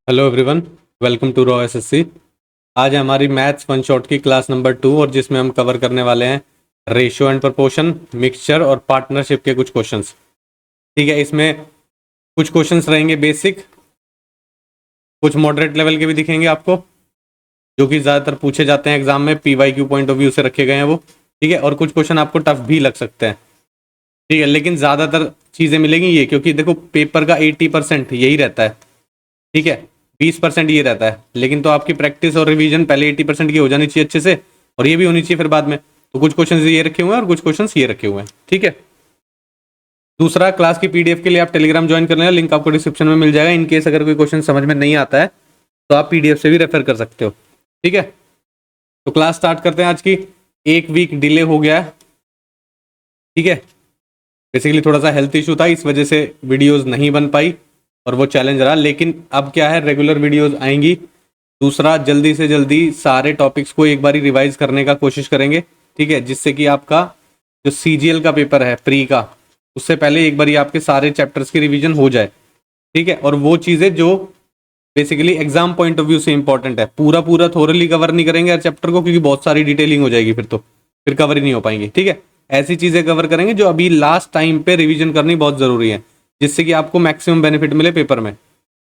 Hello everyone, welcome to raw SSC. आज है हमारी मैथ्स वन शॉट की क्लास नंबर 2 और जिसमें हम कवर करने वाले हैं रेशियो एंड प्रोपोर्शन, मिक्सचर और पार्टनरशिप के कुछ क्वेश्चंस। ठीक है, इसमें कुछ क्वेश्चंस रहेंगे बेसिक, कुछ मॉडरेट लेवल के भी दिखेंगे आपको, जो कि ज़्यादातर पूछे जाते हैं एग्जाम में, पीवाईक्यू पॉइंट ऑफ व्यू से रखे गए हैं वो। ठीक है, और कुछ क्वेश्चन आपको टफ भी लग सकते हैं। ठीक है, लेकिन ज़्यादातर चीज़ें मिलेंगी ये, क्योंकि देखो पेपर का 80% यही रहता है। ठीक है, 20% ये रहता है, लेकिन तो आपकी प्रैक्टिस और रिवीजन पहले 80% की हो जानी चाहिए अच्छे से, और ये भी होनी चाहिए फिर बाद में। तो कुछ क्वेश्चंस ये रखे हुए हैं और कुछ क्वेश्चंस ये रखे हुए हैं। ठीक है, दूसरा, क्लास की पीडीएफ के लिए आप टेलीग्राम ज्वाइन कर लेना, लिंक आपको डिस्क्रिप्शन में मिल जाएगा। इन केस अगर कोई क्वेश्चन समझ में नहीं आता है तो आप पीडीएफ से भी रेफर कर सकते हो। ठीक है, तो क्लास स्टार्ट करते हैं आज की। एक वीक डिले हो गया है। ठीक है, बेसिकली थोड़ा सा हेल्थ इशू था, इस वजह से वीडियोस नहीं बन पाई और वो चैलेंज रहा, लेकिन अब क्या है, रेगुलर वीडियोस आएंगी। दूसरा, जल्दी से जल्दी सारे टॉपिक्स को एक बारी रिवाइज करने का कोशिश करेंगे। ठीक है, जिससे कि आपका जो सीजीएल का पेपर है प्री का, उससे पहले एक बारी आपके सारे चैप्टर्स की रिवीजन हो जाए। ठीक है, और वो चीज़ें जो basically exam point of view से इंपॉर्टेंट है, पूरा पूरा थोरली कवर नहीं करेंगे हर चैप्टर को, क्योंकि बहुत सारी डिटेलिंग हो जाएगी, फिर कवर ही नहीं हो पाएंगी। ठीक है, ऐसी चीज़ें कवर करेंगे जो अभी लास्ट टाइम पे रिवीजन करनी बहुत ज़रूरी है, जिससे कि आपको मैक्सिमम बेनिफिट मिले पेपर में।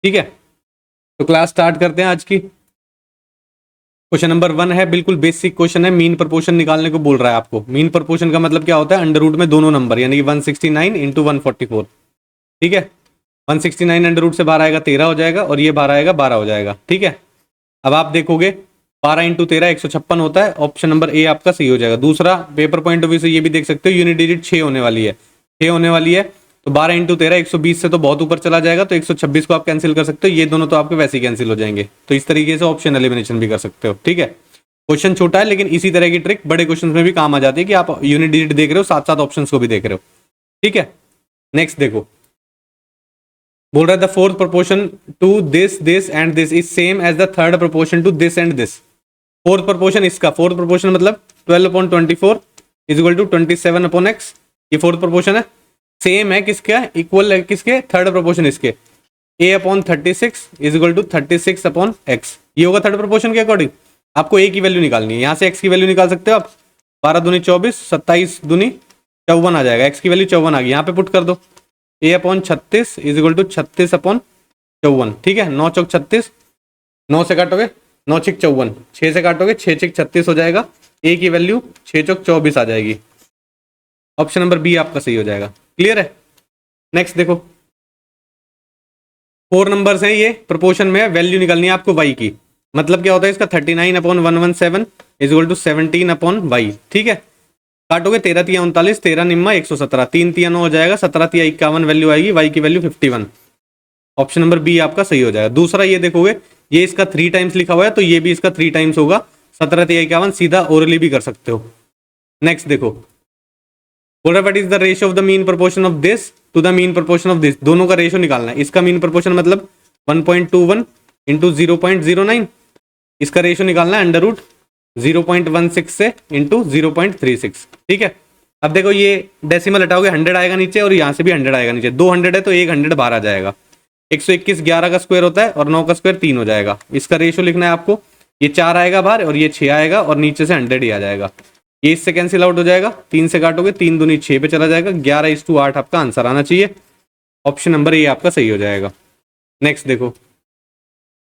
ठीक है, तो क्लास स्टार्ट करते हैं आज की। क्वेश्चन नंबर 1 है, बिल्कुल बेसिक क्वेश्चन है, मीन प्रोपोर्शन निकालने को बोल रहा है आपको। मीन प्रोपोर्शन का मतलब क्या होता है, अंडर रूट में दोनों नंबर, यानी कि 169 इंटू 144। ठीक है, 169 अंडर रूट से बाहर आएगा 13 हो जाएगा, और ये बाहर आएगा 12 हो जाएगा। ठीक है, अब आप देखोगे 12 इंटू 13 156 होता है। ऑप्शन नंबर ए आपका सही हो जाएगा। दूसरा, पेपर पॉइंट ऑफ व्यू से ये भी देख सकते हो, यूनिट डिजिट 6 होने वाली है, 6 होने वाली है, तो 12 इंटू 13 120 से तो बहुत ऊपर चला जाएगा, तो 126 को आप कैंसिल कर सकते हो। ये दोनों तो आपके वैसे ही कैंसिल हो जाएंगे, तो इस तरीके से ऑप्शन एलिमिनेशन भी कर सकते हो। ठीक है, क्वेश्चन छोटा है, लेकिन इसी तरह की ट्रिक बड़े क्वेश्चन में भी काम आ जाती है, कि आप यूनिट डिजिट देख रहे हो, साथ साथ ऑप्शन को भी देख रहे हो। ठीक है, नेक्स्ट देखो, बोल रहा है the fourth proportion to this this and this is same as the third proportion to this and this. Fourth proportion इसका, फोर्थ प्रोपोर्शन मतलब 12/24 इज इक्वल टू 27/x। ये फोर्थ प्रोपोर्शन है, सेम है किसका, इक्वल है किसके, थर्ड प्रोपोर्शन इसके, a/36 is equal to 36/x। ये होगा थर्ड प्रोपोर्शन के अकॉर्डिंग। आपको a की वैल्यू निकालनी है, यहाँ से x की वैल्यू निकाल सकते हो आप। 12 दूनी 24, 27 दूनी 54 आ जाएगा, x की वैल्यू 54 आ गई, यहाँ पे पुट कर दो। a/36 is equal to 36/54। ठीक है, 9 चौक 36, 9 से काटोगे 9 छिक 54, 6 से काटोगे 6 छिक 36 हो जाएगा। ए की वैल्यू 6 चौक 24 आ जाएगी। ऑप्शन नंबर बी आपका सही हो जाएगा। क्लियर है, नेक्स्ट देखो, 4 नंबर्स हैं, ये प्रोपोर्शन में वैल्यू निकालनी है आपको y की। मतलब क्या होता है इसका, 39/117 इज इक्वल टू 17/y। ठीक है, काटोगे 13 तिया 39, 13 निम्मा 117, 3 तिया 9 हो जाएगा, 17 तिया 51 वैल्यू आएगी, y की वैल्यू 51। ऑप्शन नंबर बी आपका सही हो जाएगा। दूसरा, ये देखोगे ये इसका 3 टाइम्स लिखा हुआ है, तो ये भी इसका 3 टाइम्स होगा, 17 तिया 51, सीधा ओरली भी कर सकते हो। नेक्स्ट देखो, बोल रहा what is the ratio of the mean proportion of this to the mean proportion of this. दोनों का रेशियो निकालना है। इसका मीन प्रोपोर्शन मतलब 1.21 इंटू 0.09, इसका रेशियो निकालना है अंडर रूट 0.16 से इंटू 0.36। ठीक है, अब देखो ये डेसिमल हटाओगे 100 आएगा नीचे, और यहाँ से भी 100 आएगा नीचे, 200 है तो एक 100 बाहर आ जाएगा। 121 11 का स्क्वायर होता है, और 9 का स्क्वायर 3 हो जाएगा। इसका रेशियो लिखना है आपको, ये 4 आएगा बाहर, और ये 6 आएगा, और नीचे से 100 ही आ जाएगा। ये इससे कैंसिल आउट हो जाएगा, 3 से काटोगे 3 दूनी 6 पे चला जाएगा, 11:8 आपका आंसर आना चाहिए। ऑप्शन नंबर ए आपका सही हो जाएगा। नेक्स्ट देखो,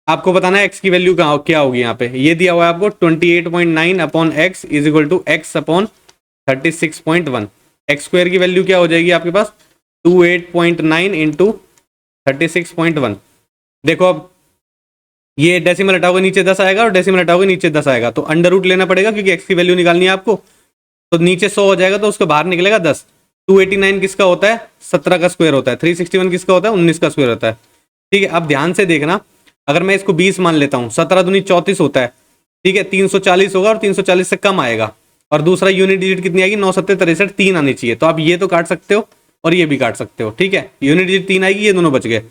आपको बताना है एक्स की वैल्यू क्या होगी। यहाँ पे ये दिया हुआ है आपको 28.9/x is equal to x/36.1। X square की वैल्यू क्या हो जाएगी आपके पास, 28.9 इंटू 36.1। देखो अब ये डेसिमल हटाओगे नीचे 10 आएगा, और डेसिमल हटाओगे नीचे 10 आएगा, तो अंडर रूट लेना पड़ेगा, क्योंकि एक्स की वैल्यू निकालनी है आपको। तो नीचे 100 हो जाएगा, तो उसके बाहर निकलेगा 10। 289 किसका होता है, 17 का स्क्वायर होता है। 361 किसका होता है, 19 का स्क्वायर होता है। ठीक है, अब ध्यान से देखना, अगर मैं इसको 20 मान लेता हूँ, 17 दूनी 34 होता है। ठीक है, 340 होगा, और 340 से कम आएगा, और दूसरा यूनिट डिजिट कितनी आएगी, 9 7 63 3 आनी चाहिए। तो आप ये तो काट सकते हो, और ये भी काट सकते हो। ठीक है, यूनिट डिजिट 3 आएगी, ये दोनों बच गए।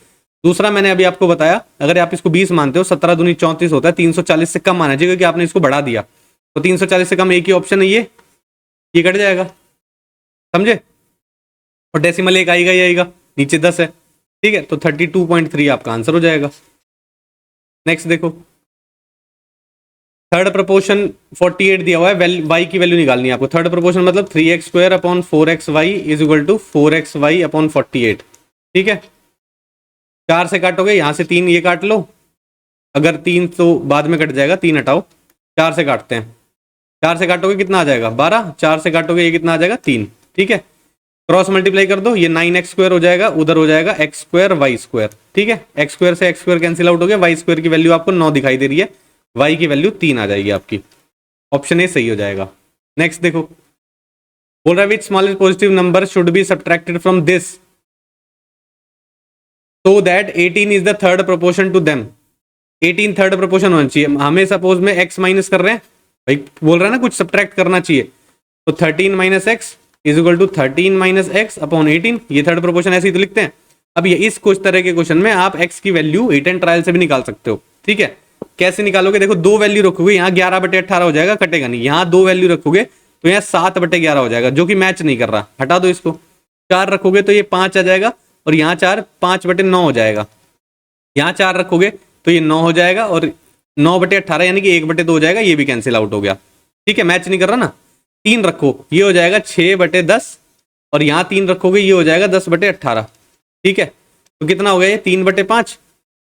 दूसरा, मैंने अभी आपको बताया, अगर आप इसको 20 मानते हो, 17 दूनी 34 होता है, 340 से कम आना चाहिए, क्योंकि आपने इसको बढ़ा दिया, तो 340 से कम एक ही ऑप्शन है, ये कट जाएगा, समझे। और डेसिमल एक आएगा ही आएगा, नीचे 10 है। ठीक है, तो 32.3 आपका आंसर हो जाएगा। नेक्स्ट देखो, थर्ड प्रोपोर्शन 48 दिया हुआ है, वाई की वैल्यू निकालनी है आपको। थर्ड प्रोपोर्शन मतलब 3x² upon 4xy is equal to 4xy upon 48। ठीक है, 4 से काटोगे, यहां से 3 ये काट लो, अगर 3 तो बाद में कट जाएगा, 3 हटाओ, 4 से काटते हैं। 4 से काटोगे कितना आ जाएगा 12, 4 से काटोगे ये कितना आ जाएगा 3। ठीक है, क्रॉस मल्टीप्लाई कर दो, ये 9x² हो जाएगा, उधर हो जाएगा x² y²। ठीक है, x² से x² कैंसिल आउट हो गया, y² की वैल्यू आपको 9 दिखाई दे रही है, y की वैल्यू 3 आ जाएगी आपकी। ऑप्शन ए सही हो जाएगा। नेक्स्ट देखो, बोल रहा है which smallest positive number should be subtracted from this so that 18 is the third proportion to them. 18 third proportion होना चाहिए। हमें सपोज में x माइनस कर रहे हैं भाई, बोल रहा है ना कुछ सब्ट्रैक्ट करना चाहिए, तो 13 minus x is equal to 13 minus x upon 18, ये थर्ड प्रोपोर्शन ऐसे ही तो लिखते हैं। अब ये इस कुछ तरह के क्वेश्चन में आप x की वैल्यू हिट एंड ट्रायल से भी निकाल सकते हो। ठीक है, कैसे निकालोगे, देखो 2 वैल्यू रखोगे, यहाँ 11/18 हो जाएगा, कटेगा नहीं। यहाँ 2 वैल्यू रखोगे तो यहाँ 7/11 हो जाएगा, जो कि मैच नहीं कर रहा, हटा दो इसको। 4 रखोगे तो ये 5 आ जाएगा, और यहाँ 4 5/9 हो जाएगा। यहाँ 4 रखोगे तो ये 9 हो जाएगा, और 9/18 यानी कि 1/2 हो जाएगा, ये भी कैंसिल आउट हो गया। ठीक है, मैच नहीं कर रहा ना। 3 रखो, ये हो जाएगा 6/10, और यहाँ 3 रखोगे ये हो जाएगा 10/18। ठीक है, तो कितना हो गया ये 3/5।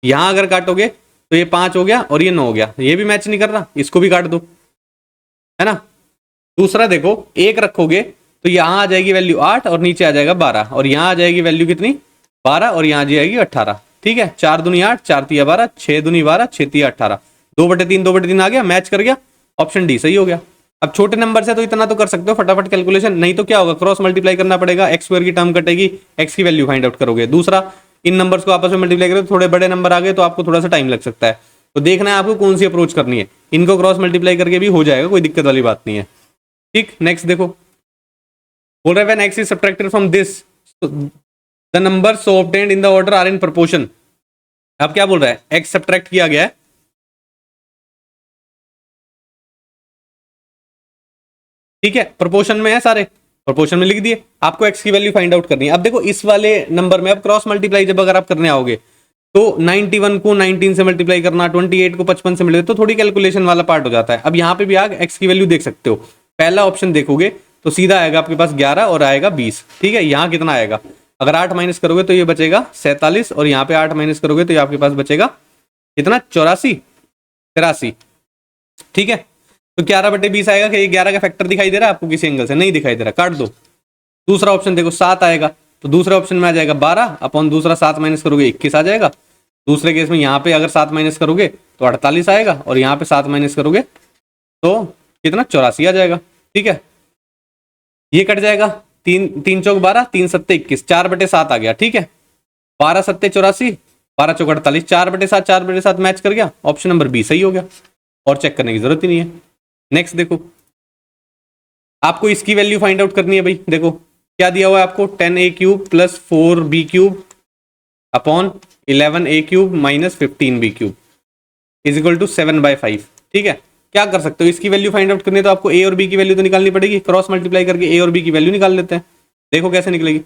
यहाँ अगर काटोगे तो ये 5 हो गया और ये 9 हो गया, ये भी मैच नहीं कर रहा, इसको भी काट दो, है ना। दूसरा देखो, 1 रखोगे तो यहाँ आ जाएगी वैल्यू 8 और नीचे आ जाएगा 12, और यहाँ आ जाएगी वैल्यू कितनी 12 और यहाँ आ जाएगी 18। ठीक है, 4 दूनी 8, 4 तिया 12, 6 दूनी 12, 6 तिया 18, 2/3 2/3 आ गया, मैच कर गया। ऑप्शन डी सही हो गया। अब छोटे नंबर से तो इतना तो कर सकते हो फटाफट कैलकुलेशन, नहीं तो क्या होगा, क्रॉस मल्टीप्लाई करना पड़ेगा, x² की टर्म कटेगी, x की वैल्यू फाइंड आउट करोगे। दूसरा, इन नंबर्स को आपस में मल्टीप्लाई करोगे, थोड़े बड़े नंबर आ गए तो आपको थोड़ा सा टाइम लग सकता है, तो देखना है आपको कौन सी अप्रोच करनी है। इनको क्रॉस मल्टीप्लाई करके भी हो जाएगा, कोई दिक्कत वाली बात नहीं है। ठीक, नेक्स्ट देखो, बोल रहे when x is subtracted from this the numbers so obtained in the order are in proportion। अब क्या बोल रहा है, x सब्ट्रैक्ट किया गया है, ठीक है, प्रोपोर्शन में है, सारे प्रोपोर्शन में लिख दिए, आपको x की वैल्यू फाइंड आउट करनी है। अब देखो इस वाले नंबर में अब क्रॉस मल्टीप्लाई जब अगर आप करने आओगे तो 91 को 19 से मल्टीप्लाई करना, 28 को 55 से मल्टीप्लाई, तो थोड़ी कैलकुलेशन वाला पार्ट हो जाता है। अब यहाँ पे भी आप x की वैल्यू देख सकते हो, पहला ऑप्शन देखोगे तो सीधा आएगा आपके पास 11 और आएगा 20। ठीक है, यहाँ कितना आएगा, अगर 8 माइनस करोगे तो ये बचेगा 47, और यहाँ पे 8 माइनस करोगे तो ये आपके पास बचेगा कितना 84। ठीक है, तो 11/20 आएगा कि 11 का फैक्टर दिखाई दे रहा है आपको किसी एंगल से, नहीं दिखाई दे रहा, काट दो। दूसरा ऑप्शन देखो 7 आएगा, तो दूसरे ऑप्शन में आ जाएगा 12 अपॉन दूसरा 7 माइनस करोगे 21 आ जाएगा। दूसरे केस में यहाँ पे अगर 7 माइनस करोगे तो 48 आएगा, और यहाँ पे 7 माइनस करोगे तो कितना 84 आ जाएगा। ठीक है, ये कट जाएगा, 3 चौक 12, 3 सत्ते 21, 4/7 आ गया। ठीक है, 12 सत्ते 84, 12 चौक 48, 4/7, 4/7 मैच कर गया, ऑप्शन नंबर बी सही हो गया, और चेक करने की जरूरत ही नहीं है। नेक्स्ट देखो, आपको इसकी वैल्यू फाइंड आउट करनी है भाई। देखो क्या दिया हुआ है आपको, 10a³ plus 4b³ upon 11a³ minus 15b³ is equal to 7/5। ठीक है, क्या कर सकते हो, इसकी वैल्यू फाइंड आउट करनी है तो आपको a और b की वैल्यू तो निकालनी पड़ेगी, क्रॉस मल्टीप्लाई करके a और b की वैल्यू निकाल लेते हैं। देखो कैसे निकलेगी,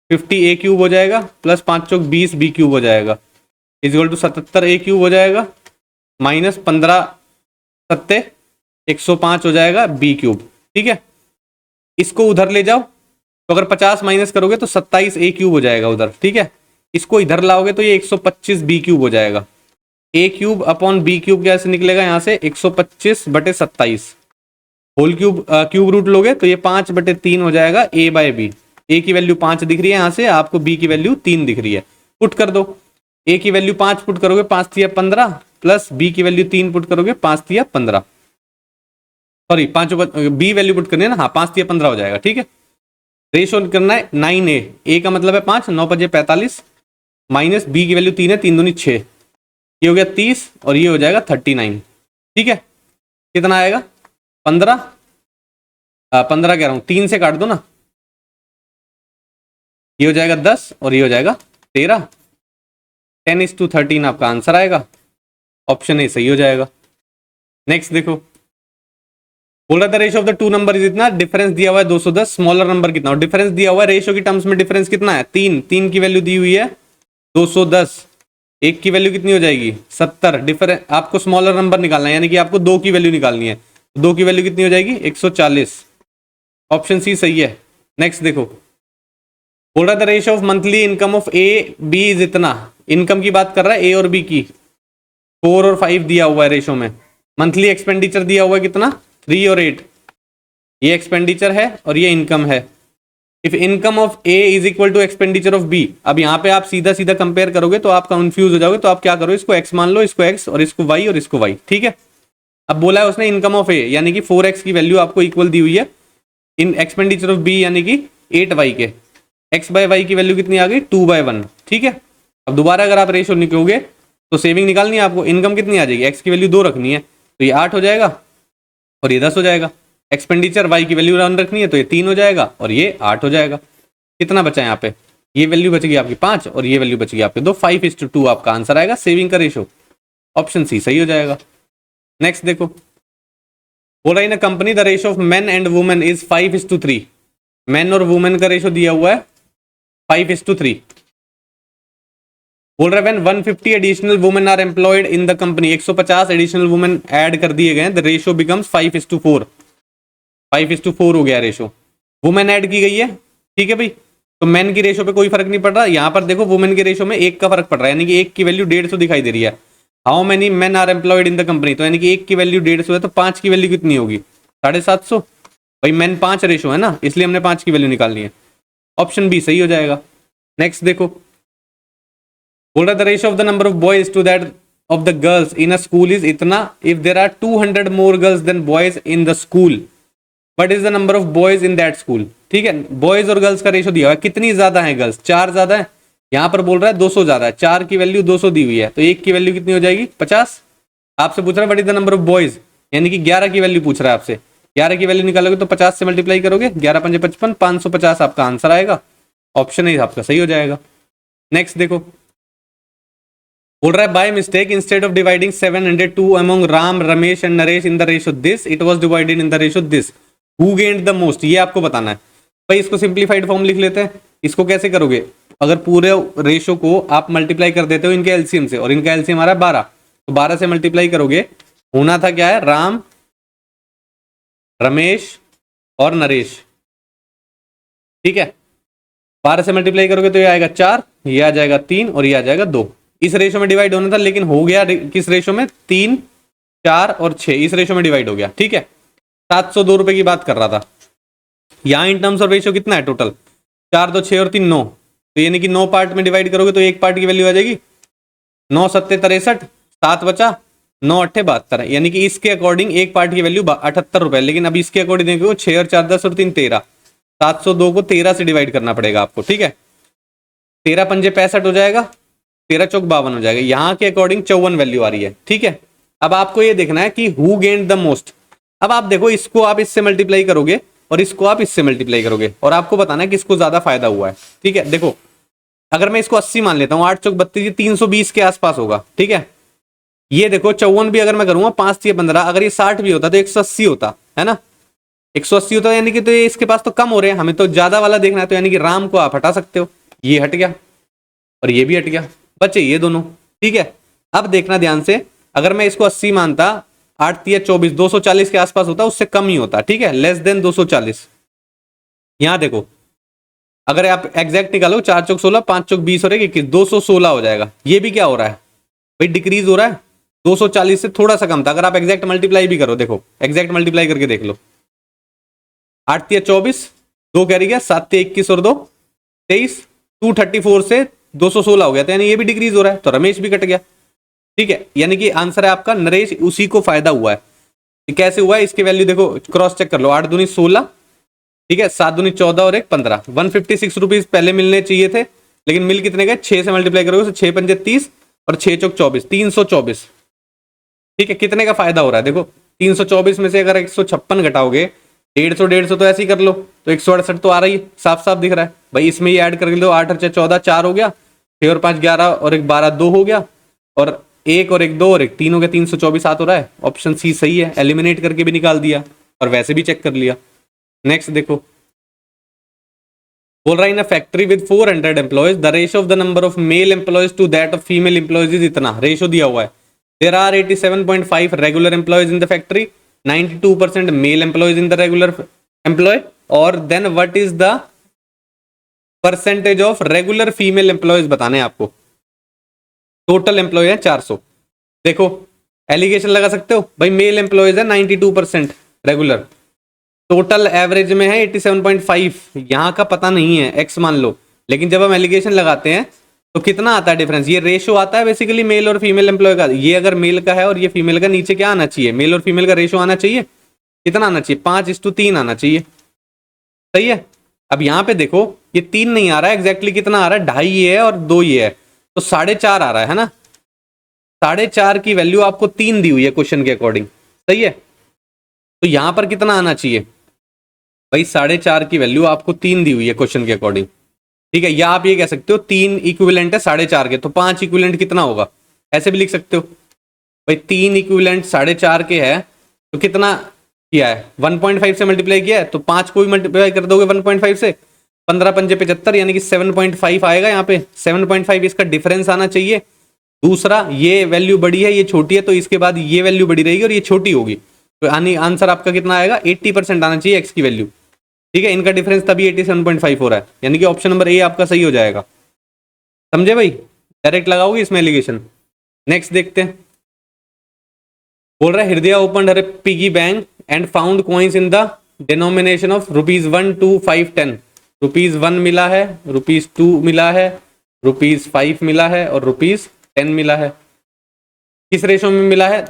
50a³ हो जाएगा प्लस 5 चौक 20b³ हो जाएगा इज इक्वल टू 77a³ हो जाएगा माइनस 15 सत्ते 105 हो जाएगा b³। ठीक है, इसको उधर ले जाओ तो अगर 50 माइनस करोगे तो 27a³ हो जाएगा उधर। ठीक है, इसको इधर लाओगे तो ये 125b³ हो जाएगा। a³ अपॉन b³ कैसे निकलेगा, यहाँ से 125/27 होल क्यूब रूट लोगे तो ये 5/3 हो जाएगा a/b। a की वैल्यू 5 दिख रही है यहाँ से, आपको b की वैल्यू 3 दिख रही है, पुट कर दो। a की वैल्यू 5 पुट करोगे 5 तिया 15 प्लस b की वैल्यू 3 पुट करोगे 5 तिया 15, सॉरी 5 b वैल्यू पुट करनी है ना, हाँ 5 तिया 15 हो जाएगा। ठीक है, रेशो करना है 9a, a का मतलब है 5, 9 5 45 माइनस b की वैल्यू 3 है, 3 दूनी 6, ये हो गया 30 और ये हो जाएगा 39। ठीक है, कितना आएगा 15 15 कह रहा हूँ, 3 से काट दो ना, ये हो जाएगा 10 और ये हो जाएगा 13, 10:13 आपका आंसर आएगा, ऑप्शन ए सही हो जाएगा। नेक्स्ट देखो, बोल रहा था ratio of the two number is इतना, डिफरेंस दिया हुआ है 210, स्मॉलर नंबर कितना हो, डिफरेंस दिया हुआ है रेशियो की टर्म्स में, डिफरेंस कितना है 3 की वैल्यू दी हुई है 210, 1 की वैल्यू कितनी हो जाएगी 70, डिफरेंस आपको स्मॉलर नंबर निकालना है, यानी कि आपको 2 की वैल्यू निकालनी है। 2 की वैल्यू कितनी हो जाएगी 140। ऑप्शन सी सही है। नेक्स्ट देखो, बोल रहा था ratio of monthly income of A B is इतना, इनकम की बात कर रहा है ए और बी की। 4 और 5 दिया हुआ है रेशो में। मंथली एक्सपेंडिचर दिया हुआ है कितना 3 और 8, ये एक्सपेंडिचर है और ये इनकम है। If income of A is equal to expenditure of B, अब यहाँ पे आप सीधा सीधा कंपेयर करोगे तो आप कंफ्यूज हो जाओगे, तो आप क्या करो, इसको एक्स मान लो, इसको एक्स और इसको वाई और इसको वाई, ठीक है। अब बोला है उसने इनकम ऑफ ए यानी कि 4x की वैल्यू आपको इक्वल दी हुई है इन एक्सपेंडिचर ऑफ बी यानी कि 8y के, x बाय वाई की वैल्यू कितनी आ गई 2/1, ठीक है। अब दोबारा अगर आप रेशियो निकलोगे तो सेविंग निकालनी है आपको, इनकम कितनी आ जाएगी, x की वैल्यू 2 रखनी है तो ये 8 हो जाएगा और ये 10 हो जाएगा। एक्सपेंडिचर y की वैल्यू 1 रखनी है तो ये 3 हो जाएगा और ये 8 हो जाएगा। कितना बचा यहाँ पे, ये वैल्यू बचेगी आपकी 5 और ये वैल्यू बचेगी आपकी 2, 5:2 आपका आंसर आएगा सेविंग का रेशो। ऑप्शन सी सही हो जाएगा। नेक्स्ट देखो, बोल रहा है ना company the ratio of men and women is 5:3, men और वुमेन का रेशो दिया हुआ है 5:3। बोल रहा है when 150 additional women are employed in the company, 150 additional women add कर दिए गए, द रेशो बिकम्स 5:4, 5:4 हो गया रेशो। वुमेन ऐड की गई है, ठीक है भाई, तो मेन की रेशो पे कोई फर्क नहीं पड़ रहा। यहाँ पर देखो वुमेन के रेशो में 1 का फर्क पड़ रहा है, यानी कि 1 की वैल्यू 150 दिखाई दे रही है। How many men are employed in the company, तो यानी कि 1 की वैल्यू 150 है तो 5 की वैल्यू कितनी होगी 750। भाई मेन 5 रेशो है ना, इसलिए हमने 5 की वैल्यू निकालनी है। ऑप्शन बी सही हो जाएगा। नेक्स्ट देखो, बोल रहा the ratio of the number of boys to that of the girls in a school is इतना, if there are 200 more girls than boys in the school, what is the number of boys in that school, ठीक है। Boys और girls का ratio दिया हुआ है, कितनी ज्यादा है गर्ल्स, 4 ज्यादा है, यहाँ पर बोल रहा है 200 ज्यादा है, 4 की वैल्यू 200 दी हुई है तो 1 की वैल्यू कितनी हो जाएगी 50। आपसे पूछ रहा है what is the number of boys, यानी कि 11 की वैल्यू पूछ रहा है आपसे, 11 की वैल्यू निकालोगे तो 50 से मल्टीप्लाई करोगे, 11 पंजे 55, 550 आपका आंसर आएगा। ऑप्शन ए आपका सही हो जाएगा। नेक्स्ट देखो, बोल रहा है by mistake instead of dividing 702 among Ram Ramesh and Naresh in the ratio this, it was divided in the ratio this, who gained the most, ये आपको बताना है। भाई इसको सिंप्लीफाइड फॉर्म लिख लेते हैं। इसको कैसे करोगे, अगर पूरे रेशो को आप मल्टीप्लाई कर देते हो इनके एलसीएम से, और इनका एलसीएम हमारा 12, तो 12 से मल्टीप्लाई करोगे, होना था क्या है राम रमेश और नरेश, ठीक है। 12 से मल्टीप्लाई करोगे तो ये आएगा 4, ये आ जाएगा 3 और ये आ जाएगा 2। इस रेशो में डिवाइड होना था लेकिन हो गया किस रेशो में, 3 4 और 6, इस रेशो में डिवाइड हो गया, ठीक है। 702 रुपए की बात कर रहा था। यहाँ इन टर्म्स ऑफ रेशो कितना है टोटल, 4 2 6 और 3 9, तो यानी कि 9 पार्ट में डिवाइड करोगे तो एक पार्ट की वैल्यू आ जाएगी 9 7 63, 7 बचा 9 8 72, यानी कि इसके अकॉर्डिंग एक पार्ट की वैल्यू 78 रुपए। लेकिन अब इसके अकॉर्डिंग देखो 6 और 4 10 और 3 13, 702 को 13 से डिवाइड करना पड़ेगा आपको, ठीक है। 13 पंजे 65 हो जाएगा, 13 चौक 52 हो जाएगा, यहाँ के अकॉर्डिंग 54 वैल्यू आ रही है, ठीक है। अब आपको ये देखना है कि हु गेन्ड द मोस्ट। अब आप देखो इसको आप इससे मल्टीप्लाई करोगे और इसको आप इससे मल्टीप्लाई करोगे और आपको बताना है कि इसको ज्यादा फायदा हुआ है, ठीक है। देखो अगर मैं इसको 80 मान लेता हूँ, 8 चौक 32, 320 के आसपास होगा, ठीक है। ये देखो 54 भी अगर मैं करूंगा 5 3 15, अगर ये 60 भी होता तो 180 होता है ना, 180 होता यानी कि तो ये इसके पास तो कम हो रहे हैं, हमें तो ज्यादा वाला देखना है, तो यानी कि राम को आप हटा सकते हो, ये हट गया और ये भी हट गया, बचे ये दोनों, ठीक है। अब देखना ध्यान से, अगर मैं इसको 80 मानता, 8 3 24, 240 के आसपास होता, उससे कम ही होता, ठीक है, लेस देन 240। यहां देखो अगर आप एग्जैक्ट निकालो, 4 चौक 16, 5 चौक 20 और 21, 216 हो जाएगा। ये भी क्या हो रहा है भाई, डिक्रीज हो रहा है, 240 से थोड़ा सा कम था। अगर आप एग्जैक्ट मल्टीप्लाई भी करो, देखो एग्जैक्ट मल्टीप्लाई करके देख लो, 8 3 24, 2 कैरी गया, 7 3 21 और 2 23, 234 से 216 हो गया, तो यानी ये भी डिक्रीज हो रहा है, तो रमेश भी कट गया, ठीक है। यानी कि आंसर है आपका नरेश, उसी को फायदा हुआ है। कैसे हुआ है, इसकी वैल्यू देखो क्रॉस चेक कर लो, 8 दूनी 16, ठीक है, 7 दूनी 14 और 1 15, 156 रुपीज पहले मिलने चाहिए थे, लेकिन मिल कितने गए, 6 से मल्टीप्लाई करोगे तो 6 पंजे 30 और 6 चौक 24, 324, ठीक है। कितने का फायदा हो रहा है, देखो 324 में से अगर 156 घटाओगे, 150 तो ऐसे ही कर लो, तो 168 तो आ रही है, साफ साफ दिख रहा है भाई। इसमें ये ऐड कर लो, 8 और 14 4 हो गया, 6 और 5 11 और 1 12 2 हो गया, और 1 और 1 2 और 1 3 हो गया, 324 आ रहा है। ऑप्शन सी सही है, एलिमिनेट करके भी निकाल दिया और वैसे भी चेक कर लिया। नेक्स्ट देखो, बोल रहा है in a factory with 400 employees the ratio of the number of male employees to that of female employees is इतना, रेशियो दिया हुआ है। There are 87.5 regular employees in the factory, 92% male employees in the regular employee, और then what is the percentage of regular female employees बताने हैं आपको। Total employ है 400। देखो एलिगेशन लगा सकते हो भाई, मेल एम्प्लॉयज है 92% रेगुलर, टोटल एवरेज में है 87.5, यहाँ का पता नहीं है एक्स मान लो, लेकिन जब हम एलिगेशन लगाते हैं तो कितना आता है डिफरेंस, ये रेशो आता है बेसिकली मेल और फीमेल एम्प्लॉय का। ये अगर मेल का है और ये फीमेल का, नीचे क्या आना चाहिए, मेल और फीमेल का रेशो आना चाहिए, कितना आना चाहिए, 5:3 आना चाहिए, सही है। अब यहाँ पे देखो ये 3 नहीं आ रहा है, एग्जैक्टली कितना आ रहा है, 2.5 ये है और 2 ये है, तो 4.5 आ रहा है ना। 4.5 की वैल्यू आपको 3 दी हुई है क्वेश्चन के अकॉर्डिंग, सही है। तो यहां पर कितना आना चाहिए भाई, 4.5 की वैल्यू आपको 3 दी हुई है क्वेश्चन के अकॉर्डिंग, ठीक है। या आप ये कह सकते हो 3 इक्विवेलेंट है 4.5 के, तो 5 इक्विवेलेंट कितना होगा, ऐसे भी लिख सकते हो भाई, 3 इक्विवेलेंट 4.5 के है तो कितना किया है, 1.5 से मल्टीप्लाई किया है, तो 5 को भी मल्टीप्लाई कर दोगे 1.5 से, 15 पंजे 75, यानी कि 7.5 आएगा यहाँ पे, 7.5 इसका डिफरेंस आना चाहिए। दूसरा ये वैल्यू बड़ी है ये छोटी है, तो इसके बाद ये वैल्यू बड़ी रहेगी और ये छोटी होगी, तो आंसर आपका कितना आएगा, 80% आना चाहिए एक्स की वैल्यू, ठीक है। इनका डिफरेंस तभी 87.5 हो रहा है, यानी कि ऑप्शन नंबर ए आपका सही हो जाएगा, समझे भाई। डायरेक्ट लगाओगे इसमें एलिगेशन। नेक्स्ट देखते हैं, बोल रहा है हृदय open her piggy bank and found coins in the denomination of ₹1, ₹2, ₹5, ₹10। ₹1 मिला है, ₹2 मिला है, ₹5 मिला है और ₹10 मिला है। किस रेशो में मिला है,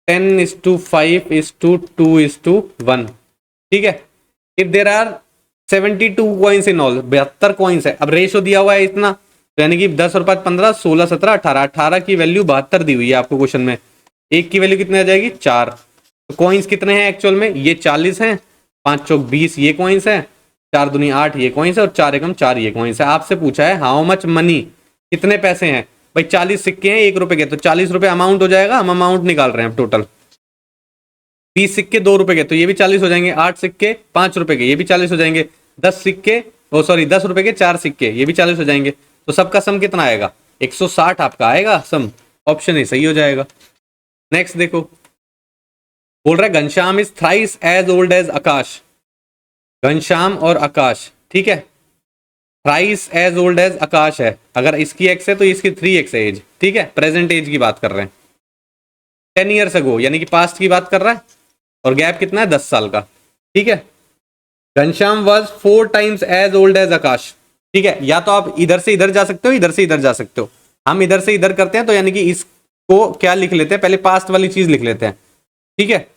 10:5:2:1, ठीक है। If there are 72 coins in all, 72 coins है, अब रेशो दिया हुआ है इतना, तो यानी कि 10 और 5 15, 16 17 18, 18 की वैल्यू 72 दी हुई है आपको क्वेश्चन में, एक की वैल्यू कितनी आ जाएगी 4। तो कॉइन्स कितने हैं एक्चुअल में, ये 40 हैं, 5 चौक 20 ये कॉइन्स है, 4 दूनी 8 ये कॉइन्स है और 4 एकम 4 ये कॉइन्स है। आपसे पूछा है हाउ मच मनी, कितने पैसे हैं भाई, 40 सिक्के हैं 1 रुपए के, तो 40 रुपए अमाउंट हो जाएगा, हम अमाउंट निकाल रहे हैं टोटल। 20 सिक्के 2 रुपए के, तो ये भी 40 हो जाएंगे, 8 सिक्के 5 रुपए के, ये भी 40 हो जाएंगे, 10 सिक्के 10 रुपए के 4 सिक्के, ये भी 40 हो जाएंगे, तो सबका सम कितना आएगा, 160 आपका आएगा सम, ऑप्शन ही सही हो जाएगा। नेक्स्ट देखो, बोल रहा है Ghanshyam is thrice as old as Akash, Ghanshyam और आकाश, ठीक है, thrice as old as Akash है, अगर इसकी एक्स है तो इसकी 3x है एज, ठीक है, प्रेजेंट एज की बात कर रहे हैं, 10 ईयर्स अगो यानी कि पास्ट की बात कर रहा है, और गैप कितना है 10 साल का, ठीक है। Ghanshyam was 4 times as old as Akash, ठीक है। या तो आप इधर से इधर जा सकते हो, इधर से इधर जा सकते हो, हम इधर से इधर करते हैं, तो यानी कि इसको क्या लिख लेते हैं, पहले पास्ट वाली चीज लिख लेते हैं, ठीक है।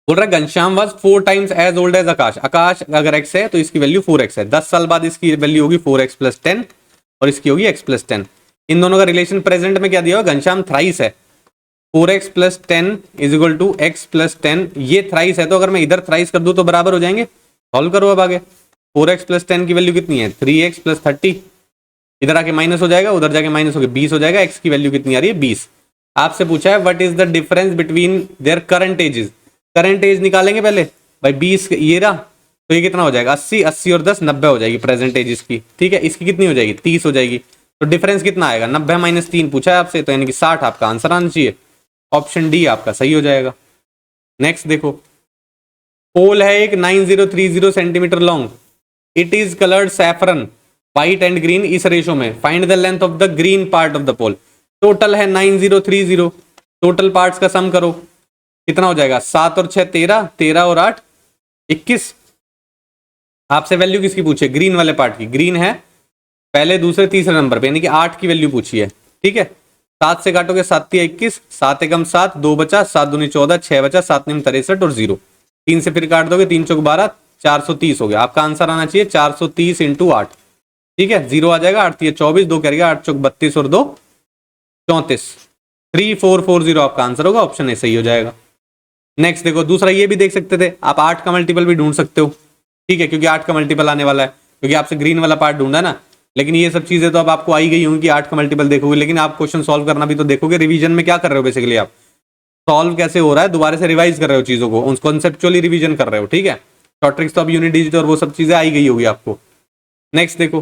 बोल रहा है Ghanshyam was 4 times as old as Akash, Akash अगर x है तो इसकी वैल्यू 4x है, 10 साल बाद इसकी वैल्यू होगी 4x + 10 और इसकी होगी x + 10। इन दोनों का रिलेशन प्रेजेंट में क्या दिया हुआ, घनश्याम थ्राइस है, 4x + 10 = x + 10, ये थ्राइस है, तो अगर मैं इधर थ्राइस कर दूं तो बराबर हो जाएंगे। सॉल्व करो अब आगे, 4x + 10 की वैल्यू कितनी है, 3x + 30, इधर आके माइनस हो जाएगा, उधर जाके माइनस हो गया 20 हो जाएगा, x की वैल्यू कितनी आ रही है 20। आपसे पूछा है what is the difference between their current ages, current age निकालेंगे पहले भाई, 20 ये रहा, तो ये कितना हो जाएगा 80, 80 और 10 90 हो जाएगी प्रेजेंट एज इसकी, ठीक है। इसकी कितनी हो जाएगी 30 हो जाएगी, तो डिफरेंस कितना आएगा 90 - 3 पूछा है आपसे, तो यानी कि 60 आपका आंसर आना चाहिए, ऑप्शन डी आपका सही हो जाएगा। नेक्स्ट देखो, पोल है एक 9030 centimetre long, it is coloured saffron white and green इस रेशो में, find the length of the green part of the pole. Total है 9030, टोटल पार्ट्स का सम करो, कितना हो जाएगा 7 और 6 13, 13 और 8 21। आपसे वैल्यू किसकी पूछी है, ग्रीन वाले पार्ट की, ग्रीन है पहले दूसरे तीसरे नंबर पे, यानी कि 8 की वैल्यू पूछी है, ठीक है। 7 से काटोगे 7 × 21, 7 एकम 7, 2 बचा, 7 दूनी 14, 6 बचा, 7 निम 63 और 0, 3 से फिर काट दोगे, 3 चौक 12, 430 हो गया। आपका आंसर आना चाहिए 430 × 8, ठीक है, 0 आ जाएगा, 8 × 24, 2 करेगा, 8 चौक 32 और 2 34, 3440 आपका आंसर होगा, ऑप्शन ए सही हो जाएगा। नेक्स्ट देखो, दूसरा ये भी देख सकते थे आप, 8 का मल्टीपल भी ढूंढ सकते हो, ठीक है, क्योंकि 8 का मल्टीपल आने वाला है, क्योंकि आपसे ग्रीन वाला पार्ट ढूंढा ना। लेकिन ये सब चीजें तो अब आपको आई गई होंगी कि 8 का मल्टीपल देखोगे, लेकिन आप क्वेश्चन सॉल्व करना भी तो देखोगे, रिवीजन में क्या कर रहे हो बेसिकली, आप सॉल्व कैसे हो रहा है दोबारा से रिवाइज कर रहे हो चीजों को, कॉन्सेप्चुअली रिवीजन कर रहे हो, ठीक है। शॉर्ट ट्रिक्स तो अब यूनिट डिजिट और वो सब चीजें आई गई होगी आपको, नेक्स्ट देखो,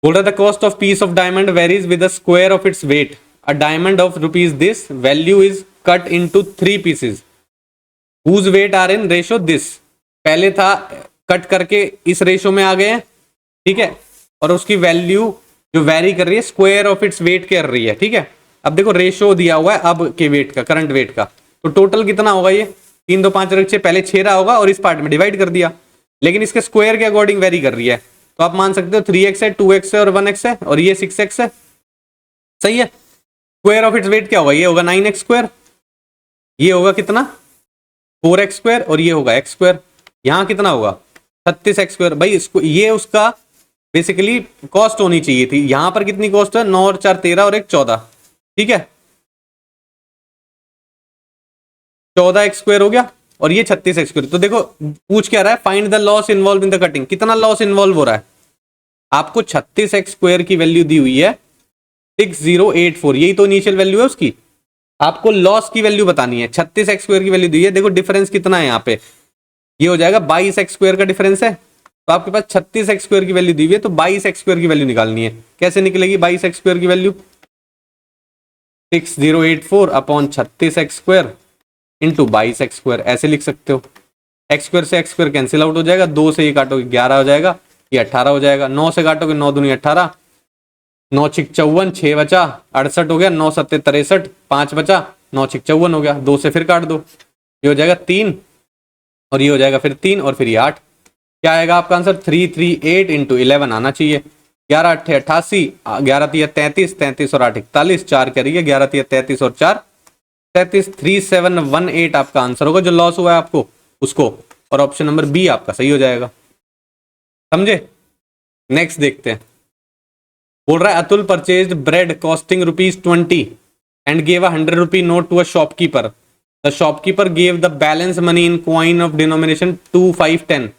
बोल रहा था cost of piece of diamond varies with the square of its weight, a diamond of rupees this value is cut into 3 pieces whose weight are in ratio this. पहले था कट करके इस रेशो में आ गए हैं, ठीक है, और उसकी वैल्यू जो वेरी कर रही है स्क्वायर ऑफ इट्स वेट कर रही है, ठीक है। अब देखो रेशो दिया हुआ है अब के वेट का, करंट वेट का, तो टोटल कितना होगा ये 3 2 5 6, पहले 6 रहा होगा और इस पार्ट में डिवाइड कर दिया, लेकिन इसके स्क्वायर के अकॉर्डिंग वेरी कर रही है, तो आप मान सकते हो 3x है, 2x है और 1x है और ये 6x है, सही है। स्क्वायर ऑफ इट्स वेट क्या होगा, ये होगा 9x स्क्वायर, ये होगा कितना 4x स्क्वायर और ये होगा x स्क्वायर, यहाँ कितना होगा 36x स्क्वायर। भाई इसको ये उसका बेसिकली कॉस्ट होनी चाहिए थी, यहां पर कितनी कॉस्ट है 9 और 4 13 और 1 14, ठीक है 14x स्क्वायर हो गया और ये 36x स्क्वायर। तो देखो पूछ क्या रहा है, find the loss involve in the cutting, कितना लॉस इन्वॉल्व हो रहा है। आपको 36x स्क्वायर की वैल्यू दी हुई है 6084, यही तो इनिशियल वैल्यू है उसकी, आपको लॉस की वैल्यू बतानी है, 36x स्क्वायर की वैल्यू दी है। देखो डिफरेंस कितना है यहाँ पे, ये हो जाएगा 22x स्क्वायर का डिफरेंस है, तो आपके पास 36x स्क्वायर की वैल्यू दी हुई है, तो 22x स्क्वायर की वैल्यू निकालनी है। कैसे निकलेगी 22x स्क्वायर की value, 6084 upon 36x square into 22x square, ऐसे लिख सकते हो। एक्स स्क्वायर से एक्स स्क्वायर कैंसिल आउट हो जाएगा, 2 से ये काटोगे 11 हो जाएगा, ये 18 हो जाएगा, 9 से काटोगे 9 दूनी 18, 9 छिक 54, 6 बचा 68 हो गया, 9 सत्ते 63, 5 बचा 9 छिक 54 हो गया, 2 से फिर काट दो, ये हो जाएगा 3 और ये हो जाएगा फिर 3 और फिर ये 8, क्या आएगा आपका आंसर 338 इंटू 11 आना चाहिए। 11 8 88, 11 3 33, 33 और 8 41, 4 क्या रही है 11 3 33 और 4 33, 3718 आपका आंसर होगा जो लॉस हुआ है आपको उसको, और ऑप्शन नंबर बी आपका सही हो जाएगा, समझे। नेक्स्ट देखते हैं, बोल रहा है Atul purchased bread costing ₹20 and gave ₹100 note to a shopkeeper, the shopkeeper gave the balance money in coin of denomination 2 5 10।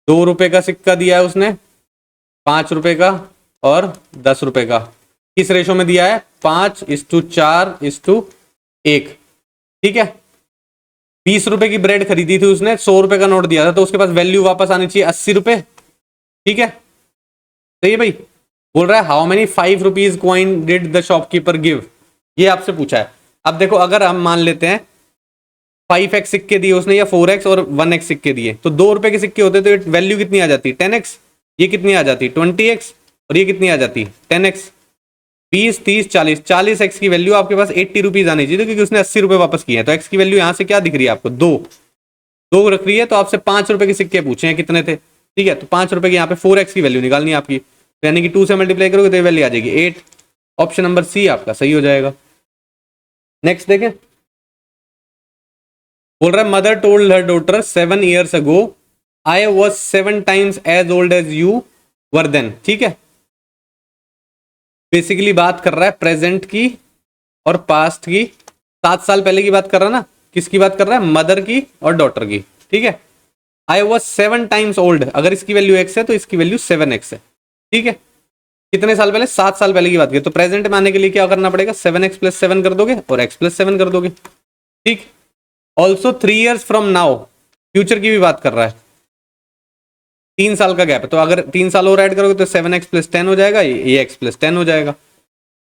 ₹2 का सिक्का दिया है उसने, ₹5 का और ₹10 का, किस रेशो में दिया है 5:4:1, ठीक है। ₹20 की ब्रेड खरीदी थी उसने, ₹100 का नोट दिया था, तो उसके पास वैल्यू वापस आनी चाहिए ₹80, ठीक है सही है भाई। बोल रहा है how many ₹5 coin did the shopkeeper give, ये आपसे पूछा है। अब देखो अगर हम मान लेते हैं 5x सिक्के दिए उसने या 4x और 1x सिक्के दिए, तो ₹2 के सिक्के होते तो वैल्यू कितनी आ जाती 10x, ये कितनी आ जाती 20x और ये कितनी आ जाती 10x, 20 30 40, 40x की वैल्यू आपके पास ₹80 आनी चाहिए, क्योंकि उसने ₹80 वापस किए हैं, तो x की वैल्यू यहाँ से क्या दिख रही है आपको 2 रख रही है, तो आपसे ₹5 के सिक्के पूछे हैं कितने थे, ठीक है, तो ₹5 की यहाँ पे 4x की वैल्यू निकालनी है आपकी, तो यानी कि 2 से मल्टीप्लाई करोगे तो वैल्यू आ जाएगी 8, ऑप्शन नंबर सी आपका सही हो जाएगा। नेक्स्ट देखें, बोल रहा है mother told her daughter 7 years ago I was 7 times as old as you were then, ठीक है। बेसिकली बात कर रहा है प्रेजेंट की और पास्ट की, 7 साल पहले की बात कर रहा है ना, किसकी बात कर रहा है मदर की और डॉटर की, ठीक है। आई वॉज 7 times ओल्ड, अगर इसकी वैल्यू x है तो इसकी वैल्यू 7x है, ठीक है। कितने साल पहले 7 साल पहले की बात की, तो प्रेजेंट में आने के लिए क्या करना पड़ेगा 7x + 7 कर दोगे और x + 7 कर दोगे, ठीक। Also 3 years from now, future की भी बात कर रहा है, 3 साल का गैप है, तो अगर 3 साल और ऐड करोगे तो 7x + 10 हो जाएगा, ये x + 10 हो जाएगा।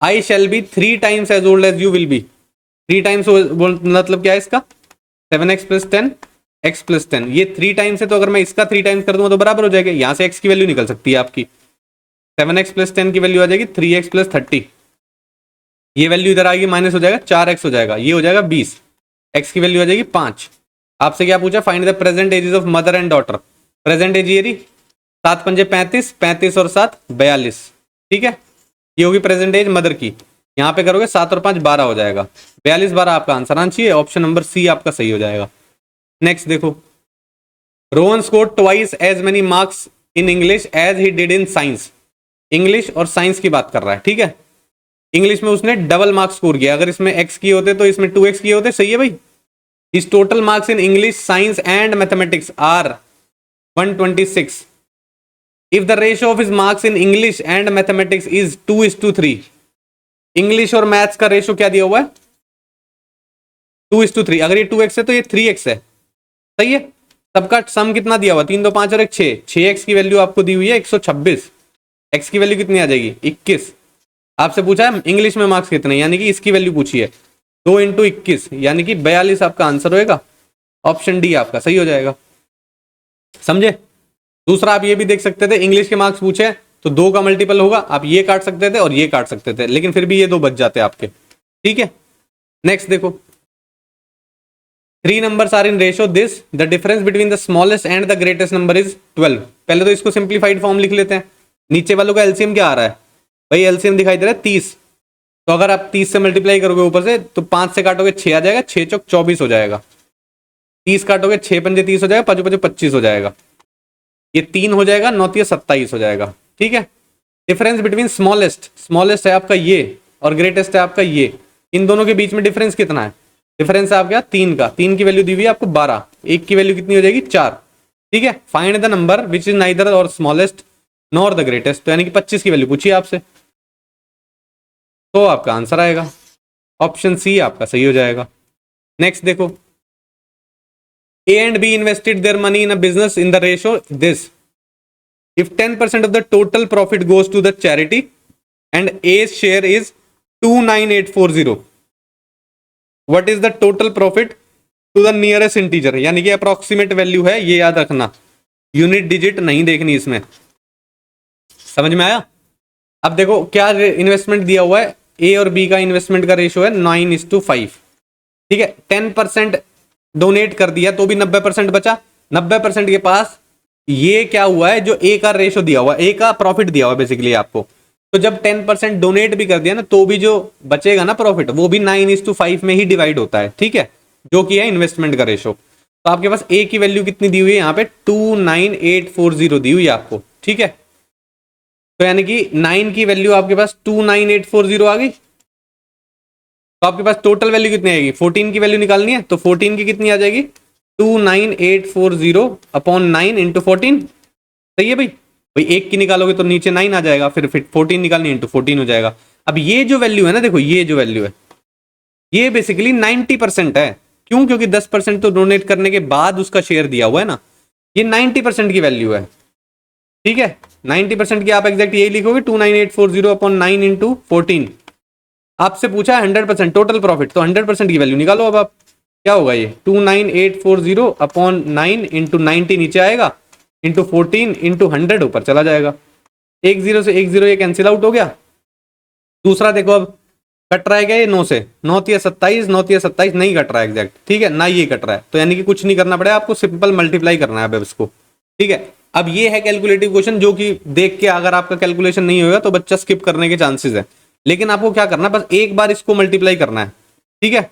I shall be 3 times as old as you will be, 3 times मतलब क्या है इसका 7x + 10 x + 10, ये 3 times है, तो अगर मैं इसका 3 times कर दूंगा तो बराबर हो जाएगा, यहां से x की वैल्यू निकल सकती है आपकी, 7x + 10 की वैल्यू आ जाएगी 3x + 30, ये वैल्यू इधर आएगी माइनस हो जाएगा 4x हो जाएगा, ये हो जाएगा 20, x की वैल्यू आ जाएगी 5। आपसे क्या पूछा find the present ages of mother and daughter, present age ये रही 7 पंजे 35, 35 और 7 42, ठीक है, ये होगी प्रेजेंट एज मदर की, यहाँ पे करोगे 7 और 5 12 हो जाएगा, 42 12 आपका आंसर आना चाहिए, ऑप्शन नंबर सी आपका सही हो जाएगा। नेक्स्ट देखो, Rohan scored twice as many marks in English as he did in science, English और साइंस की बात कर रहा है, ठीक है। इंग्लिश में उसने डबल मार्क्स स्कोर किया, अगर इसमें x किए होते तो इसमें 2x किए होते, सही है भाई। His total marks in English science and mathematics are 126, if the ratio of his marks in English and mathematics is 2:3, English और मैथ्स का रेशियो क्या दिया हुआ है 2:3, अगर ये 2x है तो ये 3x है, सही है, सबका सम कितना दिया हुआ, 3 2 5 और एक 6, 6x की वैल्यू आपको दी हुई है 126, x की वैल्यू कितनी आ जाएगी 21। आपसे पूछा है इंग्लिश में मार्क्स कितने, यानी कि इसकी वैल्यू पूछी है, 2 इंटू 21 यानी कि 42 आपका आंसर होएगा। ऑप्शन डी आपका सही हो जाएगा, समझे। दूसरा आप ये भी देख सकते थे, इंग्लिश के मार्क्स पूछे तो 2 का मल्टीपल होगा, आप ये काट सकते थे और ये काट सकते थे, लेकिन फिर भी ये 2 बच जाते आपके, ठीक है। नेक्स्ट देखो, 3 numbers are in ratio this, the difference between the smallest and the greatest number is 12। पहले तो इसको सिंप्लीफाइड फॉर्म लिख लेते हैं। नीचे वालों का एलसीएम क्या आ रहा है भाई, एलसीएम दिखाई दे रहा है 30, तो अगर आप 30 से मल्टीप्लाई करोगे ऊपर से तो 5 से काटोगे 6 आ जाएगा, 6 चौक 24 हो जाएगा, 30 काटोगे 6 पंजे 30 हो जाएगा, 5 5 25 हो जाएगा, ये 3 हो जाएगा, 9 3 27 हो जाएगा, ठीक है। डिफरेंस बिटवीन स्मॉलेस्ट, स्मॉलेस्ट है आपका ये और ग्रेटेस्ट है आपका ये, इन दोनों के बीच में डिफरेंस कितना है, डिफरेंस है आपका 3 का, 3 की वैल्यू दी हुई है आपको 12, 1 की वैल्यू कितनी हो जाएगी 4, ठीक है। Find the number which is neither और स्मॉलेस्ट नॉर द ग्रेटेस्ट, तो यानी कि 25 की वैल्यू पूछिए आपसे, तो आपका आंसर आएगा ऑप्शन सी आपका सही हो जाएगा। नेक्स्ट देखो, A and B invested their money in a business in the ratio this, if 10% of the total profit goes to the charity and A's share is 29840, what is the total profit to the nearest integer, यानी कि approximate value है, ये याद रखना, unit digit नहीं देखनी इसमें, समझ में आया। अब देखो क्या इन्वेस्टमेंट दिया हुआ है, ए और बी का इन्वेस्टमेंट का रेशियो है 9:5, ठीक है। 10% डोनेट कर दिया तो भी 90% बचा, 90% के पास ये क्या हुआ है, जो ए का रेशियो दिया हुआ है, ए का प्रॉफिट दिया हुआ है बेसिकली आपको, तो जब 10% डोनेट भी कर दिया ना तो भी जो बचेगा ना प्रॉफिट, वो भी 9:5 में ही डिवाइड होता है, ठीक है, जो कि है इन्वेस्टमेंट का रेशियो। तो आपके पास ए की वैल्यू कितनी दी हुई है यहाँ पे 29840 दी हुई है आपको, ठीक है। तो यानी कि 9 की वैल्यू आपके पास 29840 आ गई, तो आपके पास टोटल वैल्यू कितनी आएगी, 14 की वैल्यू निकालनी है, तो 14 की कितनी आ जाएगी 29840 अपॉन 9 इंटू 14, सही है भाई। भाई एक की निकालोगे तो नीचे 9 आ जाएगा, फिर 14 निकालनी इंटू 14 हो जाएगा। अब ये जो वैल्यू है ना, देखो ये जो वैल्यू है ये बेसिकली 90% है, क्यों, क्योंकि 10% तो डोनेट करने के बाद उसका शेयर दिया हुआ है ना, ये 90% की वैल्यू है, ठीक है। 90% की आप एग्जैक्ट यही लिखोगे 29840 अपॉन 9 इंटू 14। आपसे पूछा है 100% टोटल प्रॉफिट, तो 100% की वैल्यू निकालो। अब आप क्या होगा, ये 29840 अपॉन 9 इंटू 90 नीचे आएगा, इंटू 14 इंटू 100 ऊपर चला जाएगा, 1 0 से 1 0 ये कैंसिल आउट हो गया। दूसरा देखो, अब कट रहा है क्या ये 9 से, 9 3 27, 9 3 27 नहीं कट रहा है एग्जैक्ट, ठीक है, ना ये कट रहा है, तो यानी कि कुछ नहीं करना पड़ेगा आपको, सिंपल मल्टीप्लाई करना है अब इसको, ठीक है। अब ये है कैलकुलेटिव क्वेश्चन, जो कि देख के अगर आपका कैलकुलेशन नहीं होगा तो बच्चा स्किप करने के चांसेस है, लेकिन आपको क्या करना है, बस एक बार इसको मल्टीप्लाई करना है, ठीक है,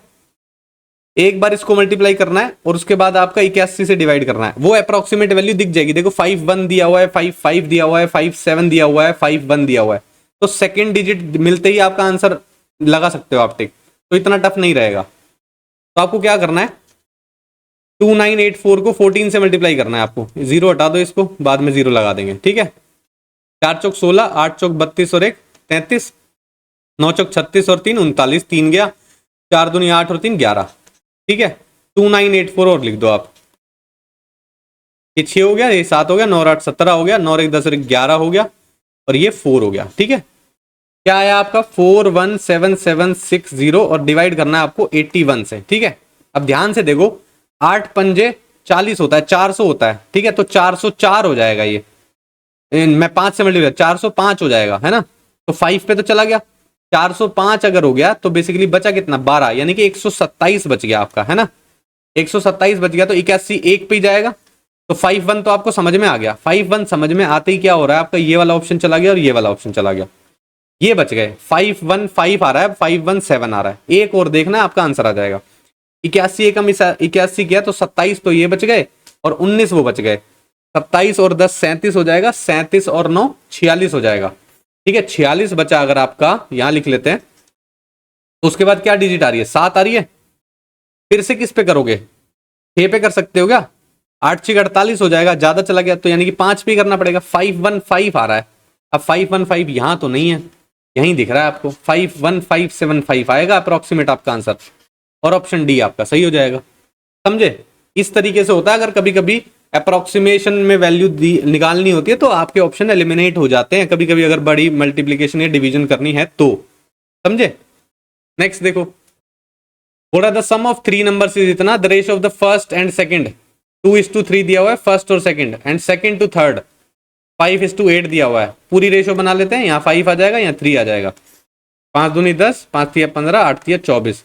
एक बार इसको मल्टीप्लाई करना है और उसके बाद आपका 81 से डिवाइड करना है, वो अप्रोक्सीमेट वैल्यू दिख जाएगी। देखो 5 1 दिया हुआ है, 5 5 दिया हुआ है, 5 7 दिया हुआ है, 5 1 दिया हुआ है, तो सेकेंड डिजिट मिलते ही आपका आंसर लगा सकते हो आप टिक, तो इतना टफ नहीं रहेगा। तो आपको क्या करना है, 2984 को 14 से मल्टीप्लाई करना है आपको, 0 हटा दो इसको, बाद में 0 लगा देंगे, ठीक है। 4 चौक 16, 8 चौक 32 और 1 33, 9 चौक 36 और 3 39, 3 गया, 4 दूनी 8 और 3 11, ठीक है। 2984 और लिख दो आप, ये 6 हो गया, ये 7 हो गया, 9 8 17 हो गया, 9 1 10 और 11 हो गया, और ये 4 हो गया, ठीक है। क्या आया आपका 41770 और डिवाइड करना है आपको 81 से, ठीक है। अब ध्यान से देखो, 8 पंजे 40 होता है, 400 होता है, ठीक है, तो 404 हो जाएगा ये, मैं 5 से मल्टीप्लाई 405 हो जाएगा, है ना, तो 5 पे तो चला गया, 405 अगर हो गया तो बेसिकली बचा कितना 12, यानी कि 127 बच गया आपका, है ना, 127 बच गया, तो 81 एक पे ही जाएगा, तो 5 1 तो आपको समझ में आ गया। 5 1 समझ में आते ही क्या हो रहा है आपका, ये वाला ऑप्शन चला गया और ये वाला ऑप्शन चला गया, ये बच गए। 5 1 5 आ रहा है, 5 1 7 आ रहा है, एक और देखना है आपका आंसर आ जाएगा। 81 एकम 81 किया तो 27 तो ये बच गए और 19 वो बच गए, 27 और 10 37 हो जाएगा, 37 और 9 46 हो जाएगा, ठीक है। 46 बचा अगर आपका, यहां लिख लेते हैं, तो उसके बाद क्या डिजिट आ रही है 7 आ रही है, फिर से किस पे करोगे 6 पे कर सकते हो क्या, 8 6 48 हो जाएगा, ज्यादा चला गया तो यानी कि 5 पे करना पड़ेगा। 5 1 5 आ रहा है, अब 5 1 5 यहां तो नहीं है, यहीं दिख रहा है आपको, 5 1 5 7 5 आएगा अप्रोक्सीमेट आपका आंसर, और ऑप्शन डी आपका सही हो जाएगा, समझे। इस तरीके से होता है, अगर कभी कभी अप्रोक्सीमेशन में वैल्यू निकालनी होती है तो आपके ऑप्शन एलिमिनेट हो जाते हैं कभी कभी, अगर बड़ी मल्टीप्लीकेशन या डिवीजन करनी है तो, समझे। नेक्स्ट देखो, बोला the sum of three numbers is इतना, the ratio of the first and second 2:3 दिया हुआ है फर्स्ट और second, and second to third 5:8 दिया हुआ है। पूरी रेशियो बना लेते हैं, यहाँ 5 आ जाएगा, यहाँ 3 आ जाएगा। 5 दूनी 10, 5 तिया 15, 8 तिया 24।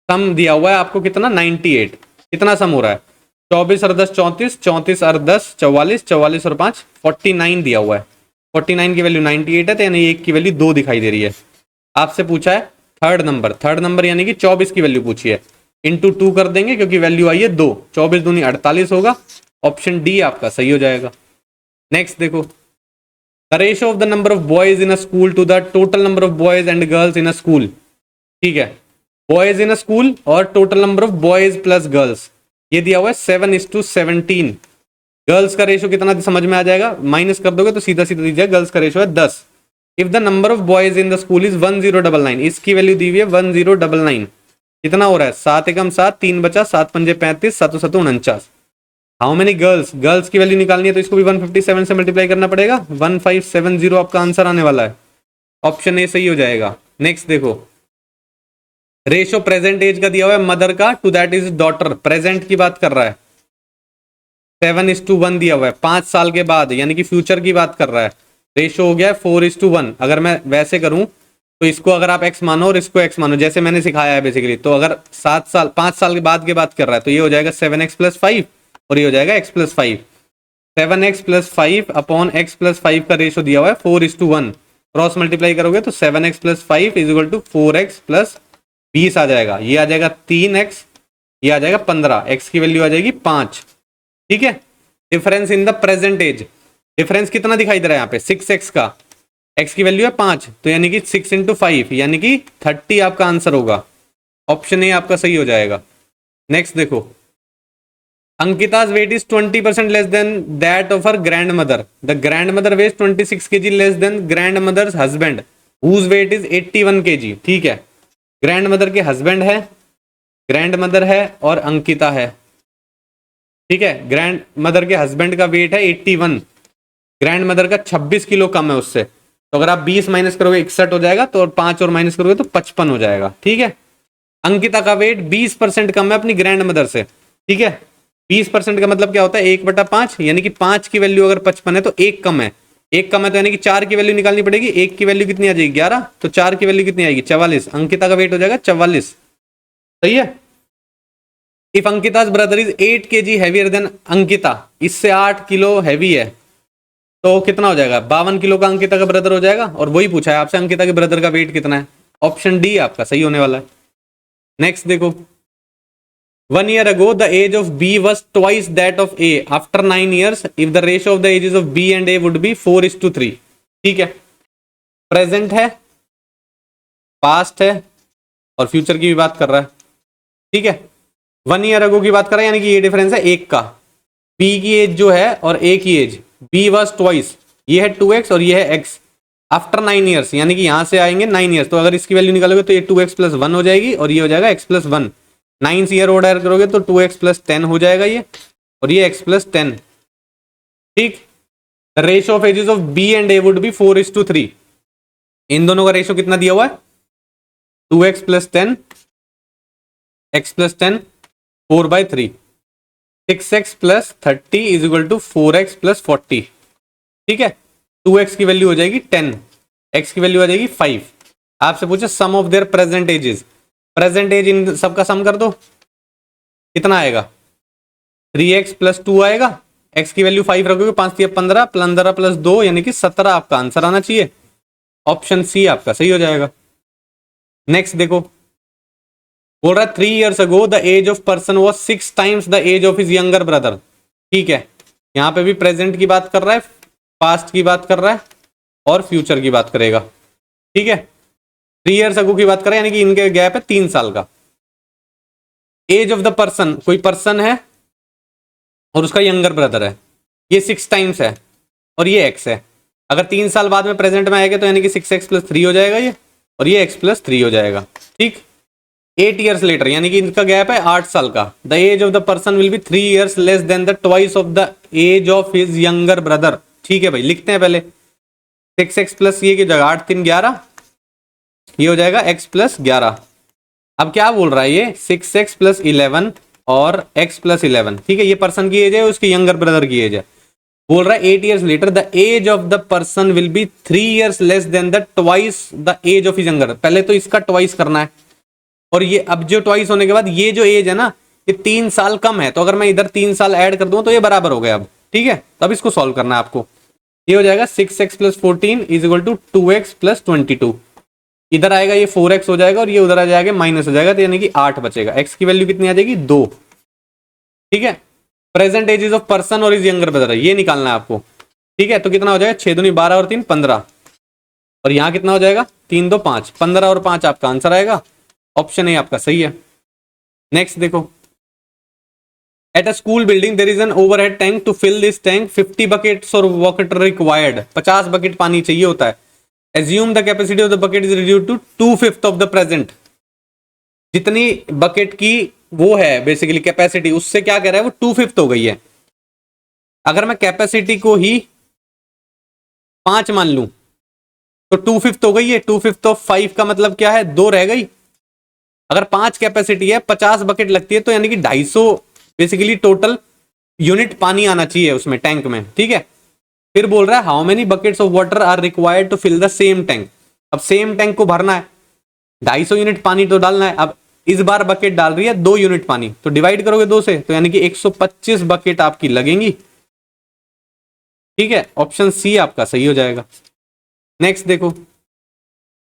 सम दिया हुआ है आपको कितना, 98। कितना सम हो रहा है, 24 और 10 34, 34 और 10 44, 44 और 5 49 दिया हुआ है। 49 की वैल्यू 98 है, तो यानी एक की वैल्यू 2 दिखाई दे रही है। आपसे पूछा है थर्ड नंबर यानी कि 24 की वैल्यू पूछी है, इंटू 2 कर देंगे क्योंकि वैल्यू आई है 2, 24 दूनी 48 होगा। ऑप्शन डी आपका सही हो जाएगा। नेक्स्ट देखो, the ratio of the number of boys in a school to the total number of boys and girls in a school. ठीक है, बॉयज इन अ स्कूल और total number of boys plus girls, ये दिया हुआ है 7:17। Girls का ratio कितना समझ में आ जाएगा, माइनस कर दोगे तो सीधा सीधा दीजिए, गर्ल्स का रेशियो है 10। If the number of boys in the school is 1099, इसकी वैल्यू दी हुई है 1099। कितना हो रहा है, 7 एकम 7, 3 बचा, 7 पंजे 35, 7 7 49। हाउ मेनी गर्ल्स, गर्ल्स की वैल्यू निकालनी है तो इसको भी 157 से मल्टीप्लाई करना पड़ेगा, 1570 आपका आंसर आने वाला है। ऑप्शन ए सही हो जाएगा। नेक्स्ट देखो, रेशियो प्रेजेंट एज का दिया हुआ है मदर का to that is daughter, present की बात कर रहा है, 7:1 दिया हुआ है 5 साल के बाद, यानी कि फ्यूचर की बात कर रहा है। रेशियो हो गया 4:1। अगर मैं वैसे करूं तो इसको अगर आप x मानो और इसको x मानो, जैसे मैंने सिखाया है बेसिकली, तो अगर 5 साल के बाद की बात कर रहा है तो ये हो जाएगा 7x + 5 और ये हो जाएगा x + 5। 7x + 5 अपॉन x + 5 का रेशियो दिया हुआ है 4:1। क्रॉस मल्टीप्लाई करोगे तो 7x + 5 = 4x + 20 आ जाएगा। ये आ जाएगा 3x, ये आ जाएगा 15, x की वैल्यू आ जाएगी 5। ठीक है, difference in the present age, difference कितना दिखाई दे रहा है यहाँ पे, 6x का, x की वैल्यू है 5, तो यानी कि 6 × 5 यानी कि 30 आपका आंसर होगा। ऑप्शन ए आपका सही हो जाएगा। नेक्स्ट देखो, अंकिता's weight is 20% less than that of her grandmother. The grandmother weighs 26 kg less than grandmother's husband, whose weight is 81 kg. ठीक है, ग्रैंडमदर के हस्बैंड है, ग्रैंडमदर है और अंकिता है। ठीक है, ग्रैंड मदर के हस्बैंड का वेट है 81, ग्रैंड मदर का 26 किलो कम है उससे, तो अगर आप 20 माइनस करोगे 61 हो जाएगा, तो 5 और माइनस करोगे तो 55 हो जाएगा। ठीक है, अंकिता का वेट 20% कम है अपनी ग्रैंड मदर से। ठीक है, 20% का मतलब क्या होता है, 1/5, यानी कि 5 की वैल्यू अगर 55 है तो 1 कम है, 1 कम है तो यानी कि 4 की वैल्यू निकालनी पड़ेगी। 1 की वैल्यू कितनी आ जाएगी, 11, तो 4 की वैल्यू कितनी आएगी, 44। अंकिता का वेट हो जाएगा 44। सही है। If Ankita's brother is 8 kg heavier than Ankita, इससे 8 किलो हैवी है, तो कितना हो जाएगा, 52 किलो का अंकिता का ब्रदर हो जाएगा। और वही पूछा है आपसे, अंकिता के ब्रदर का वेट कितना है। ऑप्शन डी आपका सही होने वाला है। नेक्स्ट देखो, 1 year ago the age of B was twice that of A. After 9 years, if the ratio of the ages of B and A would be 4:3. ठीक है, प्रेजेंट है, पास्ट है और फ्यूचर की भी बात कर रहा है। ठीक है, 1 year ago की बात कर रहा है, यानी कि ये डिफरेंस है 1 का। B की एज जो है और A की एज, B was twice, ये है 2x और ये है x। आफ्टर 9 years, यानी कि यहां से आएंगे 9 years, तो अगर इसकी वैल्यू निकालोगे तो ये 2x + 1 हो जाएगी और ये हो जाएगा x + 1। 9 से ईयर ऑर्डर करोगे तो 2x + 10 हो जाएगा ये, और ये x + 10। ठीक, the ratio of ages of B and A would be 4:3। इन दोनों का रेशियो कितना दिया हुआ है, 2x + 10, x + 10, 4/3, 6x + 30 = 4x + 40। ठीक है, 2x की वैल्यू हो जाएगी 10, x की वैल्यू आ जाएगी 5। आपसे पूछे sum of their present ages, present age इन सबका सम कर दो, कितना आएगा, 3x + 2 आएगा, x की वैल्यू 5 रखोगे, 5 × 15, 15 + 2 यानी कि 17 आपका आंसर आना चाहिए। ऑप्शन सी आपका सही हो जाएगा। नेक्स्ट देखो, बोल रहा है 3 years ago the age of person was 6 times the age of his younger brother. ठीक है, यहाँ पे भी प्रेजेंट की बात कर रहा है, पास्ट की बात कर रहा है और फ्यूचर की बात करेगा। ठीक है, 3 years ago की बात कर रहा है, यानी कि इनके गैप है 3 साल का। एज ऑफ द पर्सन, कोई पर्सन है और उसका यंगर ब्रदर है, ये 6 times है और ये x है। अगर 3 साल बाद में प्रेजेंट में आएगा तो यानी कि 6x + 3 हो जाएगा ये, और ये x + 3 हो जाएगा। ठीक, 8 ईयर्स लेटर, यानी कि इनका गैप है 8 साल का। The age of the person will be 3 years less than the twice of the age of his younger brother. ठीक है भाई, लिखते हैं पहले 6x प्लस ये की जगह 8 3 11, ये हो जाएगा x प्लस 11। अब क्या बोल रहा है ये 6x प्लस 11 और x प्लस 11, ठीक है, ये पर्सन की एज है, उसके यंगर ब्रदर की एज है। बोल रहा है 8 years later the age of the person will be 3 years less than the twice the age of his younger. पहले तो इसका ट्वाइस करना है, और ये अब जो ट्वाइस होने के बाद ये जो एज है ना, ये 3 साल कम है, तो अगर मैं इधर 3 साल ऐड कर दूं तो ये बराबर हो गया अब। ठीक है, तब इसको सॉल्व करना है आपको। ये हो जाएगा 6x plus 14 is equal to 2x plus 22। इधर आएगा ये 4x हो जाएगा, और ये उधर आ जाएगा माइनस हो जाएगा, तो यानी कि 8 बचेगा। x की वैल्यू कितनी आ जाएगी 2। ठीक है, प्रेजेंट एजेस ऑफ पर्सन और इज यंगर ब्रदर ये निकालना है आपको। ठीक है, तो कितना हो जाएगा 6 दूनी 12 और 3 15, और यहाँ कितना हो जाएगा 3 2 5, 15 और 5 आपका आंसर आएगा। ऑप्शन ए आपका सही है। नेक्स्ट देखो, at a school building there is an overhead tank, to fill this tank 50 buckets और वाटर रिक्वायर्ड, 50 बकेट पानी चाहिए होता है। Assume the capacity of the bucket is reduced to 2/5 of the present. जितनी बकेट की वो है बेसिकली कैपेसिटी, उससे क्या कह रहा है वो 2/5 हो गई है। अगर मैं कैपेसिटी को ही 5 मान लूं तो 2/5 हो गई है। 2/5 ऑफ 5 का मतलब क्या है, 2 रह गई। अगर 5 कैपेसिटी है 50 बकेट लगती है, तो यानी कि 250 बेसिकली टोटल यूनिट पानी आना चाहिए उसमें टैंक में। ठीक है, फिर बोल रहा है how many buckets of water are required to fill the same tank. अब सेम टैंक को भरना है, 250 यूनिट पानी तो डालना है। अब इस बार बकेट डाल रही है 2 यूनिट पानी, तो डिवाइड करोगे 2 से, तो यानी कि 125 बकेट आपकी लगेंगी। ठीक है, ऑप्शन सी आपका सही हो जाएगा। नेक्स्ट देखो,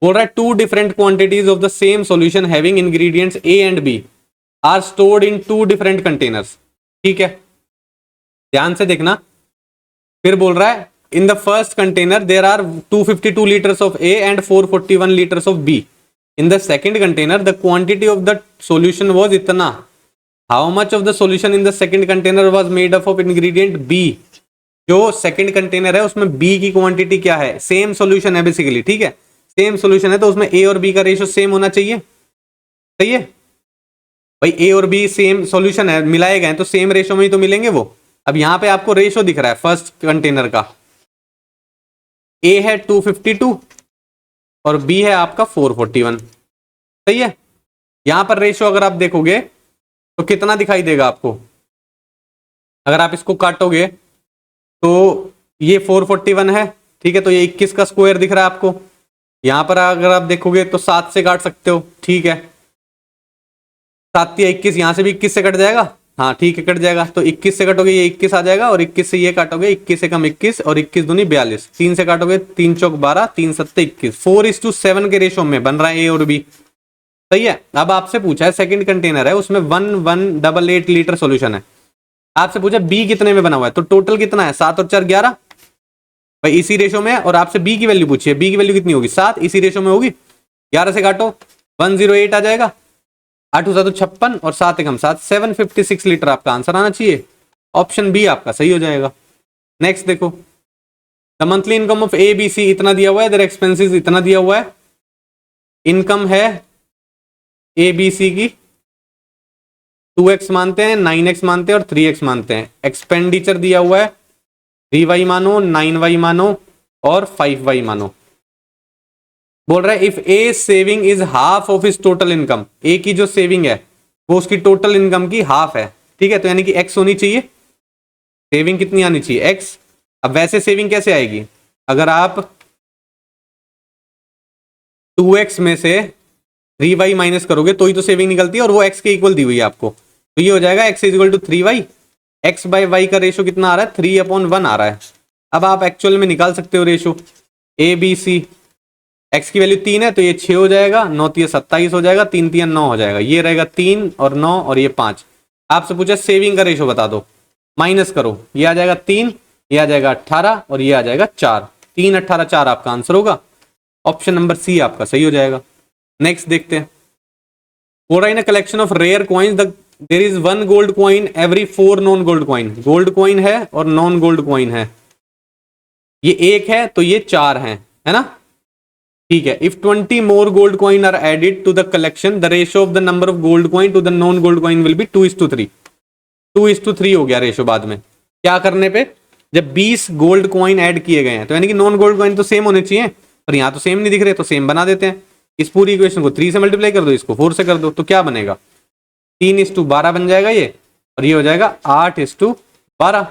बोल रहा है 2 different quantities of the same solution having ingredients A and B are stored in 2 different containers. ठीक है, ध्यान से देखना। फिर बोल रहा है in the first container there are 252 litres of A and 441 litres of B. In the second container the quantity of the solution was इतना। How much of the solution in the second container was made up of ingredient B. जो second container है उसमें B की quantity क्या है, same solution है basically. ठीक है, सेम सॉल्यूशन है तो उसमें ए और बी का रेशियो सेम होना चाहिए। सही है भाई, ए और बी सेम सॉल्यूशन है, मिलाए गए तो सेम रेशियो में ही तो मिलेंगे वो। अब यहां पे आपको रेशियो दिख रहा है फर्स्ट कंटेनर का, ए है 252 और बी है आपका 441। सही है, यहां पर रेशियो अगर आप देखोगे तो कितना दिखाई देगा आपको, अगर आप इसको काटोगे तो ये 441 है। ठीक है, तो ये 21 का स्क्वायर दिख रहा है आपको। यहां पर अगर आप देखोगे तो 7 से काट सकते हो। ठीक है, 7 या 21, यहां से भी 21 से कट जाएगा। हाँ ठीक है, कट जाएगा, तो 21 से कटोगे ये 21 आ जाएगा, और 21 से ये काटोगे 21 से कम 21, और 21 दूनी 42। 3 से काटोगे 3 चौक 12, 3 सत्ते 21। 4:7 के रेशो में बन रहा है ए और बी। सही है, अब आपसे पूछा है सेकंड कंटेनर है उसमें 1188 लीटर सॉल्यूशन है। आपसे पूछा बी कितने में बना हुआ है, तो टोटल कितना है 7 और 4 11 भाई, इसी रेशो में है। और आपसे बी की वैल्यू पूछी है, बी की वैल्यू कितनी होगी 7, इसी रेशो में होगी। 11 से काटो 108 आ जाएगा, 8 7 56 और 7 1 7, 756 लीटर आपका आंसर आना चाहिए। ऑप्शन बी आपका सही हो जाएगा। नेक्स्ट देखो, the monthly income of A B C इतना दिया हुआ है, देयर एक्सपेंसेस इतना दिया हुआ है। इनकम है ए बी सी की 2x मानते हैं, 9x मानते हैं और 3x मानते हैं। एक्सपेंडिचर दिया हुआ है 3y मानो, 9y मानो और 5y मानो। बोल रहा है if A saving is half of is total income, A की जो सेविंग है वो उसकी टोटल इनकम की हाफ है। ठीक है, तो यानी कि x होनी चाहिए, सेविंग कितनी आनी चाहिए x। अब वैसे सेविंग कैसे आएगी, अगर आप 2x में से 3y माइनस करोगे तो ही तो सेविंग निकलती है, और वो x के इक्वल दी हुई है आपको, तो ये हो जाएगा x is equal to 3y। x by y का रेशो कितना आ रहा है 3/1 आ रहा है। अब आप एक्चुअल में निकाल सकते हो ratio A B C. x की वैल्यू 3 है तो ये 6 हो जाएगा, 9 3 27 हो जाएगा, 3 3 9 हो जाएगा, ये रहेगा 3 और 9 और ये 5। आपसे पूछा सेविंग का रेशो बता दो, माइनस करो, ये आ जाएगा 3, ये आ जाएगा 18 और ये आ जाएगा 4। 3 18 4 आपका आंसर होगा। ऑप्शन नंबर सी आपका सही हो जाएगा। नेक्स्ट देखते हैं, बोल रहा है collection of rare coins there is 1 gold coin every 4 non gold coin. Gold coin है और नॉन गोल्ड कॉइन है, ये 1 है तो ये 4 है ना। ठीक है, if 20 more gold coin are added to the collection the ratio of the number of gold coin to the non gold coin will be 2:3। 2:3 हो गया रेशियो बाद में, क्या करने पे, जब 20 गोल्ड कॉइन ऐड किए गए हैं, तो यानी कि नॉन गोल्ड कॉइन तो सेम होने चाहिए, पर यहाँ तो सेम नहीं दिख रहे, तो सेम बना देते हैं। इस पूरी इक्वेशन को 3 से मल्टीप्लाई कर दो, इसको 4 से कर दो, तो क्या बनेगा, 3:12 बन जाएगा ये, और ये हो जाएगा 8:12।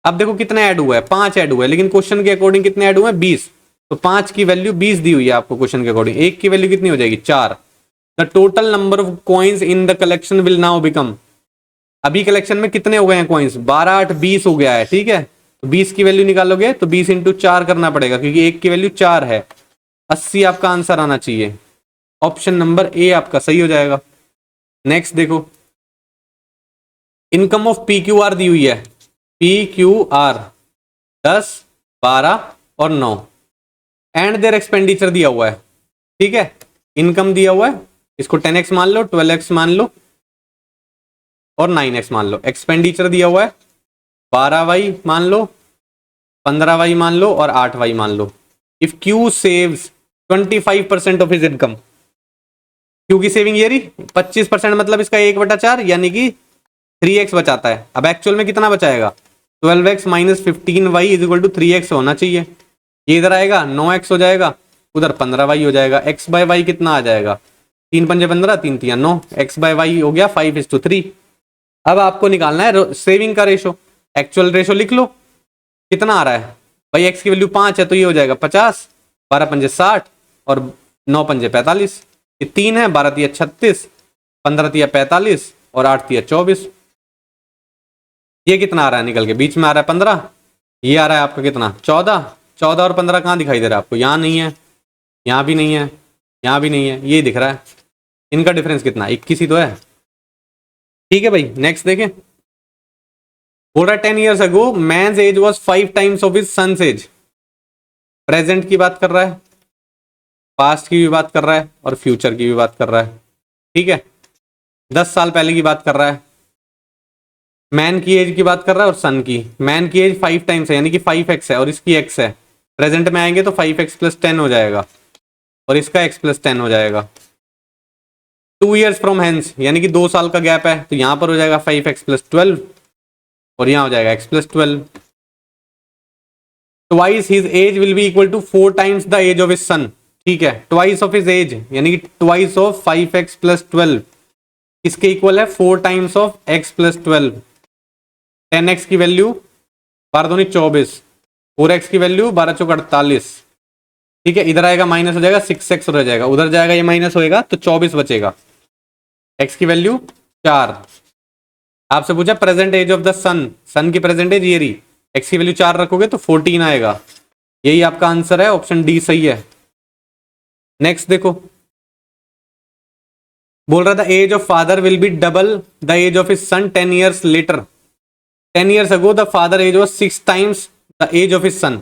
अब देखो कितने ऐड हुआ है, 5 ऐड हुआ है, लेकिन क्वेश्चन के अकॉर्डिंग कितने ऐड हुए हैं, 20। तो 5 की वैल्यू 20 दी हुई है आपको क्वेश्चन के अकॉर्डिंग, 1 की वैल्यू कितनी हो जाएगी, 4। The total number of coins in the collection will now become, अभी कलेक्शन में कितने हो गए हैं कॉइन्स, 12 8 20 हो गया है, ठीक है। तो 20 की वैल्यू निकालोगे तो 20 इंटू 4 करना पड़ेगा, क्योंकि 1 की वैल्यू 4 है। 80 आपका आंसर आना चाहिए, ऑप्शन नंबर ए आपका सही हो जाएगा। नेक्स्ट देखो, income of P Q R दी हुई है, पी क्यू आर 10 12 और 9, एंड देयर एक्सपेंडिचर दिया हुआ है, ठीक है। इनकम दिया हुआ है, इसको 10x मान लो, 12x मान लो और 9x मान लो। एक्सपेंडिचर दिया हुआ है 12y मान लो, 15y मान लो और 8y मान लो। If Q saves 25% of his income, Q की सेविंग ये रही 25%, मतलब इसका 1/4 यानी कि 3x बचाता है। अब एक्चुअल में कितना बचाएगा, 12x minus 15y is equal to 3x होना चाहिए। ये इधर आएगा 9x हो जाएगा, उधर 15y हो जाएगा। x बाय वाई कितना आ जाएगा, 3 पंजे 15, 3 3 9, x बाय वाई हो गया 5:3। अब आपको निकालना है सेविंग का रेशो, एक्चुअल रेशो लिख लो, कितना आ रहा है भाई, x की वैल्यू 5 है तो ये हो जाएगा 50, 12 पंजे 60 और 9 पंजे 45, ये 3 है, 12 तिया 36, 15 तिया 45 और 8 तिया 24। ये कितना आ रहा है निकल के, बीच में आ रहा है 15, ये आ रहा है आपका कितना 14। 14 और 15 कहाँ दिखाई दे रहा है आपको, यहाँ नहीं है, यहाँ भी नहीं है, यहाँ भी नहीं है, ये दिख रहा है। इनका डिफरेंस कितना, 21 ही तो है, ठीक है भाई। नेक्स्ट देखें, बोल रहा है 10 years ago man's age was 5 times of his son's age। Present की बात कर रहा है, पास्ट की भी बात कर रहा है और फ्यूचर की भी बात कर रहा है, ठीक है। 10 साल पहले की बात कर रहा है, मैन की एज की बात कर रहा है और सन की। मैन की एज 5 टाइम्स है यानी कि 5x है और इसकी x है। प्रेजेंट में आएंगे तो 5x + 10 हो जाएगा और इसका x + 10 हो जाएगा। 2 years फ्रॉम हेंस यानी कि 2 साल का गैप है, तो यहां पर हो जाएगा 5x + 12 और यहां हो जाएगा x + 12। Twice his age will be equal to 4 times the age of his son, ठीक है। ट्वाइस ऑफ हिज एज यानी कि ट्वाइस ऑफ 5x + 12 इसके इक्वल है 4 टाइम्स ऑफ x + 12। 10x की वैल्यू 12 दूनी 24, 4x की वैल्यू 12 चौक 48, ठीक है। इधर आएगा माइनस हो जाएगा 6x रह जाएगा, उधर जाएगा ये माइनस होएगा तो 24 बचेगा। x की वैल्यू 4। आपसे पूछा प्रेजेंट एज ऑफ द सन, सन की प्रेजेंट एज ये रही, x की वैल्यू 4 रखोगे तो 14 आएगा। यही आपका आंसर है, ऑप्शन डी सही है। नेक्स्ट देखो, बोल रहा था age of father will be double the age of his son 10 years later. 10 years ago the father age was 6 times the age of his son,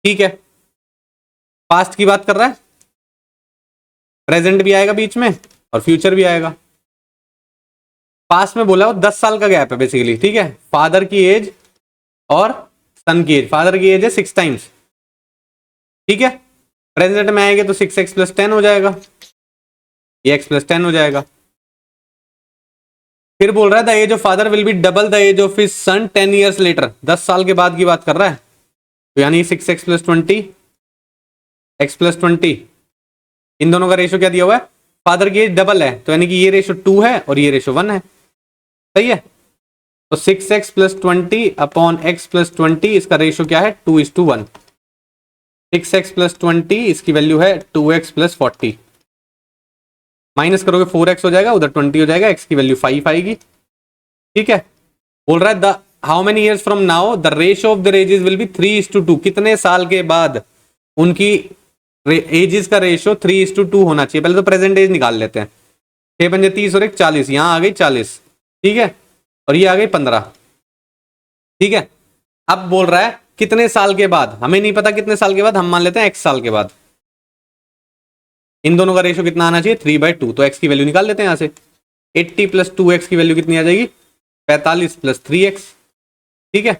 ठीक है। पास्ट की बात कर रहा है, प्रेजेंट भी आएगा बीच में और फ्यूचर भी आएगा। पास्ट में बोला वो 10 साल का गैप है बेसिकली, ठीक है। फादर की एज और सन की एज, फादर की एज है 6 times, ठीक है। प्रेजेंट में आएंगे तो 6x + 10 हो जाएगा, ये x + 10 हो जाएगा। फिर बोल रहा है the age of father will be double the age of his son 10 years later, 10 साल के बाद की बात कर रहा है, तो यानी 6x + 20 x + 20, इन दोनों का रेशो क्या दिया हुआ है, फादर की एज डबल है तो यानी कि ये रेशो 2 है और ये रेशो 1 है, सही है। तो 6x + 20 अपॉन x + 20 इसका रेशो क्या है, 2:1। 6x + 20 इसकी वैल्यू है 2x + 40, माइनस करोगे 4x हो जाएगा, उधर 20 हो जाएगा, x की वैल्यू 5 आएगी, ठीक है। बोल रहा है the how many years from now the ratio of the ages will be 3:2, कितने साल के बाद उनकी एजेस का रेशियो 3:2 होना चाहिए। पहले तो प्रेजेंट एज निकाल लेते हैं, 6 पंजे 30 और 1 40, यहां आ गई 40, ठीक है, और ये आ गई 15, ठीक है। अब बोल रहा है कितने साल के बाद, हमें नहीं पता कितने साल के बाद, हम मान लेते हैं x साल के बाद। इन दोनों का रेशियो कितना आना चाहिए, 3/2, तो x की वैल्यू निकाल लेते हैं यहां से। 80 + 2x की वैल्यू कितनी आ जाएगी, 45 + 3x, ठीक है।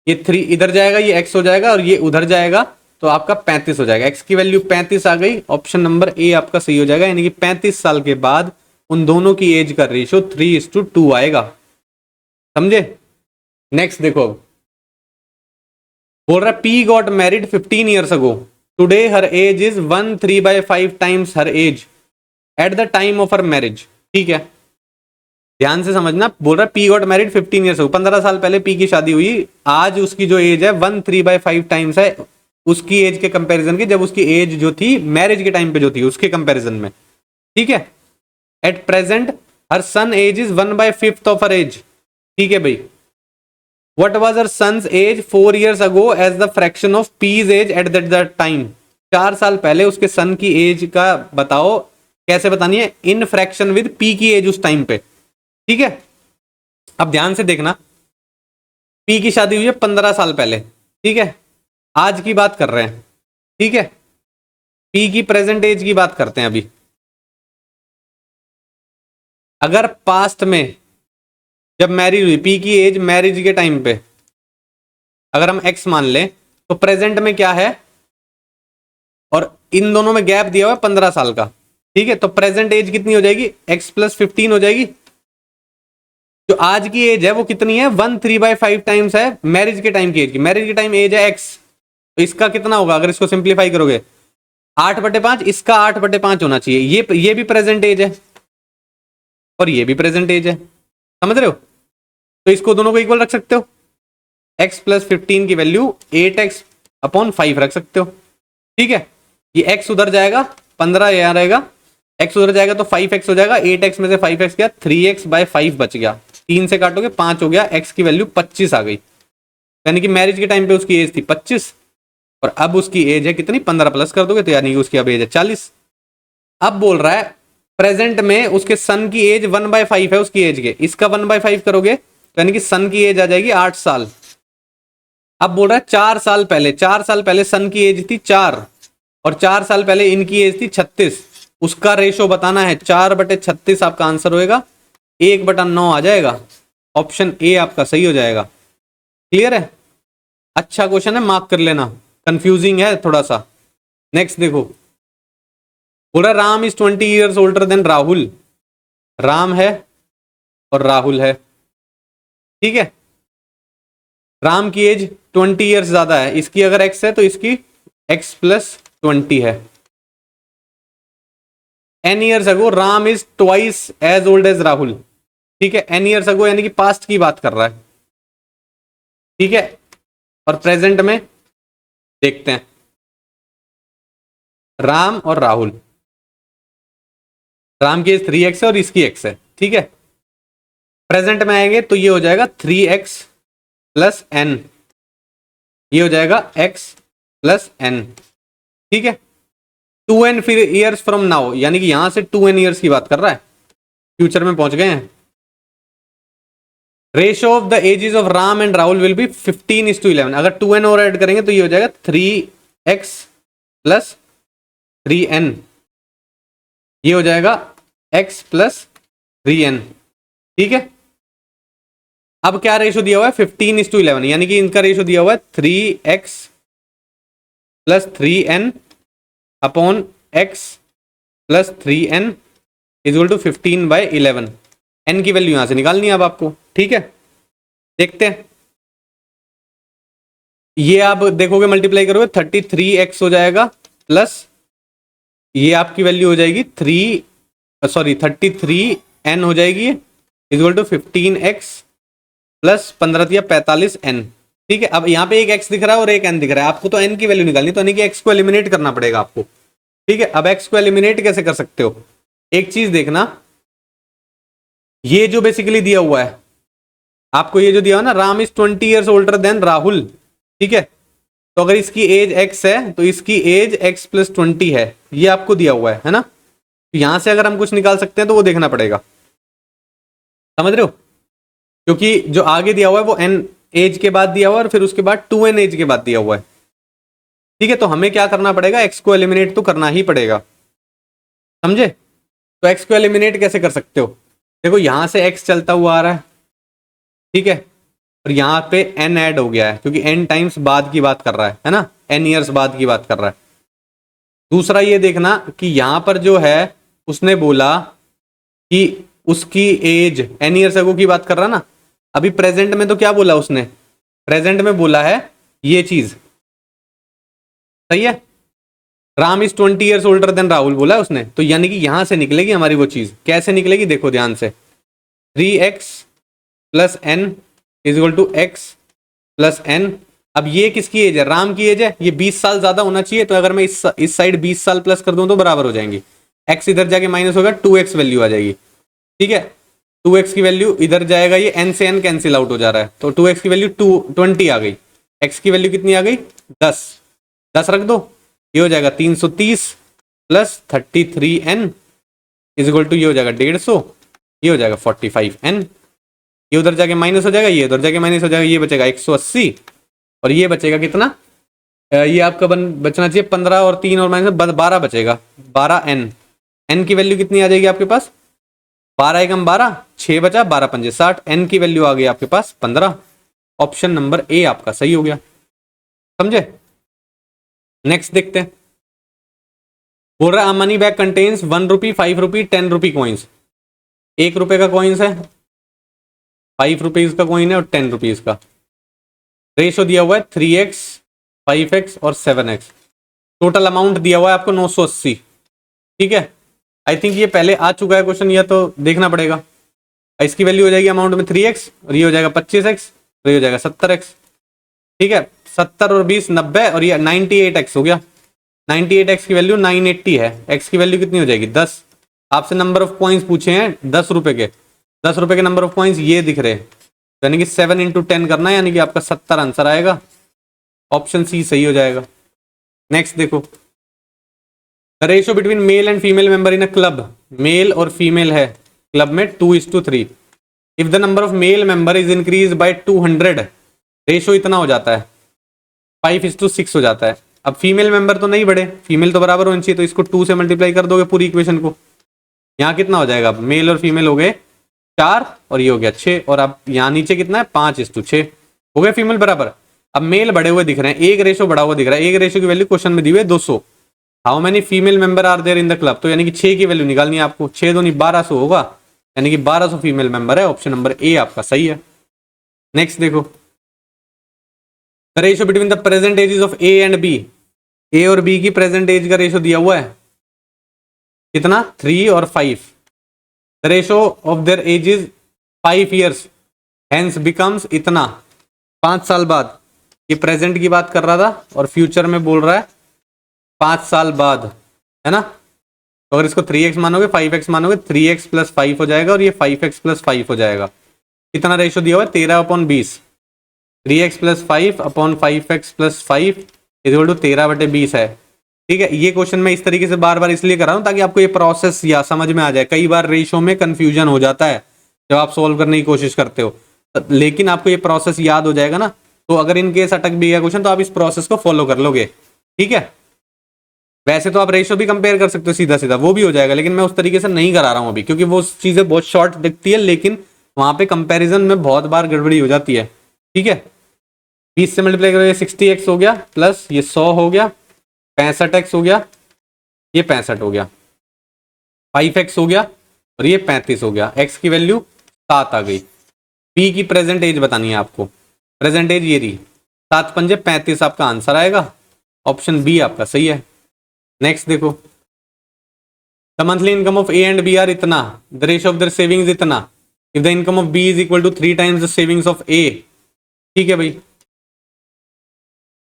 ये 3 इधर जाएगा, ये x हो जाएगा और ये उधर जाएगा तो आपका 35 हो जाएगा। x की वैल्यू 35 आ गई, ऑप्शन नंबर ए आपका सही हो जाएगा, यानी कि 35 साल के बाद उन दोनों की एज का रेशियो 3:2 आएगा। समझे? नेक्स्ट देखो, बोल रहा P got married 15 years ago, today her age is 1/3/5 times her age at the time of her marriage. ठीक है, ध्यान से समझना। बोल रहा P got married 15 years ago, 15 साल पहले पी की शादी हुई, आज उसकी जो एज है 1/3/5 टाइम्स है उसकी एज के कंपैरिजन की, जब उसकी एज जो थी मैरिज के टाइम पे जो थी उसके कंपैरिजन में। ठीक है, at present her son age is 1/5 of her age. ठीक है भाई, What was her son's age 4 years ago as the fraction of P's age at that time? 4 साल पहले उसके सन की एज का बताओ, कैसे बतानी है? इन फ्रैक्शन विद P की एज उस टाइम पे। ठीक है, अब ध्यान से देखना, P की शादी हुई है 15 साल पहले। ठीक है, आज की बात कर रहे हैं। ठीक है, P की प्रेजेंट एज की बात करते हैं अभी। अगर पास्ट में जब मैरिज हुई, पी की एज मैरिज के टाइम पे अगर हम x मान लें, तो प्रेजेंट में क्या है, और इन दोनों में गैप दिया हुआ है 15 साल का। ठीक है, तो प्रेजेंट एज कितनी हो जाएगी? x + 15 हो जाएगी। जो आज की एज है वो कितनी है? 1/3/5 टाइम्स है मैरिज के टाइम की एज की। मैरिज के टाइम एज है x, तो इसका कितना होगा अगर इसको सिंप्लीफाई करोगे? 8/5, इसका 8/5 होना चाहिए। ये भी प्रेजेंट एज है और ये भी प्रेजेंट एज है, समझ रहे हो? तो इसको दोनों को इक्वल रख सकते हो। x + 15 की वैल्यू 8x/5 रख सकते हो। ठीक है, ये x उधर जाएगा, 15 यहाँ रहेगा, x उधर जाएगा तो 5x हो जाएगा। 8x में से 5x गया, 3x/5 बच गया। 3 से काटोगे 5 हो गया, x की वैल्यू 25 आ गई। यानी कि मैरिज के टाइम पे उसकी एज थी 25 और अब उसकी एज है कितनी? 15 प्लस कर दोगे तो यानी कि उसकी अब एज है 40। अब बोल रहा है प्रेजेंट में उसके सन की एज 1/5 है उसकी एज के, इसका 1/5 करोगे तो यानी कि सन की एज आ जाएगी 8 साल। अब बोल रहा है 4 साल पहले, 4 साल पहले सन की एज थी 4 और 4 साल पहले इनकी एज थी 36, उसका रेशो बताना है। 4/36 आपका आंसर होएगा, 1/9 आ जाएगा। ऑप्शन ए आपका सही हो जाएगा। क्लियर है? अच्छा क्वेश्चन है, मार्क कर लेना, कंफ्यूजिंग है थोड़ा सा। नेक्स्ट देखो, बोल रहा Ram is 20 years older than Rahul. Ram है और राहुल है। ठीक है, राम की एज 20 ईयर्स ज्यादा है, इसकी अगर x है तो इसकी x + 20 है। n years ago Ram is twice as old as Rahul. ठीक है, n ईयर्स अगो यानी कि पास्ट की बात कर रहा है। ठीक है, और प्रेजेंट में देखते हैं राम और राहुल। राम की एज 3x है और इसकी x है। ठीक है, प्रेजेंट में आएंगे तो ये हो जाएगा 3x + n, ये हो जाएगा x + n। ठीक है, 2n फिर ईयर्स फ्रॉम नाउ, यानी कि यहां से 2n ईयर्स की बात कर रहा है, फ्यूचर में पहुंच गए हैं। Ratio of the ages of Ram and Rahul will be 15:11। अगर 2n और ऐड करेंगे तो ये हो जाएगा 3x + 3n, ये हो जाएगा x + 3n। ठीक है, अब क्या रेशो दिया हुआ है? 15:11, यानी कि इनका रेशो दिया हुआ है 3x + 3n upon x + 3n = 15/11। n की वैल्यू यहां से निकालनी है अब आपको। ठीक है, देखते हैं। ये आप देखोगे मल्टीप्लाई करोगे 33x हो जाएगा, प्लस ये आपकी वैल्यू हो जाएगी 33n हो जाएगी, = 15x + 15 × 45n। ठीक है, अब यहाँ पे एक x दिख रहा है और एक n दिख रहा है, आपको तो n की वैल्यू निकालनी, तो यानी कि x को एलिमिनेट करना पड़ेगा आपको। ठीक है, अब x को एलिमिनेट कैसे कर सकते हो? एक चीज देखना, ये जो बेसिकली दिया हुआ है आपको, ये जो दिया हुआ ना, Ram is 20 years older than Rahul. ठीक है, तो अगर इसकी एज x है तो इसकी एज x + 20 है, ये आपको दिया हुआ है ना। तो यहां से अगर हम कुछ निकाल सकते हैं तो वो देखना पड़ेगा, समझ रहे हो? क्योंकि जो आगे दिया हुआ है वो n एज के बाद दिया हुआ है और फिर उसके बाद 2n एज के बाद दिया हुआ है। ठीक है, तो हमें क्या करना पड़ेगा? x को एलिमिनेट तो करना ही पड़ेगा, समझे? तो x को एलिमिनेट कैसे कर सकते हो? देखो यहां से x चलता हुआ आ रहा है, ठीक है, और यहाँ पे n ऐड हो गया है क्योंकि n टाइम्स बाद की बात कर रहा है ना। n ईयर्स बाद की बात कर रहा है। दूसरा ये देखना कि यहां पर जो है उसने बोला कि उसकी एज n ईयर्स अगो की बात कर रहा ना। अभी प्रेजेंट में तो क्या बोला उसने, प्रेजेंट में बोला है ये चीज, सही है। Ram is 20 years older than Rahul बोला है उसने, तो यानी कि यहां से निकलेगी हमारी वो चीज। कैसे निकलेगी देखो ध्यान से, 3x plus n is equal to x plus n. अब ये किसकी एज है, राम की एज है, ये 20 साल ज्यादा होना चाहिए, तो अगर मैं इस साइड 20 साल प्लस कर दूं तो बराबर हो जाएंगी। x इधर जाके माइनस होगा, 2x वैल्यू आ जाएगी, ठीक है। 2x की वैल्यू इधर जाएगा, ये n से n कैंसिल आउट हो जा रहा है, तो 2x की वैल्यू 20 आ गई। x की वैल्यू कितनी आ गई, 10 रख दो, ये हो जाएगा 330 plus 33n is equal to ये हो जाएगा 150, ये हो जाएगा 45n। ये उधर जाके माइनस हो जाएगा, ये उधर जाके माइनस हो जाएगा, ये बचेगा 180 और ये बचेगा कितना, ये आपका बचना चाहिए 15 और 3 और माइनस 12 बचेगा, 12n। n की वैल्यू कितनी आ जाएगी आपके पास, 12 एकम 12, 6 बचा, 12 पंजे 60, n की वैल्यू आ गई आपके पास 15। ऑप्शन नंबर ए आपका सही हो गया, समझे। नेक्स्ट देखते हैं, बोल रहा है मनी बैग कंटेन्स 1 रुपी, 5 रुपी, 10 रुपी कॉइन्स। 1 रुपए का कॉइन्स है, 5 रुपीज का कॉइन है और 10 रुपीज का। रेशो दिया हुआ है 3x, 5x और 7x। टोटल अमाउंट दिया हुआ है आपको 980, ठीक है। आई थिंक ये पहले आ चुका है क्वेश्चन, या तो देखना पड़ेगा। इसकी वैल्यू हो जाएगी अमाउंट में 3x और ये हो जाएगा 25x और ये हो जाएगा 70x, ठीक है। 70 और 20 90 और ये 98x हो गया। 98x की वैल्यू 980 है, x की वैल्यू कितनी हो जाएगी 10। आपसे नंबर ऑफ कॉइन्स पूछे हैं 10 रुपए के, 10 रुपए के नंबर ऑफ कॉइन्स ये दिख रहे हैं, यानी कि 7 इंटू 10 करना है, यानी कि आपका 70 आंसर आएगा। ऑप्शन सी सही हो जाएगा। नेक्स्ट देखो, the ratio between male and female member in a club, male और फीमेल है क्लब में 2:3। If the number of male member is increase by 200, ratio इतना हो जाता है, 5:6 हो जाता है। अब फीमेल मेंबर तो नहीं बढ़े, फीमेल तो बराबर होनी चाहिए, तो इसको 2 से मल्टीप्लाई कर दोगे पूरी इक्वेशन को। यहाँ कितना हो जाएगा, मेल और फीमेल हो गए 4 और ये हो गया 6, और अब यहाँ नीचे कितना है 5:6 हो गए फीमेल बराबर। अब मेल बढ़े हुए दिख रहे हैं, एक रेशो बढ़ा हुआ दिख रहा है, एक रेशो की वैल्यू क्वेश्चन में दी हुई है 200। How many female member are there in the club, तो यानी कि 6 की वैल्यू निकालनी है आपको, 6 दूनी 1200 होगा, यानी कि 1200 फीमेल मेंबर है। ऑप्शन नंबर ए आपका सही है। नेक्स्ट देखो, the ratio between the present ages of A and B, A और बी की प्रेजेंट एज का रेशियो दिया हुआ है कितना, 3 और 5। The ratio of there edges 5 years hence becomes इतना, 5 साल बाद। ये प्रेजेंट की बात कर रहा था और फ्यूचर में बोल रहा है 5 साल बाद, है ना। तो अगर इसको 3x मानोगे 5x मानोगे, 3x प्लस 5 हो जाएगा और ये 5x प्लस 5 हो जाएगा। कितना रेशियो दिया हुआ है 13/20, 3x plus 5 upon 5x plus 5 equal to 13/20 है, ठीक है। ये क्वेश्चन मैं इस तरीके से बार बार इसलिए कर रहा हूं ताकि आपको ये प्रोसेस या समझ में आ जाए। कई बार रेशियो में कंफ्यूजन हो जाता है जब आप सोल्व करने की कोशिश करते हो, लेकिन आपको ये प्रोसेस याद हो जाएगा ना, तो अगर इन केस अटक भी गया क्वेश्चन तो आप इस प्रोसेस को फॉलो कर लोगे, ठीक है। वैसे तो आप रेशियो भी कंपेयर कर सकते हो सीधा सीधा, वो भी हो जाएगा, लेकिन मैं उस तरीके से नहीं करा रहा हूं अभी, क्योंकि वो चीजें बहुत शॉर्ट दिखती है, लेकिन वहां पे कंपैरिजन में बहुत बार गड़बड़ी हो जाती है, ठीक है। 20 से मल्टीप्लाई करोगे 60x हो गया, प्लस ये 100 हो गया, 65x हो गया, ये 65 हो गया, 5x हो गया और ये 35 हो गया। x की वैल्यू 7 आ गई। p की प्रेजेंट एज बतानी है आपको, प्रेजेंट एज ये रही, 7 पंजे 35 आपका आंसर आएगा। ऑप्शन बी आपका सही है। नेक्स्ट देखो, the monthly income of A and B are इतना, the ratio of their savings इतना, if the income of B is equal to 3 times the savings of A, ठीक है भाई।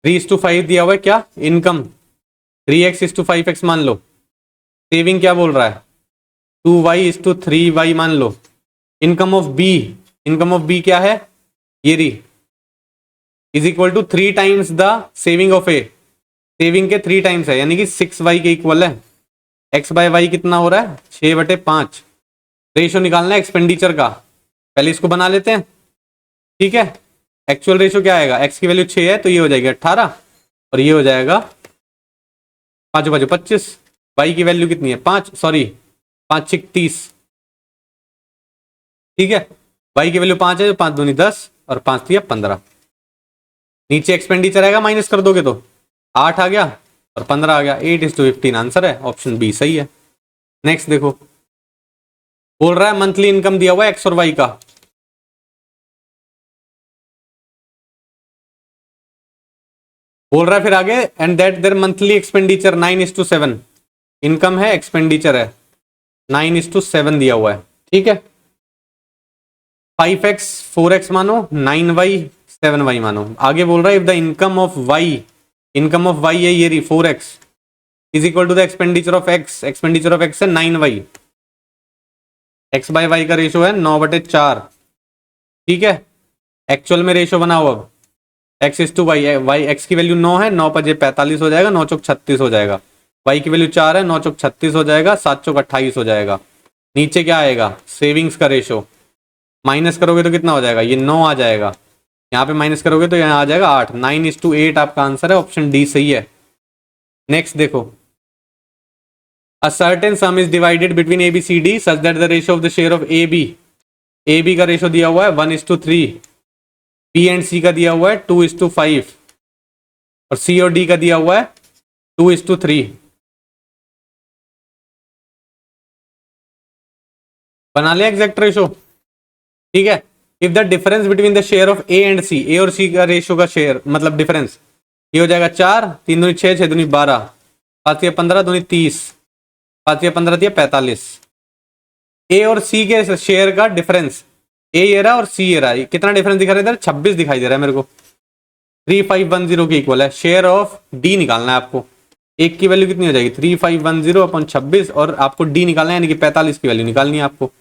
3:5 दिया हुआ है क्या, इनकम 3x:5x मान लो, सेविंग क्या बोल रहा है 2y:3y मान लो। Income of B, income of B क्या है ये रही, is equal to 3 times the saving of A, saving के 3 टाइम्स है, यानी कि 6y के इक्वल है। x बाय वाई कितना हो रहा है 6/5। रेशियो निकालना है एक्सपेंडिचर का, पहले इसको बना लेते हैं, ठीक है। एक्चुअल रेशियो क्या आएगा, x की वैल्यू 6 है तो ये हो जाएगी 18 और ये हो जाएगा 5×5 = 25। y की वैल्यू कितनी है 5, सॉरी 5×6 = 30, ठीक है। y की वैल्यू 5 है तो 5×2 = 10 और 5×3 = 15। नीचे एक्सपेंडिचर आएगा, माइनस कर दोगे तो 8 आ गया और 15 आ गया, 8:15 आंसर है, ऑप्शन बी सही है। नेक्स्ट देखो, बोल रहा है मंथली इनकम दिया हुआ है एक्स और वाई का। बोल रहा है फिर आगे, and that there monthly expenditure 9:7, income है एक्सपेंडिचर है 9:7 दिया हुआ है, ठीक है। 5x 4x मानो, 9y 7y मानो। आगे बोल रहा है if the income of y, income of y है ये रही 4x, is equal to the expenditure of x, expenditure of x है 9y, x बाय वाई का रेशो है 9/4, ठीक है। एक्चुअल में रेशो बनाओ अब, x is to y, y x की वैल्यू 9 है, 9 5 45 हो जाएगा, 9 चौक 36 हो जाएगा। वाई की वैल्यू 4 है, 9 चौक 36 हो जाएगा, 7 चौक 28 हो जाएगा। नीचे क्या आएगा, सेविंग्स का रेशो, माइनस करोगे तो कितना हो जाएगा, ये 9 आ जाएगा, यहाँ पे माइनस करोगे तो यहाँ आ जाएगा 8, 9:8 आपका आंसर है, ऑप्शन डी सही है। नेक्स्ट देखो, a certain sum is divided between A B C D such that the ratio of the share of A B का रेशो दिया हुआ है 1:3, बी एंड सी का दिया हुआ है 2:5 और सी और डी का दिया हुआ है 2:3। बना लिया एग्जैक्ट रेशो, ठीक है। If the difference between the share of A and C, A और सी का रेशो का शेयर मतलब डिफरेंस, ये हो जाएगा 4, 3 दूनी 6, 6 दूनी 12, 5 या 15, दूनी 30, 5 या 15 दिया 45। ए और सी के शेयर का डिफरेंस, ए ये रहा और सी ये रहा, कितना डिफरेंस दिखा रहा है इधर, 26 दिखाई दे रहा है मेरे को, 3510 के इक्वल है। शेयर ऑफ डी निकालना है आपको, एक की वैल्यू कितनी हो जाएगी 3510 अपन 26, और आपको डी निकालना है यानी कि 45 की वैल्यू निकालनी है आपको।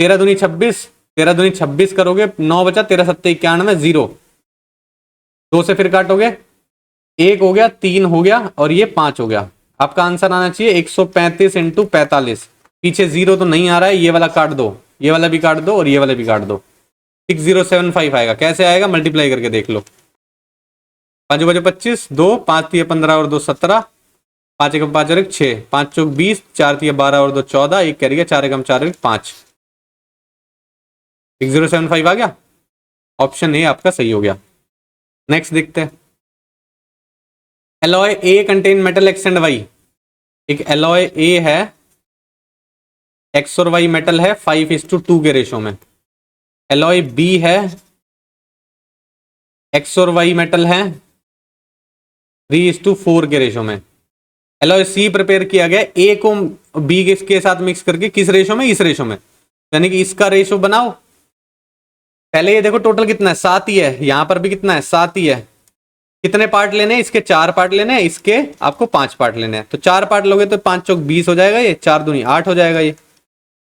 13 दूनी 26, 13 दूनी 26 करोगे, 9 बचा, 13 7 91, 0, 2 से फिर काटोगे, 1 हो गया, 3 हो गया और ये 5 हो गया। आपका आंसर आना चाहिए 135 × 45, पीछे 0 तो नहीं आ रहा है, ये वाला काट दो, ये वाला भी काट दो और ये वाला भी काट दो, 6075 आएगा। कैसे आएगा, मल्टीप्लाई करके देख लो, 5 बजे 25, 2 5 3 15 और 2 17, 5 1 5 और 1 6, 5 चौक 20, 4 3 12 और 2 14, 1 कैरी गया, 4 1 4 1 5, 6075 आ गया, ऑप्शन ए आपका सही हो गया। नेक्स्ट देखते हैं, alloy A contain metal x and y, एक एलॉय ए है, एक्स और वाई मेटल है 5:2 के रेशो में। एलॉय बी है, एक्स और वाई मेटल है 3:4 के रेशो में। एलॉय सी प्रिपेयर किया गया ए को बी के साथ मिक्स करके, किस रेशो में, इस रेशो में, यानी कि इसका रेशो बनाओ। पहले ये देखो टोटल कितना है, 7 ही है, यहां पर भी कितना है 7 ही है। कितने पार्ट लेने हैं, इसके 4 पार्ट लेने हैं, इसके आपको 5 पार्ट लेने हैं। तो 4 पार्ट लोगे तो 5 चौक 20 हो जाएगा, ये 4 दूनी 8 हो जाएगा, ये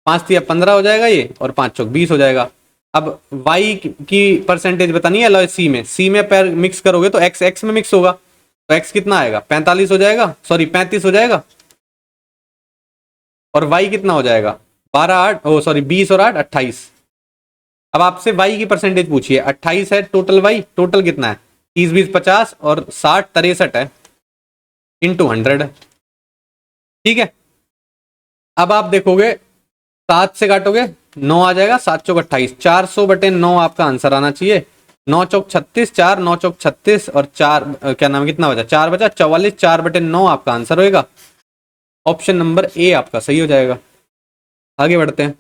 5 3 15 हो जाएगा ये, और 5 चौक 20 हो जाएगा। अब y की परसेंटेज बतानी है एलॉय सी में पैर मिक्स करोगे तो x में मिक्स होगा, तो x कितना आएगा 45 हो जाएगा, सॉरी 35 हो जाएगा, और y कितना हो जाएगा 20 और 8 28। अब आपसे y की परसेंटेज पूछिए, 28 है टोटल, y टोटल कितना है 30 20 50 और 60 63 है, इंटू 100, ठीक है। अब आप देखोगे 7 से काटोगे 9 आ जाएगा, 7 चौक 28, 400/9 आपका आंसर आना चाहिए। 9 चौक 36, 4 9 चौक 36 और 4 क्या नाम है, कितना बचा 4 बचा 44, 4/9 आपका आंसर होएगा, ऑप्शन नंबर ए आपका सही हो जाएगा। आगे बढ़ते हैं,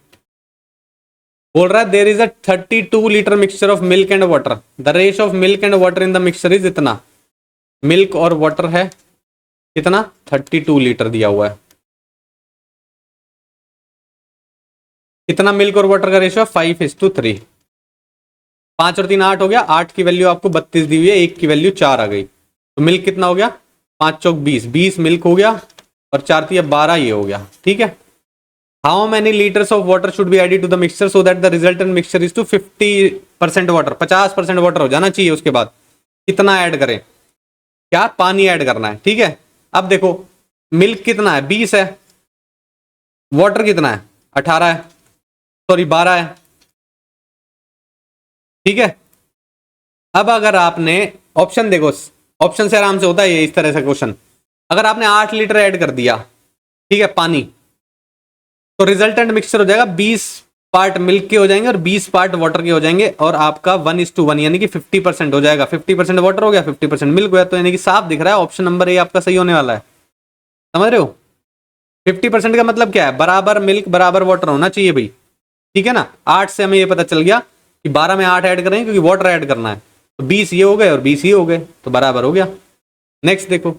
बोल रहा है there is a 32 litre mixture of milk and water, the ratio of milk and water in the mixture is इतना। मिल्क और वाटर है कितना 32 लीटर दिया हुआ है, कितना मिल्क और वाटर का रेशियो 5:3, 5 और 3 8 हो गया, 8 की वैल्यू आपको 32 दी हुई है, 1 की वैल्यू 4 आ गई, तो मिल्क कितना हो गया 5 चौक 20, 20 मिल्क हो गया और 4 3 12 ये हो गया, ठीक है। How many litres of water should be added to the mixture so that the resultant mixture is to 50% water, 50% water हो जाना चाहिए। उसके बाद कितना ऐड करें, क्या पानी ऐड करना है, ठीक है। अब देखो मिल्क कितना है 20 है, वाटर कितना है 18 है, सॉरी 12 है, ठीक है। अब अगर आपने ऑप्शन देखो, ऑप्शन से आराम से होता है ये इस तरह से क्वेश्चन, अगर आपने 8 लीटर ऐड कर दिया, ठीक है पानी, तो रिजल्टेंट मिक्सचर हो जाएगा 20 पार्ट मिल्क के हो जाएंगे और 20 पार्ट वाटर के हो जाएंगे, और आपका 1:1 यानी कि 50% हो जाएगा। 50% वाटर हो गया, 50% मिल्क हो गया, तो यानी कि साफ दिख रहा है ऑप्शन नंबर ए आपका सही होने वाला है। समझ रहे हो? 50% का मतलब क्या है? बराबर मिल्क बराबर वाटर होना चाहिए भाई, ठीक है ना। 8 से हमें ये पता चल गया कि 12 में 8 ऐड करेंगे क्योंकि वाटर ऐड करना है, तो 20 ये हो गए और 20 ये हो गए, तो बराबर हो गया। नेक्स्ट देखो,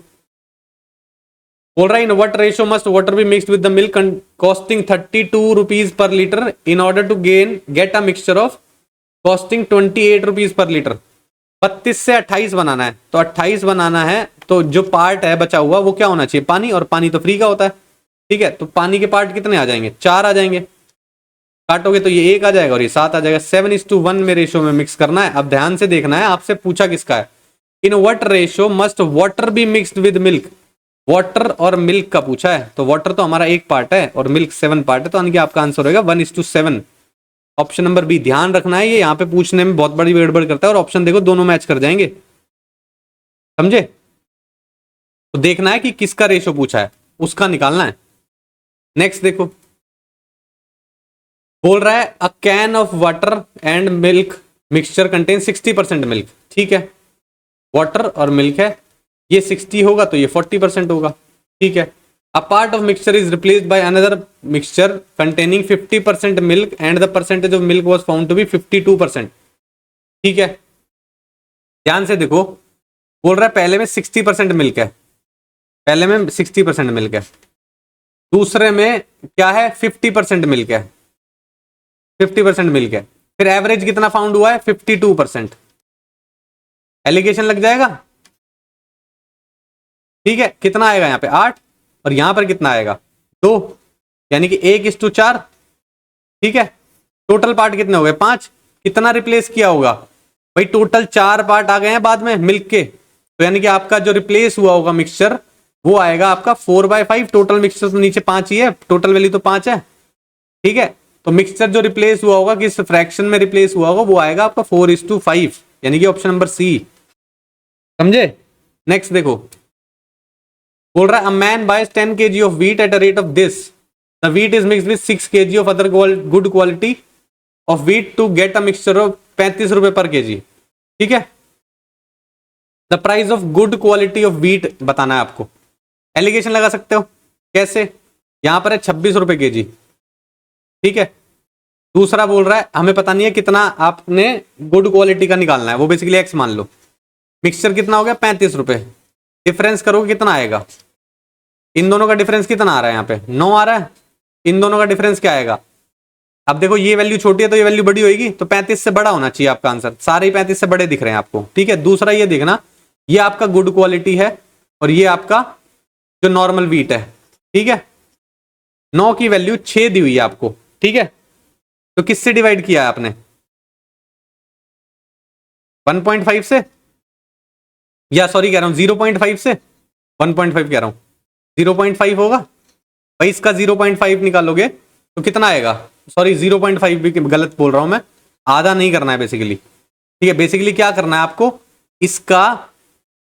बोल रहा है in what ratio must water be mixed with the milk costing 32 rupees per litre in order to get a mixture of costing 28 rupees per litre. 32 से 28 बनाना है, तो 28 बनाना है तो जो पार्ट है बचा हुआ वो क्या होना चाहिए? पानी, और पानी तो फ्री का होता है, ठीक है। तो पानी के पार्ट कितने आ जाएंगे? 4 आ जाएंगे। काटोगे तो ये 1 आ जाएगा और ये 7 आ जाएगा। 7:1 में रेशियो में मिक्स करना है। अब ध्यान से देखना है, आपसे पूछा किसका है। In what ratio must water be mixed with milk, water और मिल्क का पूछा है, तो वाटर तो हमारा 1 पार्ट है और मिल्क 7 पार्ट है, तो यानी कि आपका आंसर होगा 1:7। Option number B. ध्यान रखना है, ये यहाँ पे पूछने में बहुत बड़ी गड़बड़ करता है, और ऑप्शन देखो दोनों मैच कर जाएंगे, समझे? तो देखना है कि किसका रेशियो पूछा है, उसका निकालना है। नेक्स्ट देखो, बोल रहा है a can of water and milk mixture contain 60% milk, ठीक है। वाटर और मिल्क है, ये 60 होगा तो ये 40% होगा, ठीक है। A part of mixture is replaced by another mixture containing 50% milk and the percentage of milk was found to be 52%, ठीक है। ध्यान से देखो, बोल रहा है पहले में 60% मिल्क है, पहले में 60% मिल्क है, दूसरे में क्या है? 50% मिल्क है, 50% मिल्क है, फिर एवरेज कितना फाउंड हुआ है? 52%। एलिगेशन लग जाएगा, ठीक है। कितना आएगा यहाँ पे? 8, और यहां पर कितना आएगा? 2, यानी कि 1:4, ठीक है। टोटल पार्ट कितने हो गए? 5। कितना रिप्लेस किया होगा भाई? टोटल 4 पार्ट आ गए हैं बाद में मिल्क के, तो यानी कि आपका जो रिप्लेस हुआ होगा मिक्सचर वो आएगा आपका 4/5। टोटल मिक्सचर तो नीचे 5 ही है, टोटल वैल्यू तो 5 है, ठीक है। तो मिक्सचर जो रिप्लेस हुआ होगा, किस फ्रैक्शन में रिप्लेस हुआ होगा, वो आएगा आपका 4:5, यानी कि ऑप्शन नंबर सी, समझे? नेक्स्ट देखो, बोल रहा है a man buys 10 kg of wheat at a rate of this, the wheat is mixed with 6 kg of other good quality of wheat to get a mixture of 35 रुपए per kg, ठीक है। The price of good quality of wheat बताना है आपको। Allegation लगा सकते हो, कैसे? यहां पर है 26 रुपए kg, ठीक है। दूसरा बोल रहा है हमें पता नहीं है कितना आपने गुड क्वालिटी का निकालना है, वो बेसिकली एक्स मान लो। मिक्सचर कितना हो गया? 35 रुपए। डिफरेंस करोगे कितना आएगा? इन दोनों का डिफरेंस कितना आ रहा है? यहाँ पे 9 आ रहा है। इन दोनों का डिफरेंस क्या आएगा? अब देखो ये वैल्यू छोटी है तो ये वैल्यू बड़ी होगी, तो 35 से बड़ा होना चाहिए आपका आंसर। सारे ही 35 से बड़े दिख रहे हैं आपको, ठीक है। दूसरा ये देखना, ये आपका गुड क्वालिटी है और ये आपका जो नॉर्मल व्हीट है, ठीक है। 9 की वैल्यू 6 दी हुई है आपको, ठीक है। तो किससे डिवाइड किया है आपने? 1.5 से, या सॉरी कह रहा हूं 0.5 से, 1.5 कह रहा हूं, 0.5 होगा भाई। इसका 0.5 निकालोगे तो कितना आएगा? सॉरी 0.5 भी गलत बोल रहा हूं मैं, आधा नहीं करना है बेसिकली, ठीक है। बेसिकली क्या करना है आपको? इसका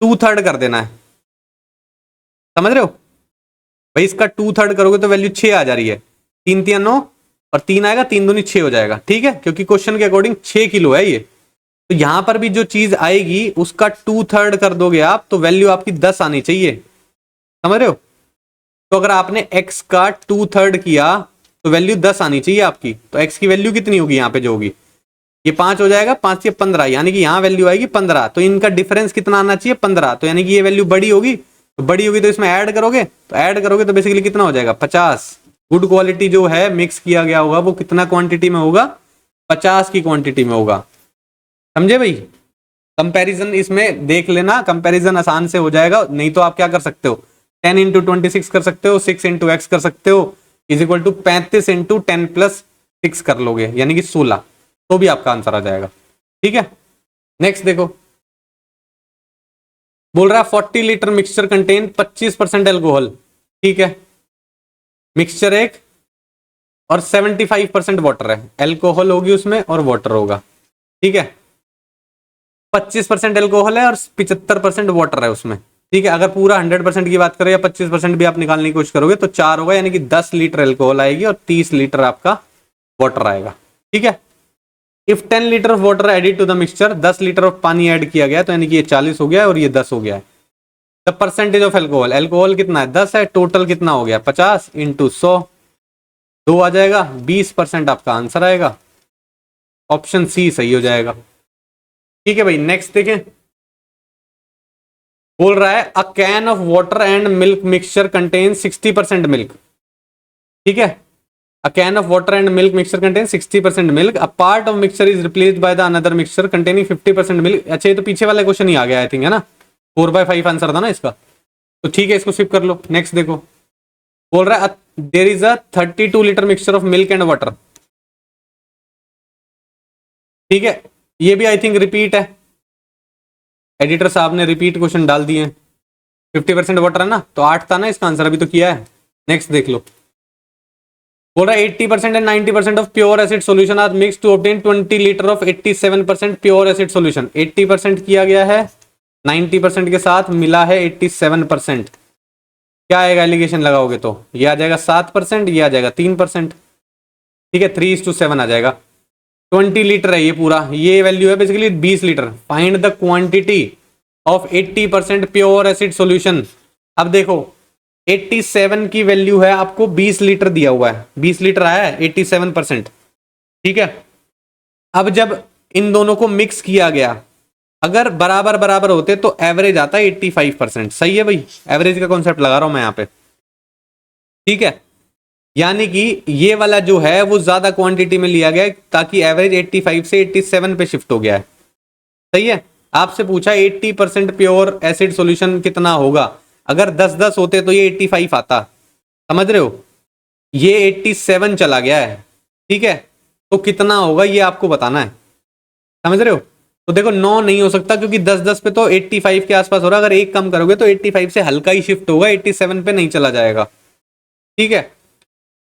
2/3 कर देना है, समझ रहे हो भाई? इसका 2/3 करोगे तो वैल्यू 6 आ जा रही है। 3 3 9 और 3 आएगा, 3 दूनी 6 हो जाएगा, ठीक है। क्योंकि क्वेश्चन के अकॉर्डिंग 6 किलो है ये, तो यहां पर भी जो चीज आएगी उसका 2/3 कर दोगे आप तो वैल्यू आपकी 10 आनी चाहिए, समझ रहे हो? तो अगर आपने x का 2/3 किया तो वैल्यू 10 आनी चाहिए आपकी। तो x की वैल्यू कितनी होगी यहाँ पे जो होगी? ये 5 हो जाएगा, 5 से 15, यानी कि यहाँ वैल्यू आएगी 15। तो इनका डिफरेंस कितना आना चाहिए? 15। तो यानी कि ये वैल्यू बड़ी होगी, तो बड़ी होगी तो इसमें ऐड करोगे, तो ऐड करोगे तो बेसिकली कितना हो जाएगा? 50। गुड क्वालिटी जो है मिक्स किया गया होगा वो कितना क्वांटिटी में होगा? 50 की क्वांटिटी में होगा, समझे भाई? कंपैरिजन इसमें देख लेना, कंपैरिजन आसान से हो जाएगा। नहीं तो आप क्या कर सकते हो? 10 × 26 कर सकते हो, 6 × x कर सकते हो, इज इक्वल टू 35 × 10 + 6 कर लोगे, यानी कि 16, तो भी आपका आंसर आ जाएगा, ठीक है। नेक्स्ट देखो, बोल रहा है 40 लीटर मिक्सचर कंटेन 25% एल्कोहल, ठीक है। मिक्सचर एक और 75% वाटर है, एल्कोहल होगी उसमें और वाटर होगा, ठीक है। 25% एल्कोहल है और 75% वाटर है उसमें, ठीक है। अगर पूरा 100% की बात करें या 25% भी आप निकालने की कोशिश करोगे तो 4 होगा, यानी कि 10 लीटर एल्कोहल आएगी और 30 लीटर आपका वाटर आएगा। ठीक है, if 10 litre of water added to the mixture, 10 litre of पानी ऐड किया गया तो यानी कि ये 40 हो गया और ये 10 हो गया है। The percentage of alcohol, alcohol कितना है 10 है, टोटल कितना हो गया 50 इंटू 100, 2 आ जाएगा, 20% आपका आंसर आएगा। ऑप्शन सी सही हो जाएगा। ठीक है भाई, नेक्स्ट देखें। बोल रहा है a can of water and milk mixture contain 60% milk. ठीक है, a can of water and milk mixture contains 60% milk, a part of mixture is replaced by the another mixture containing 50% milk। अच्छा, ये तो पीछे वाला क्वेश्चन ही आ गया I think, है ना, 4/5 आंसर था ना इसका, तो ठीक है इसको स्किप कर लो। नेक्स्ट देखो, बोल रहा है there is a 32 litre mixture of milk and water. ठीक है, ये भी आई थिंक रिपीट है, एडिटर साहब ने रिपीट क्वेश्चन डाल दिए हैं। 50% वाटर है ना, तो 8 था ना इसका आंसर, अभी तो किया है। नेक्स्ट देख लो, बोल रहा है 80% and 90% of pure acid solution are mix to obtain 20 litre of 87% pure acid solution. 80% किया गया है, 90% के साथ मिला है 87%। क्या आएगा एलिगेशन लगाओगे तो, ये आ जाएगा 7%, ये आ जाएगा 3%। ठीक है, 3:7 आ जाएगा। 20 लीटर है ये पूरा, ये वैल्यू है basically 20 litre. Find the quantity of 80% pure acid solution. अब देखो 87 की वैल्यू है, आपको 20 लीटर दिया हुआ है, 20 लीटर आया है 87%। ठीक है, अब जब इन दोनों को मिक्स किया गया, अगर बराबर बराबर होते तो एवरेज आता है 85%। सही है भाई, एवरेज का कॉन्सेप्ट लगा रहा हूं मैं यहां पे। ठीक है, यानी कि ये वाला जो है वो ज्यादा क्वांटिटी में लिया गया है, ताकि एवरेज 85 से 87 पे शिफ्ट हो गया है। सही है, आपसे पूछा 80% प्योर एसिड सॉल्यूशन कितना होगा, अगर 10-10 होते तो ये 85 आता, समझ रहे हो, ये 87 चला गया है। ठीक है, तो कितना होगा ये आपको बताना है, समझ रहे हो। तो देखो 9 नहीं हो सकता, क्योंकि 10-10 पे तो 85 के आसपास हो रहा है, अगर एक कम करोगे तो 85 से हल्का ही शिफ्ट होगा, 87 पे नहीं चला जाएगा। ठीक है,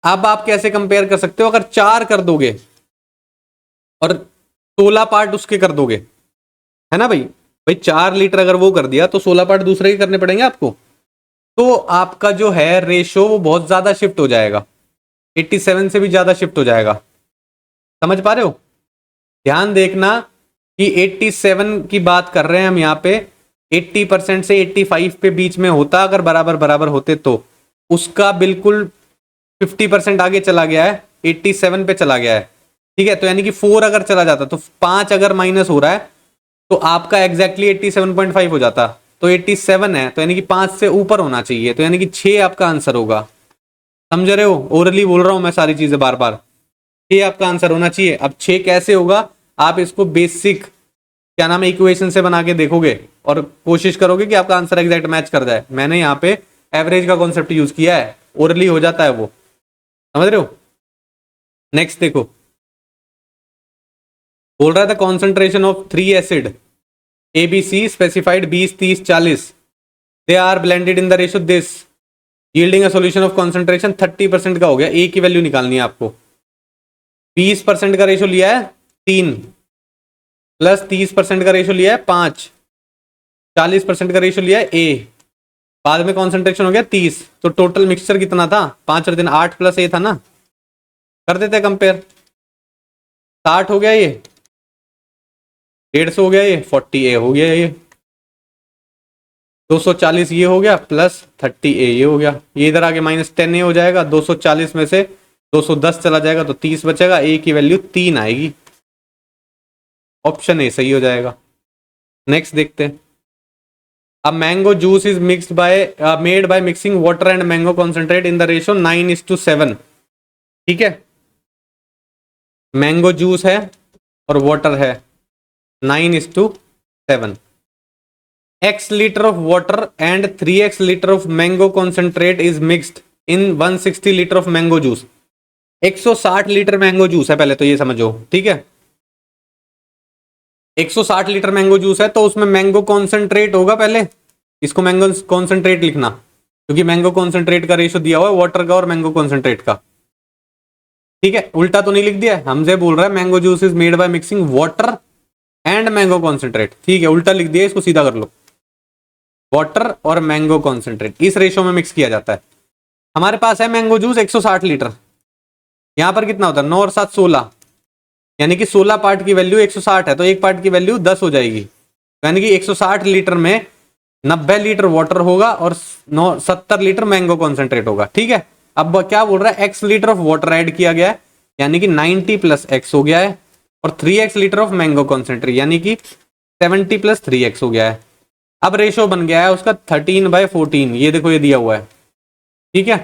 अब आप कैसे कंपेयर कर सकते हो, अगर 4 कर दोगे और 16 पार्ट उसके कर दोगे, है ना भाई, 4 लीटर अगर वो कर दिया तो 16 पार्ट दूसरे के करने पड़ेंगे आपको, तो आपका जो है रेशो वो बहुत ज्यादा शिफ्ट हो जाएगा, 87 से भी ज्यादा शिफ्ट हो जाएगा। समझ पा रहे हो, ध्यान देखना कि 87 की बात कर रहे हैं हम यहाँ पे, 80% से 85 पे बीच में होता, अगर बराबर बराबर होते तो उसका बिल्कुल 50% आगे चला गया है, 87 पे चला गया है। ठीक है, तो यानी कि 4 अगर चला जाता, तो 5 अगर माइनस हो रहा है तो आपका एग्जैक्टली 87.5 हो जाता, तो 87 है, तो यानी कि 5 से ऊपर होना चाहिए, तो यानी कि 6 आपका आंसर होगा। समझ रहे हो, ओरली बोल रहा हूं मैं सारी चीजें बार बार, 6 आपका आंसर होना चाहिए। अब 6 कैसे होगा, आप इसको बेसिक क्या नाम है इक्वेशन से बना के देखोगे और कोशिश करोगे कि आपका आंसर एग्जैक्ट मैच कर जाए। मैंने यहाँ पे एवरेज का कॉन्सेप्ट यूज किया है, ओरली हो जाता है वो, समझ रहे हो। नेक्स्ट देखो, बोल रहा था concentration of 3 acid ABC specified 20, 30, 40, they are blended in the ratio this, yielding a solution of concentration 30% का हो गया। ए की वैल्यू निकालनी है आपको, 20% का रेशो लिया है 3, प्लस 30% का रेशो लिया है 5, 40% का रेशो लिया है ए, बाद में कॉन्सेंट्रेशन हो गया 30, तो टोटल मिक्सचर कितना था 5 और 3 8 प्लस ए था ना, कर देते कंपेयर, 60 हो गया ये, 150 हो गया ये, 40 ए हो गया ये, 240 ये हो गया, प्लस 30 ए ये हो गया, ये इधर आके -10 ए हो जाएगा, 240 में से 210 चला जाएगा तो 30 बचेगा, ए की वैल्यू 3 आएगी, ऑप्शन ए सही हो जाएगा। नेक्स्ट देखते हैं, अब mango juice is mixed by made by mixing water and mango concentrate in the ratio 9:7। ठीक है, मैंगो जूस है और वाटर है 9:7, x litre of water and 3x litre of mango concentrate is mixed in 160 litre of mango juice. 160 litre mango juice है, पहले तो ये समझो। ठीक है, 160 लीटर मैंगो जूस है, तो उसमें मैंगो कॉन्सेंट्रेट होगा, पहले इसको मैंगो कॉन्सेंट्रेट लिखना, क्योंकि मैंगो कॉन्सेंट्रेट का रेशो दिया हुआ है वाटर का और मैंगो कॉन्सेंट्रेट का। ठीक है, उल्टा तो नहीं लिख दिया, हमसे बोल रहा है mango juice is made by mixing water and mango concentrate. ठीक है, उल्टा लिख दिया, इसको सीधा कर लो, वाटर और मैंगो कॉन्सेंट्रेट इस रेशो में मिक्स किया जाता है। हमारे पास है मैंगो जूस 160 लीटर, यहाँ पर कितना होता है 9 और 7 16, यानी कि 16 पार्ट की वैल्यू 160 है तो एक पार्ट की वैल्यू 10 हो जाएगी, यानी कि 160 लीटर में 90 लीटर वाटर होगा और 70 लीटर मैंगो कॉन्सेंट्रेट होगा। ठीक है, अब क्या बोल रहा है x litre of water add किया गया है, यानी कि 90 प्लस x हो गया है, और 3x litre of mango concentrate यानी कि 70 प्लस 3x हो गया है। अब रेशो बन गया है उसका 13/14, ये देखो ये दिया हुआ है। ठीक है,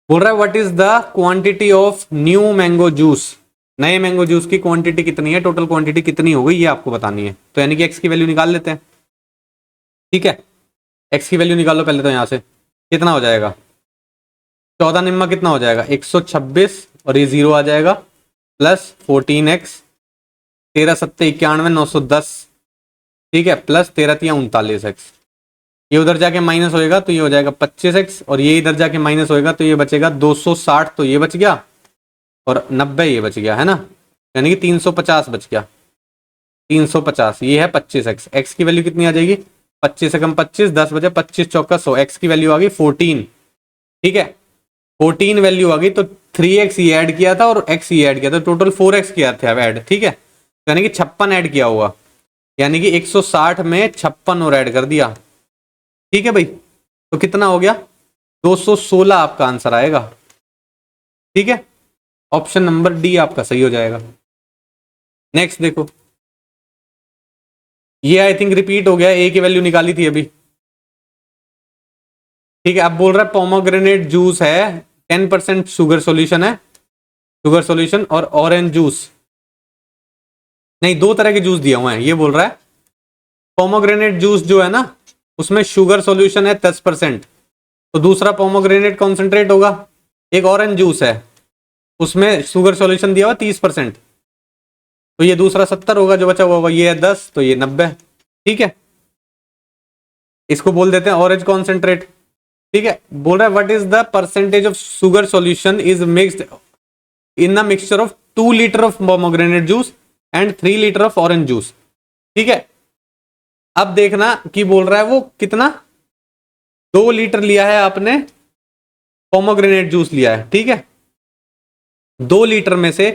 बोल रहा है what is the quantity of new mango juice, नए मैंगो जूस की क्वांटिटी कितनी है, टोटल क्वांटिटी कितनी हो गई ये आपको बतानी है। तो यानी कि x की वैल्यू निकाल लेते हैं। ठीक है, x की वैल्यू निकालो पहले, तो यहां से कितना हो जाएगा 14 निम्मा कितना हो जाएगा 126, और ये 0 आ जाएगा, प्लस 14x, 13 सत्ते 91 910। ठीक है, प्लस 13 तिया 39x, ये उधर जाके माइनस होएगा तो ये हो जाएगा 25x, और ये इधर जाके माइनस होएगा तो ये बचेगा 260, तो ये बच गया, और 90 ये बच गया है ना, यानी कि 350 बच गया। 350 ये है 25x, x की वैल्यू कितनी आ जाएगी 25 से कम 25, 10 बजे 25 चौका 100, x की वैल्यू आ गई 14। ठीक है, 14 वैल्यू आ गई, तो 3x ये ऐड किया था और x ये ऐड किया था, टोटल 4x किया था अब ऐड। ठीक है, यानी कि 56 ऐड किया हुआ, यानी कि 160 में 56 और ऐड कर दिया। ठीक है भाई, तो कितना हो गया 216 आपका आंसर आएगा। ठीक है, ऑप्शन नंबर डी आपका सही हो जाएगा। नेक्स्ट देखो, ये आई थिंक रिपीट हो गया, ए की वैल्यू निकाली थी अभी। ठीक है, अब बोल रहा है पोमोग्रेनेट जूस है 10% शुगर सॉल्यूशन है, शुगर सॉल्यूशन, और ऑरेंज जूस नहीं, दो तरह के जूस दिए हुए हैं। ये बोल रहा है पोमोग्रेनेट जूस जो है ना उसमें शुगर सॉल्यूशन है 10%, तो दूसरा पोमोग्रेनेट कॉन्सेंट्रेट होगा। एक ऑरेंज जूस है उसमें शुगर सॉल्यूशन दिया हुआ 30%, तो ये दूसरा 70 होगा, जो बचा हुआ होगा ये है 10, तो ये 90। ठीक है, इसको बोल देते हैं ऑरेंज कॉन्सेंट्रेट। ठीक है, बोल रहा है what is the percentage of sugar solution is mixed in the mixture of 2 litre of pomegranate juice and 3 litre of orange juice. ठीक है, अब देखना कि बोल रहा है वो कितना 2 लीटर लिया है आपने पोमोग्रेनेट जूस लिया है। ठीक है, 2 लीटर में से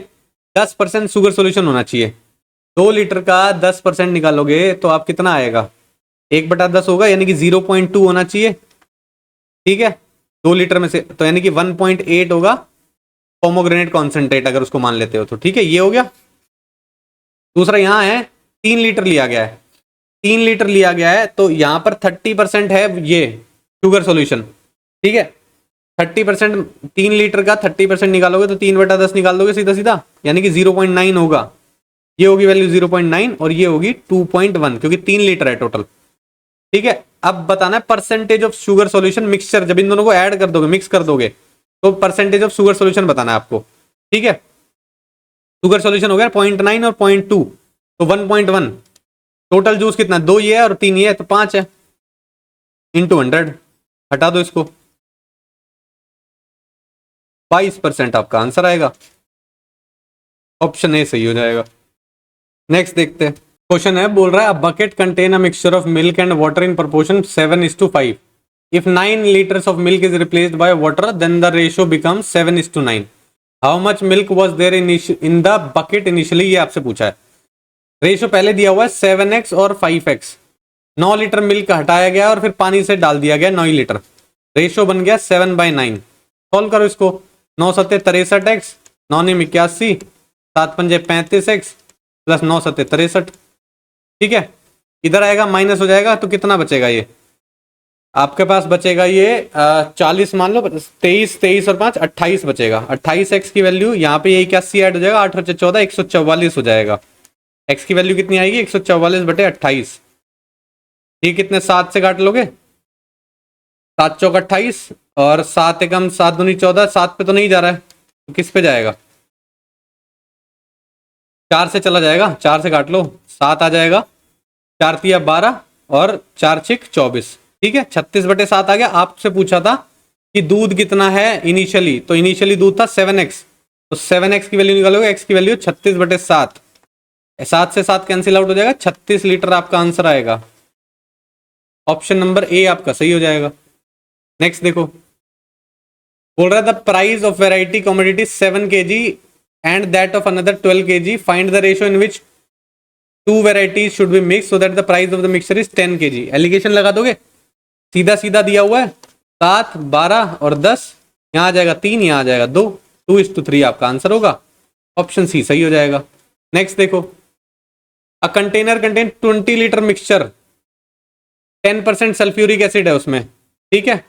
10% शुगर सॉल्यूशन होना चाहिए, 2 लीटर का 10% निकालोगे तो आप कितना आएगा 1/10 होगा, यानी कि 0.2 होना चाहिए। ठीक है, 2 लीटर में से तो यानी कि 1.8 होगा पोमोग्रेनेट कॉन्सेंट्रेट अगर उसको मान लेते हो तो। ठीक है, ये हो गया। दूसरा यहां है 3 लीटर लिया गया है, 3 लीटर लिया गया है तो यहां पर 30% है ये शुगर सॉल्यूशन। ठीक है, 30%, 3 लीटर का 30% निकालोगे तो 3/10 निकाल दोगे सीधा सीधा, यानी कि 0.9 होगा। ये होगी वैल्यू 0.9 और ये होगी 2.1, क्योंकि 3 लीटर है टोटल। ठीक है, अब बताना है percentage of sugar solution mixture, जब इन दोनों को ऐड कर दोगे मिक्स कर दोगे तो परसेंटेज ऑफ शुगर सॉल्यूशन बताना है आपको। ठीक है, शुगर सॉल्यूशन हो गया 0.9 और 0.2, तो 1.1। टोटल जूस कितना 2 ये है और 3 ये है, तो 5 है, इंटू 100 हटा दो इसको, 22% आपका आंसर आएगा। ऑप्शन ए सही हो जाएगा। नेक्स्ट देखते हैं, क्वेश्चन है बोल रहा है a bucket contain a mixture of milk and water in proportion 7:5। If 9 litres of milk is replaced by water then the ratio becomes 7:9। How much milk was there in the bucket initially, ये आपसे पूछा है। Ratio पहले दिया हुआ है 7x और 5x, 9 litre milk हटाया गया और फिर पानी से डाल दिया गया 9 लीटर, रेशियो बन गया 7/9। सॉल्व करो इसको, 9 सत्ते 63x, 9 निम 81, 7 पंजे 35x, प्लस 9 सत्ते 63। ठीक है, इधर आएगा माइनस हो जाएगा तो कितना बचेगा, ये आपके पास बचेगा ये 40 मान लो, 23 और 5 28 बचेगा। 28x की वैल्यू यहाँ पे ये 81 ऐड हो जाएगा, 8 और 14 144 हो जाएगा। x की वैल्यू कितनी आएगी 144/28। ठीक, कितने 7 से काट लोगे, 7 चौक 28 और 7 एकम 7 दूनी 14, 7 पे तो नहीं जा रहा है तो किस पे जाएगा, 4 से चला जाएगा, 4 से काट लो 7 आ जाएगा, 4 तिया 12 और 4 छिक 24। ठीक है, 36/7 आ गया। आपसे पूछा था कि दूध कितना है इनिशियली, तो इनिशियली दूध था 7x, तो 7x की वैल्यू निकालोगे, x की वैल्यू 36/7, 7 से 7 कैंसिल आउट हो जाएगा, 36 लीटर आपका आंसर आएगा। ऑप्शन नंबर ए आपका सही हो जाएगा। नेक्स्ट देखो, बोल रहा है the price of variety commodity 7 kg and that of another 12 kg, find the ratio in which two varieties should be mix so that the price of the mixture is 10 kg। Alligation लगा दोगे, सीधा सीधा दिया हुआ है 7, 12 और 10, यहाँ आ जाएगा 3, यहाँ आ जाएगा 2, 2:3 आपका आंसर होगा, ऑप्शन सी सही हो जाएगा। नेक्स्ट देखो, a container contain 20 litre mixture, 10% sulphuric acid है उसमें, ठीक है।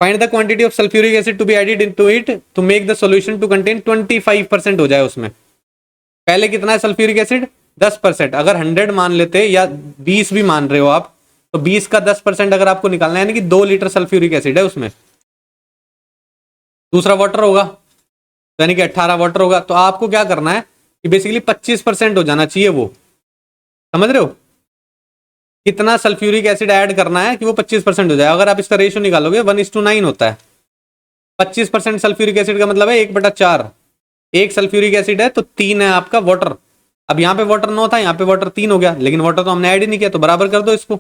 Find the quantity of sulphuric acid to be added into it to make the solution to contain 25% हो जाए उसमें। पहले कितना है सल्फ्यूरिक एसिड 10%, अगर 100 मान लेते या 20 भी मान रहे हो आप, तो 20 का 10% अगर आपको निकालना है, यानी कि 2 लीटर सल्फ्यूरिक एसिड है उसमें। दूसरा वाटर होगा, यानी कि 18 वाटर होगा, तो आपको क्या करना है कि बेसिकली 25% हो जाना चाहिए वो, समझ रहे हो, कितना सल्फ्यूरिक एसिड ऐड करना है कि वो 25% हो जाए। अगर आप इसका रेशियो निकालोगे 1:9 होता है। 25% सल्फ्यूरिक एसिड का मतलब है 1/4, एक सल्फ्यूरिक एसिड है तो 3 है आपका वाटर। अब यहाँ पे वाटर 9 था, यहाँ पे वाटर 3 हो गया, लेकिन वाटर तो हमने ऐड ही नहीं किया, तो बराबर कर दो इसको,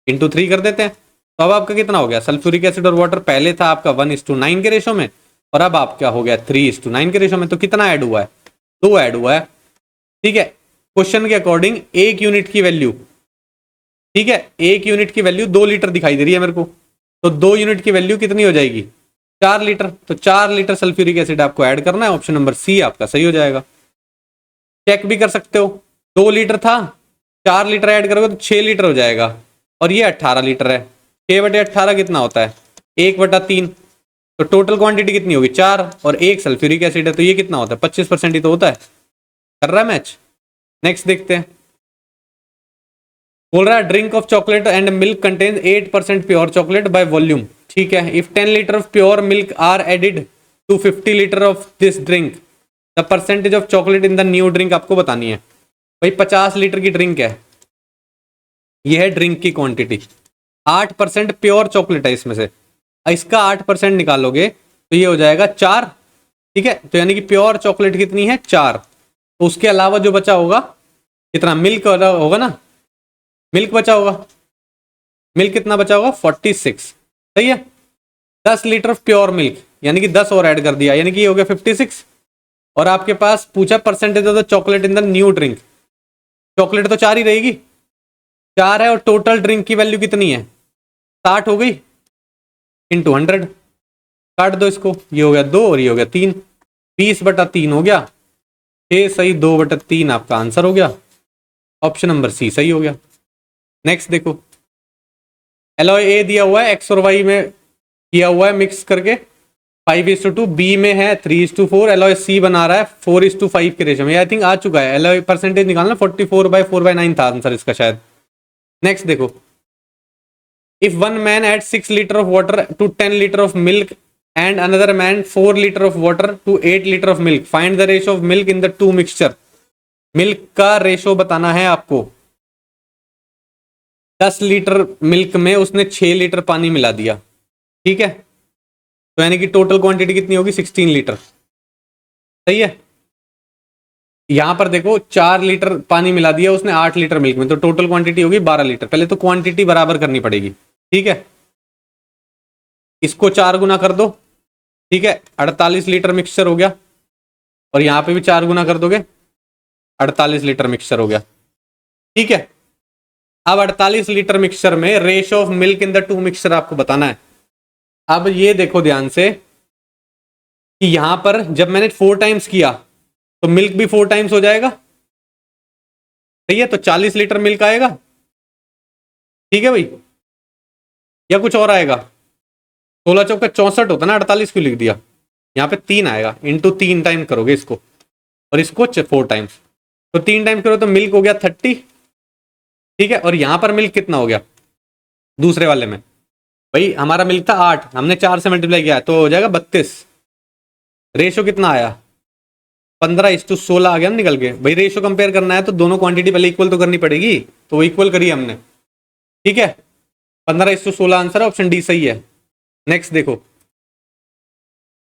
इंटू 3 कर देते हैं। तो अब आपका कितना हो गया, सल्फ्यूरिक एसिड और वाटर पहले था आपका 1:9 के रेशो में, और अब आपका हो गया 3:9 के रेशो में। तो कितना ऐड हुआ है, 2 ऐड हुआ है, ठीक है। क्वेश्चन के अकॉर्डिंग 1 यूनिट की वैल्यू, ठीक है, 1 यूनिट की वैल्यू 2 लीटर दिखाई दे रही है मेरे को, तो 2 यूनिट की वैल्यू कितनी हो जाएगी, 4 लीटर। तो 4 लीटर सल्फ्यूरिक एसिड आपको ऐड करना है, ऑप्शन नंबर सी आपका सही हो जाएगा। चेक भी कर सकते हो, 2 लीटर था, 4 लीटर ऐड करोगे तो 6 लीटर हो जाएगा, और ये 18 लीटर है, 6/18 कितना होता है 1/3, तो टोटल क्वांटिटी कितनी होगी 4, और 1 सल्फ्यूरिक एसिड है, तो ये कितना होता है 25% ही तो होता है। कर रहा है मैच। नेक्स्ट देखते हैं, बोल रहा है drink of chocolate and milk contain 8% pure chocolate by volume, ठीक है। If 10 litre of pure milk are added to 50 litre of this drink, the percentage of chocolate in the new drink आपको बतानी है। भाई 50 लीटर की drink है, यह है ड्रिंक की क्वांटिटी, 8% प्योर चॉकलेट है इसमें से, इसका 8% निकालोगे तो ये हो जाएगा 4, ठीक है। तो यानी कि प्योर चॉकलेट कितनी है 4, तो उसके अलावा जो बचा होगा कितना मिल्क होगा ना, मिल्क बचा होगा, मिल्क कितना बचा होगा 46, सही है। 10 लीटर ऑफ प्योर मिल्क, यानी कि 10 और ऐड कर दिया, यानी कि ये हो गया 56, और आपके पास पूछा percentage of the chocolate in the new drink, chocolate तो 4 ही रहेगी, 4 है, और टोटल ड्रिंक की वैल्यू कितनी है 60 हो गई, इंटू 100, काट दो इसको, ये हो गया 2 और ये हो गया 3, 20/3 हो गया, 6 सही 2/3 आपका आंसर हो गया, ऑप्शन नंबर सी सही हो गया। नेक्स्ट देखो, एलॉय ए दिया हुआ है एक्स और वाई में किया हुआ है मिक्स करके 5:2, बी में है 3:4, एलॉय सी बना रहा है 4:5 के रेशो में, आई थिंक आ चुका है। एलॉय परसेंटेज निकालना 44/4/9 था आंसर इसका शायद। नेक्स्ट देखो, if one man add 6 litre of water to 10 litre of milk and another man 4 litre of water to 8 litre of milk, find the ratio of milk in the two mixture. Milk का ratio बताना है आपको। 10 litre milk में उसने 6 litre पानी मिला दिया, ठीक है, तो यानी कि टोटल क्वांटिटी कितनी होगी 16 लीटर, सही है। यहां पर देखो 4 लीटर पानी मिला दिया उसने 8 लीटर मिल्क में, तो टोटल क्वांटिटी होगी 12 लीटर। पहले तो क्वांटिटी बराबर करनी पड़ेगी, ठीक है। इसको 4 गुना कर दो, ठीक है, 48 लीटर मिक्सचर हो गया, और यहां पे भी 4 गुना कर दोगे 48 लीटर मिक्सचर हो गया, ठीक है। अब 48 लीटर मिक्सचर में ratio of milk in the two mixture आपको बताना है। अब ये देखो ध्यान से कि यहां पर जब मैंने 4 टाइम्स किया तो मिल्क भी 4 टाइम्स हो जाएगा, सही है, तो 40 लीटर मिल्क आएगा, ठीक है भाई, या कुछ और आएगा, 16 चौका 64 होता ना, 48 क्यों लिख दिया, यहाँ पे 3 आएगा, इंटू 3 टाइम करोगे इसको, और इसको 4 टाइम्स, तो 3 टाइम्स करो तो मिल्क हो गया 30, ठीक है। और यहां पर मिल्क कितना हो गया दूसरे वाले में, भाई हमारा मिल्क था 8, हमने 4 से मल्टीप्लाई किया तो हो जाएगा 32, रेशो कितना आया 15:16 आ गया ना निकल के। भाई रेशो कंपेयर करना है तो दोनों क्वांटिटी पहले इक्वल तो करनी पड़ेगी, तो वो इक्वल करी हमने, ठीक है। 15:16 आंसर, ऑप्शन डी सही है। नेक्स्ट देखो,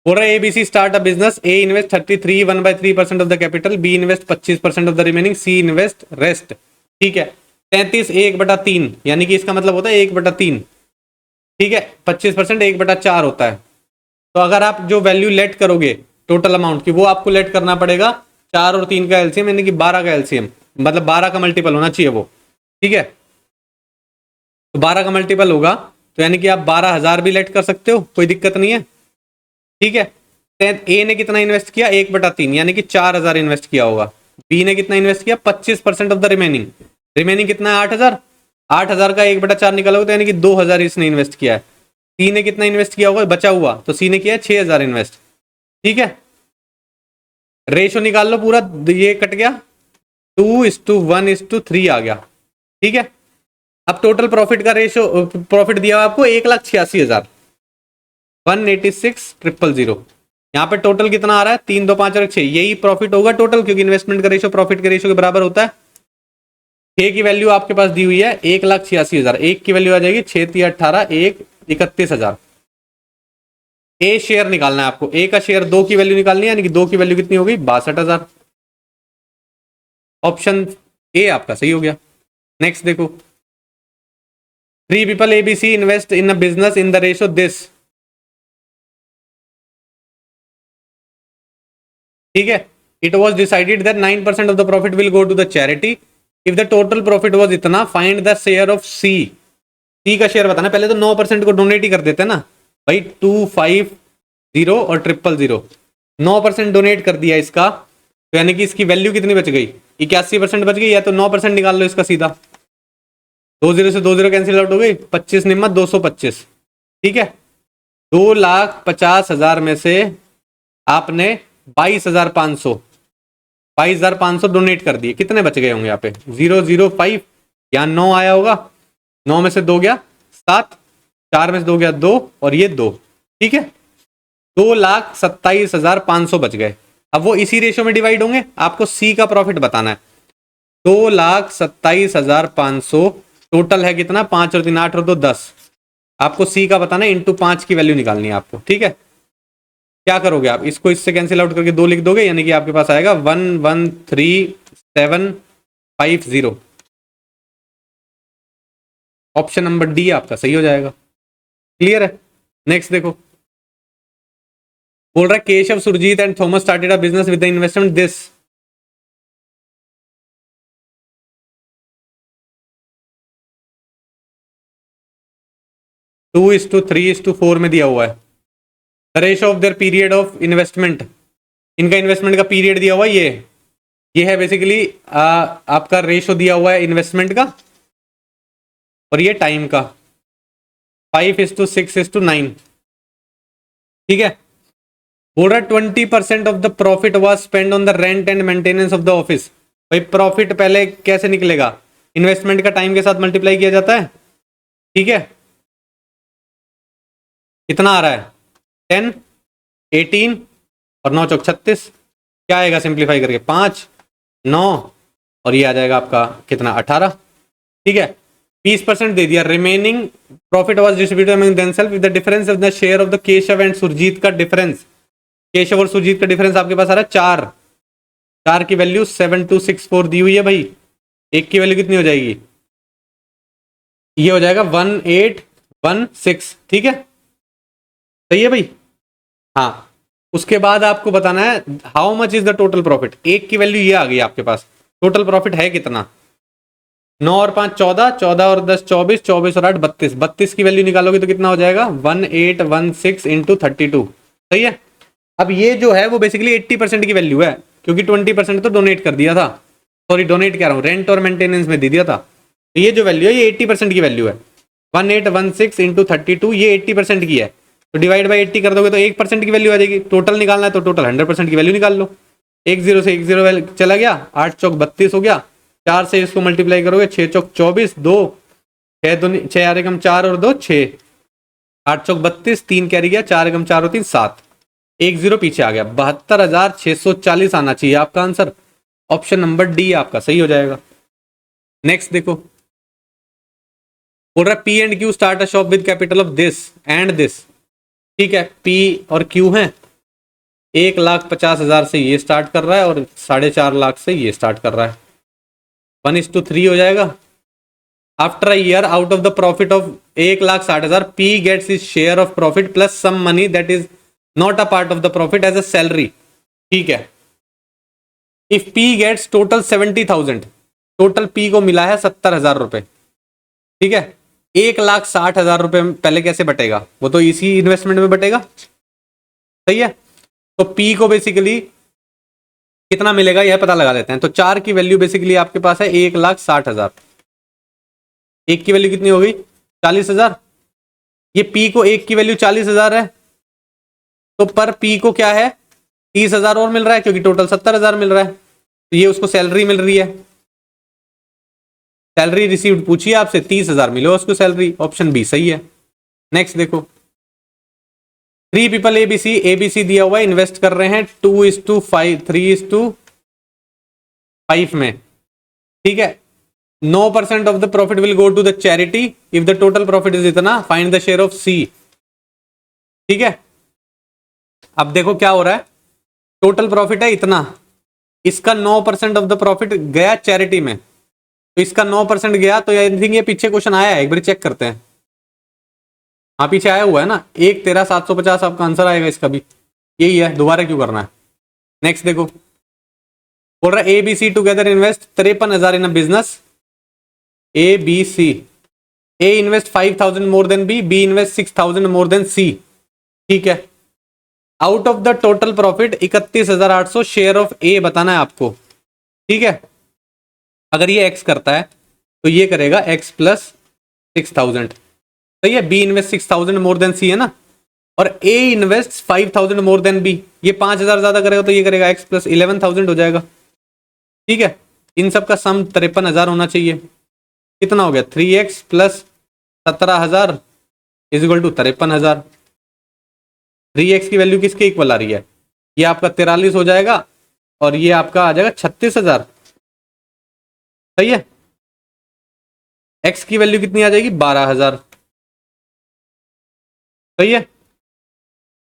बोल रहा है A B C start a business, A invest 33 1/3% of the capital, B invest 25% of the remaining, C invest rest, ठीक है। 33 1/3, यानी कि इसका मतलब होता है 1/3, ठीक है, 25% 1/4 होता है, तो अगर आप जो वैल्यू लेट करोगे टोटल अमाउंट की, वो आपको लेट करना पड़ेगा 4 और 3 का एलसीएम, यानी कि 12 का एलसीएम, मतलब 12 का मल्टीपल होना चाहिए वो। ठीक है, तो 12 का मल्टीपल होगा तो यानी कि आप 12,000 भी लेट कर सकते हो, कोई दिक्कत नहीं है। ठीक है, ए ने कितना इन्वेस्ट किया, 1/3 यानी कि 4,000 इन्वेस्ट किया होगा। बी ने कितना इन्वेस्ट किया, 25% ऑफ द रिमेनिंग। रिमेनिंग कितना है, 8,000। 8,000 का 1/4 निकाला होगा तो यानी कि 2,000 इसने इन्वेस्ट किया है। सी ने कितना इन्वेस्ट किया होगा बचा हुआ, तो सी ने किया 6,000 इन्वेस्ट। ठीक है, रेशो निकाल लो पूरा, ये कट गया, 2:1:3 आ गया। ठीक है, अब टोटल प्रॉफिट का रेशो, प्रॉफिट दिया हुआ आपको 1,86,000, 186,000। यहाँ पे टोटल कितना आ रहा है, 3, 2, 5 और 6, यही प्रॉफिट होगा टोटल, क्योंकि इन्वेस्टमेंट का रेशो प्रॉफिट के रेशो के बराबर होता है। 6 की वैल्यू आपके पास दी हुई है 1,86,000, 1 की वैल्यू आ जाएगी 6×3 = 18, 1 31,000। ए शेयर निकालना है आपको, ए का शेयर 2 की वैल्यू निकालनी है, यानी कि 2 की वैल्यू कितनी हो गई, 62,000। ऑप्शन ए आपका सही हो गया। नेक्स्ट देखो, 3 people ABC invest in a business in the ratio this। ठीक है, it was decided that 9% of the profit will go to the charity if the total profit was इतना, find the share of C। C का share बताना, पहले तो 9% को donate ही कर देते हैं ना भाई, 250 और 000, 9% डोनेट कर दिया इसका, तो यानी कि इसकी वैल्यू कितनी बच गई, 81% बच गई, या तो 9% निकाल लो इसका सीधा, 20 से 20 कैंसिल आउट हो गई, 25 निम्मत 225। ठीक है, 2,50,000 में से आपने 22,500 डोनेट कर दिए, कितने बच गए होंगे यहाँ पे, 005, यहाँ 9 आया होगा, 9 में से 2 गया 7, 4 में से 2 गया 2, और ये 2। ठीक है, 2,27,500 बच गए। अब वो इसी रेशो में डिवाइड होंगे, आपको सी का प्रॉफिट बताना है। 2,27,500 टोटल है कितना, 5 और 3 8 और 2 10, आपको सी का बताना है, इंटू 5 की वैल्यू निकालनी है आपको। ठीक है, क्या करोगे आप, इसको इससे कैंसिल आउट करके 2 लिख दोगे, यानी कि आपके पास आएगा 113,750। ऑप्शन नंबर डी आपका सही हो जाएगा। क्लियर है। नेक्स्ट देखो, बोल रहा है Keshav, Surjeet and Thomas started a business with the investment this. Two is to 3:4 में दिया हुआ है। Ratio of their period of investment, इनका इन्वेस्टमेंट का पीरियड दिया हुआ है, ये है बेसिकली आपका रेशो दिया हुआ है इन्वेस्टमेंट का, और ये टाइम का 5:6:9। ठीक है, बोल रहा है 20% of the profit was spend on the rent and maintenance of the office. भाई प्रॉफिट पहले कैसे निकलेगा, इन्वेस्टमेंट का टाइम के साथ मल्टीप्लाई किया जाता है। ठीक है, कितना आ रहा है, 10, 18 और 9 चौक 36, क्या आएगा सिंप्लीफाई करके, 5, 9 और ये आ जाएगा आपका कितना, 18। ठीक है, 20% दे दिया, remaining profit was distributed among themselves with the difference of the share of the Keshav and Surjeet का डिफरेंस। केशव और सुरजीत का डिफरेंस आपके पास आ रहा है 4, 4 की वैल्यू 7264 दी हुई है भाई, एक की वैल्यू कितनी हो जाएगी, ये हो जाएगा 1816। ठीक है, सही है भाई। हाँ, उसके बाद आपको बताना है how much is the total profit, एक की वैल्यू ये आ गई आपके पास, टोटल प्रॉफिट है कितना, 9 और 5 14, 14 और 10 24, 24 और 8 32, 32 की वैल्यू निकालोगे तो कितना हो जाएगा, 1816 इंटू 32। सही है। अब ये जो है वो बेसिकली 80% की वैल्यू है, क्योंकि 20% तो डोनेट कर दिया था, सॉरी डोनेट कह रहा हूँ, रेंट और मेंटेनेंस में दे दिया था, तो ये जो वैल्यू है ये 80% की वैल्यू है। 1816 इंटू 32 ये 80% की है, तो डिवाइड बाई 80 कर दोगे तो 1% की वैल्यू आ जाएगी। टोटल निकालना है तो टोटल 100% की वैल्यू निकाल लो। 10 से 10 चला गया, 8 चौक 32 हो गया, 4 से इसको मल्टीप्लाई करोगे 6 चौक 24, 2 6 यार एकम 4 और 2 6, 8 चौक 32, 3 कैरी गया, 4 एकम 4 और 3 7, 10 पीछे आ गया, 72,640 आना चाहिए आपका आंसर। ऑप्शन नंबर डी आपका सही हो जाएगा। नेक्स्ट देखो, बोल रहा है P and Q start a shop with capital of this and this. ठीक है, पी और क्यू है, 1,50,000 से ये स्टार्ट कर रहा है और 4.5 लाख से ये स्टार्ट कर रहा है, 1:3 हो जाएगा। After a year out of the profit of 1,60,000 P gets his share of profit plus some money that is not a part of the profit as a salary, ठीक है। If P gets total 70,000, total P को मिला है 70,000 रुपए, ठीक है। 1,60,000 रुपए पहले कैसे बटेगा, वो तो इसी इन्वेस्टमेंट में बटेगा, सही है। तो पी को बेसिकली कितना मिलेगा यह पता लगा लेते हैं। तो 4 की वैल्यू बेसिकली आपके पास है 1,60,000, एक की वैल्यू कितनी हो गई 40,000, ये पी को एक की वैल्यू 40,000 है, तो पर पी को क्या है 30,000 और मिल रहा है क्योंकि टोटल 70,000 मिल रहा है, तो ये उसको सैलरी मिल रही है। सैलरी रिसीव्ड पूछिए आपसे, 30,000 मिले उसको सैलरी, ऑप्शन बी सही है। नेक्स्ट देखो, 3 पीपल एबीसी दिया हुआ है, इन्वेस्ट कर रहे हैं 2:5 3:5 में, ठीक है। 9% of the profit will go to the charity if the total profit is इतना, find the share of C, ठीक है। अब देखो क्या हो रहा है, टोटल प्रॉफिट है इतना, इसका 9% ऑफ द प्रॉफिट गया चैरिटी में, तो इसका 9% गया, तो आई थिंक ये पीछे क्वेश्चन आया है, एक बार चेक करते हैं। हाँ पीछे आया हुआ है ना, 1,13,750 आपका आंसर आएगा इसका भी, यही है, दोबारा क्यों करना है। नेक्स्ट देखो, बोल रहा है A B C together invest 53,000 in a business, A B C, A invest 5,000 more than B, B invest 6,000 more than C, ठीक है। Out of the total profit 31,800 share of A बताना है आपको, ठीक है। अगर ये एक्स करता है तो ये करेगा एक्स प्लस 6,000, सही है। बी इन्वेस्ट 6,000 मोर देन सी है ना, और ए इन्वेस्ट 5,000 मोर देन बी, ये 5,000 ज्यादा करेगा तो ये करेगा एक्स प्लस 11,000 हो जाएगा, ठीक है। इन सब का सम 53,000 होना चाहिए, कितना हो गया 3x plus 17,000 is equal to 53,000। 3x की वैल्यू किसके इक्वल आ रही है, ये आपका 43 हो जाएगा, और ये आपका आ जाएगा 36,000, सही है। x की वैल्यू कितनी आ जाएगी 12,000, सही है।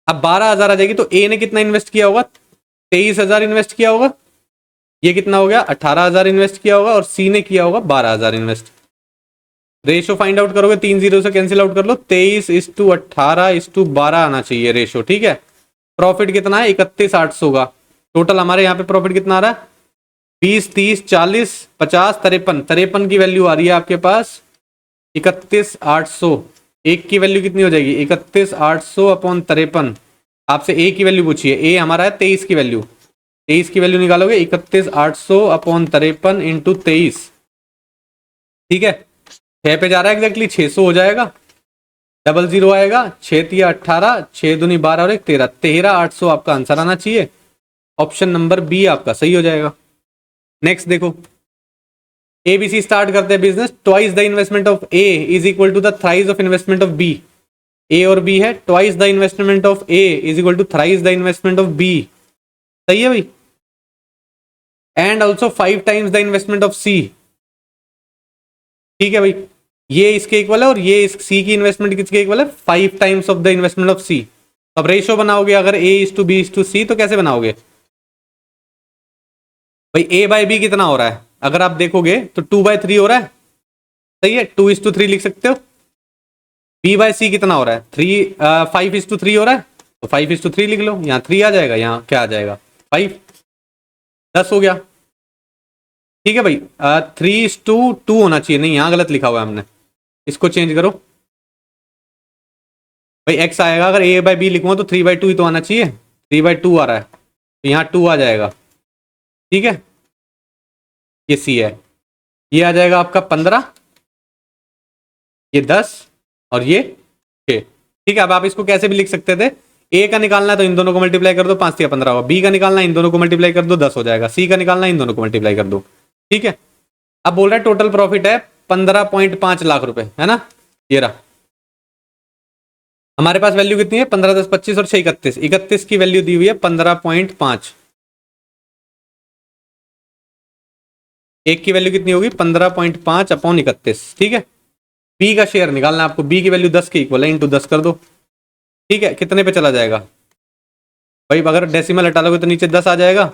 अब 12,000 आ जाएगी तो ए ने कितना इन्वेस्ट किया होगा 23,000 इन्वेस्ट किया होगा, ये कितना हो गया 18,000 इन्वेस्ट किया होगा, और सी ने किया होगा 12,000 इन्वेस्ट। रेशो फाइंड आउट करोगे, 3 0 से कैंसिल आउट कर लो, 23:18:12 आना चाहिए रेशो, ठीक है। प्रॉफिट कितना है 31,800 का, टोटल हमारे यहाँ पे प्रॉफिट कितना आ रहा है 20 30 40 50 53 की वैल्यू आ रही है आपके पास 31,800। एक की वैल्यू कितनी हो जाएगी 31,800 अपॉन 53, आपसे ए की वैल्यू पूछिए, ए हमारा है 23 की वैल्यू, 23 की वैल्यू निकालोगे 31,800 अपॉन 53 इंटू 23, ठीक है। 6 पे जा रहा है एग्जैक्टली 600 हो जाएगा, 00 आएगा, 6 तिया 18, 6 दूनी 12 और 1 13, 13,800 आपका आंसर आना चाहिए, ऑप्शन नंबर बी आपका सही हो जाएगा। नेक्स्ट देखो, एबीसी स्टार्ट करते हैं business, twice the investment of A is equal to the thrice of investment of B, A और बी है, twice the investment of A is equal to thrice the investment of B, सही है भाई। And also 5 times the investment of C, ठीक है भाई, ये इसके इक्वल है और ये इस सी की इन्वेस्टमेंट किसके इक्वल है 5 times of the investment of C. अब रेशियो बनाओगे अगर A is to B is to C तो कैसे बनाओगे भाई, ए बाय बी कितना हो रहा है, अगर आप देखोगे तो 2/3 हो रहा है, सही है, 2:3 लिख सकते हो। बी बाय सी कितना हो रहा है 5:3 हो रहा है, तो 5:3 लिख लो, यहाँ 3 आ जाएगा, यहाँ क्या आ जाएगा 5, 10 हो गया, ठीक है भाई। 3:2 होना चाहिए, नहीं यहाँ गलत लिखा हुआ है हमने, इसको चेंज करो भाई, x आएगा, अगर a बाय बी लिखूंगा तो 3/2 ही तो आना चाहिए, 3/2 आ रहा है तो यहाँ 2 आ जाएगा, ठीक है। ये c है, ये आ जाएगा आपका 15, ये 10 और ये 6, ठीक है। अब आप इसको कैसे भी लिख सकते थे, a का निकालना है तो इन दोनों को मल्टीप्लाई कर दो, 5 या 15 होगा, b का निकालना है इन दोनों को मल्टीप्लाई कर दो 10 हो जाएगा, c का निकालना है इन दोनों को मल्टीप्लाई कर दो, ठीक है। अब बोल रहा है टोटल प्रॉफिट है 15.5 लाख रुपए, है ना, ये रहा हमारे पास वैल्यू कितनी है 15 10 25 और 6 31, 31 की वैल्यू दी हुई है 15.5, एक की वैल्यू कितनी होगी 15.5 अपॉन 31, ठीक है। बी का शेयर निकालना है आपको, बी की वैल्यू 10 के इक्वल है, इंटू 10 कर दो, ठीक है। कितने पे चला जाएगा भाई, अगर डेसिमल हटा लोगे तो नीचे 10 आ जाएगा,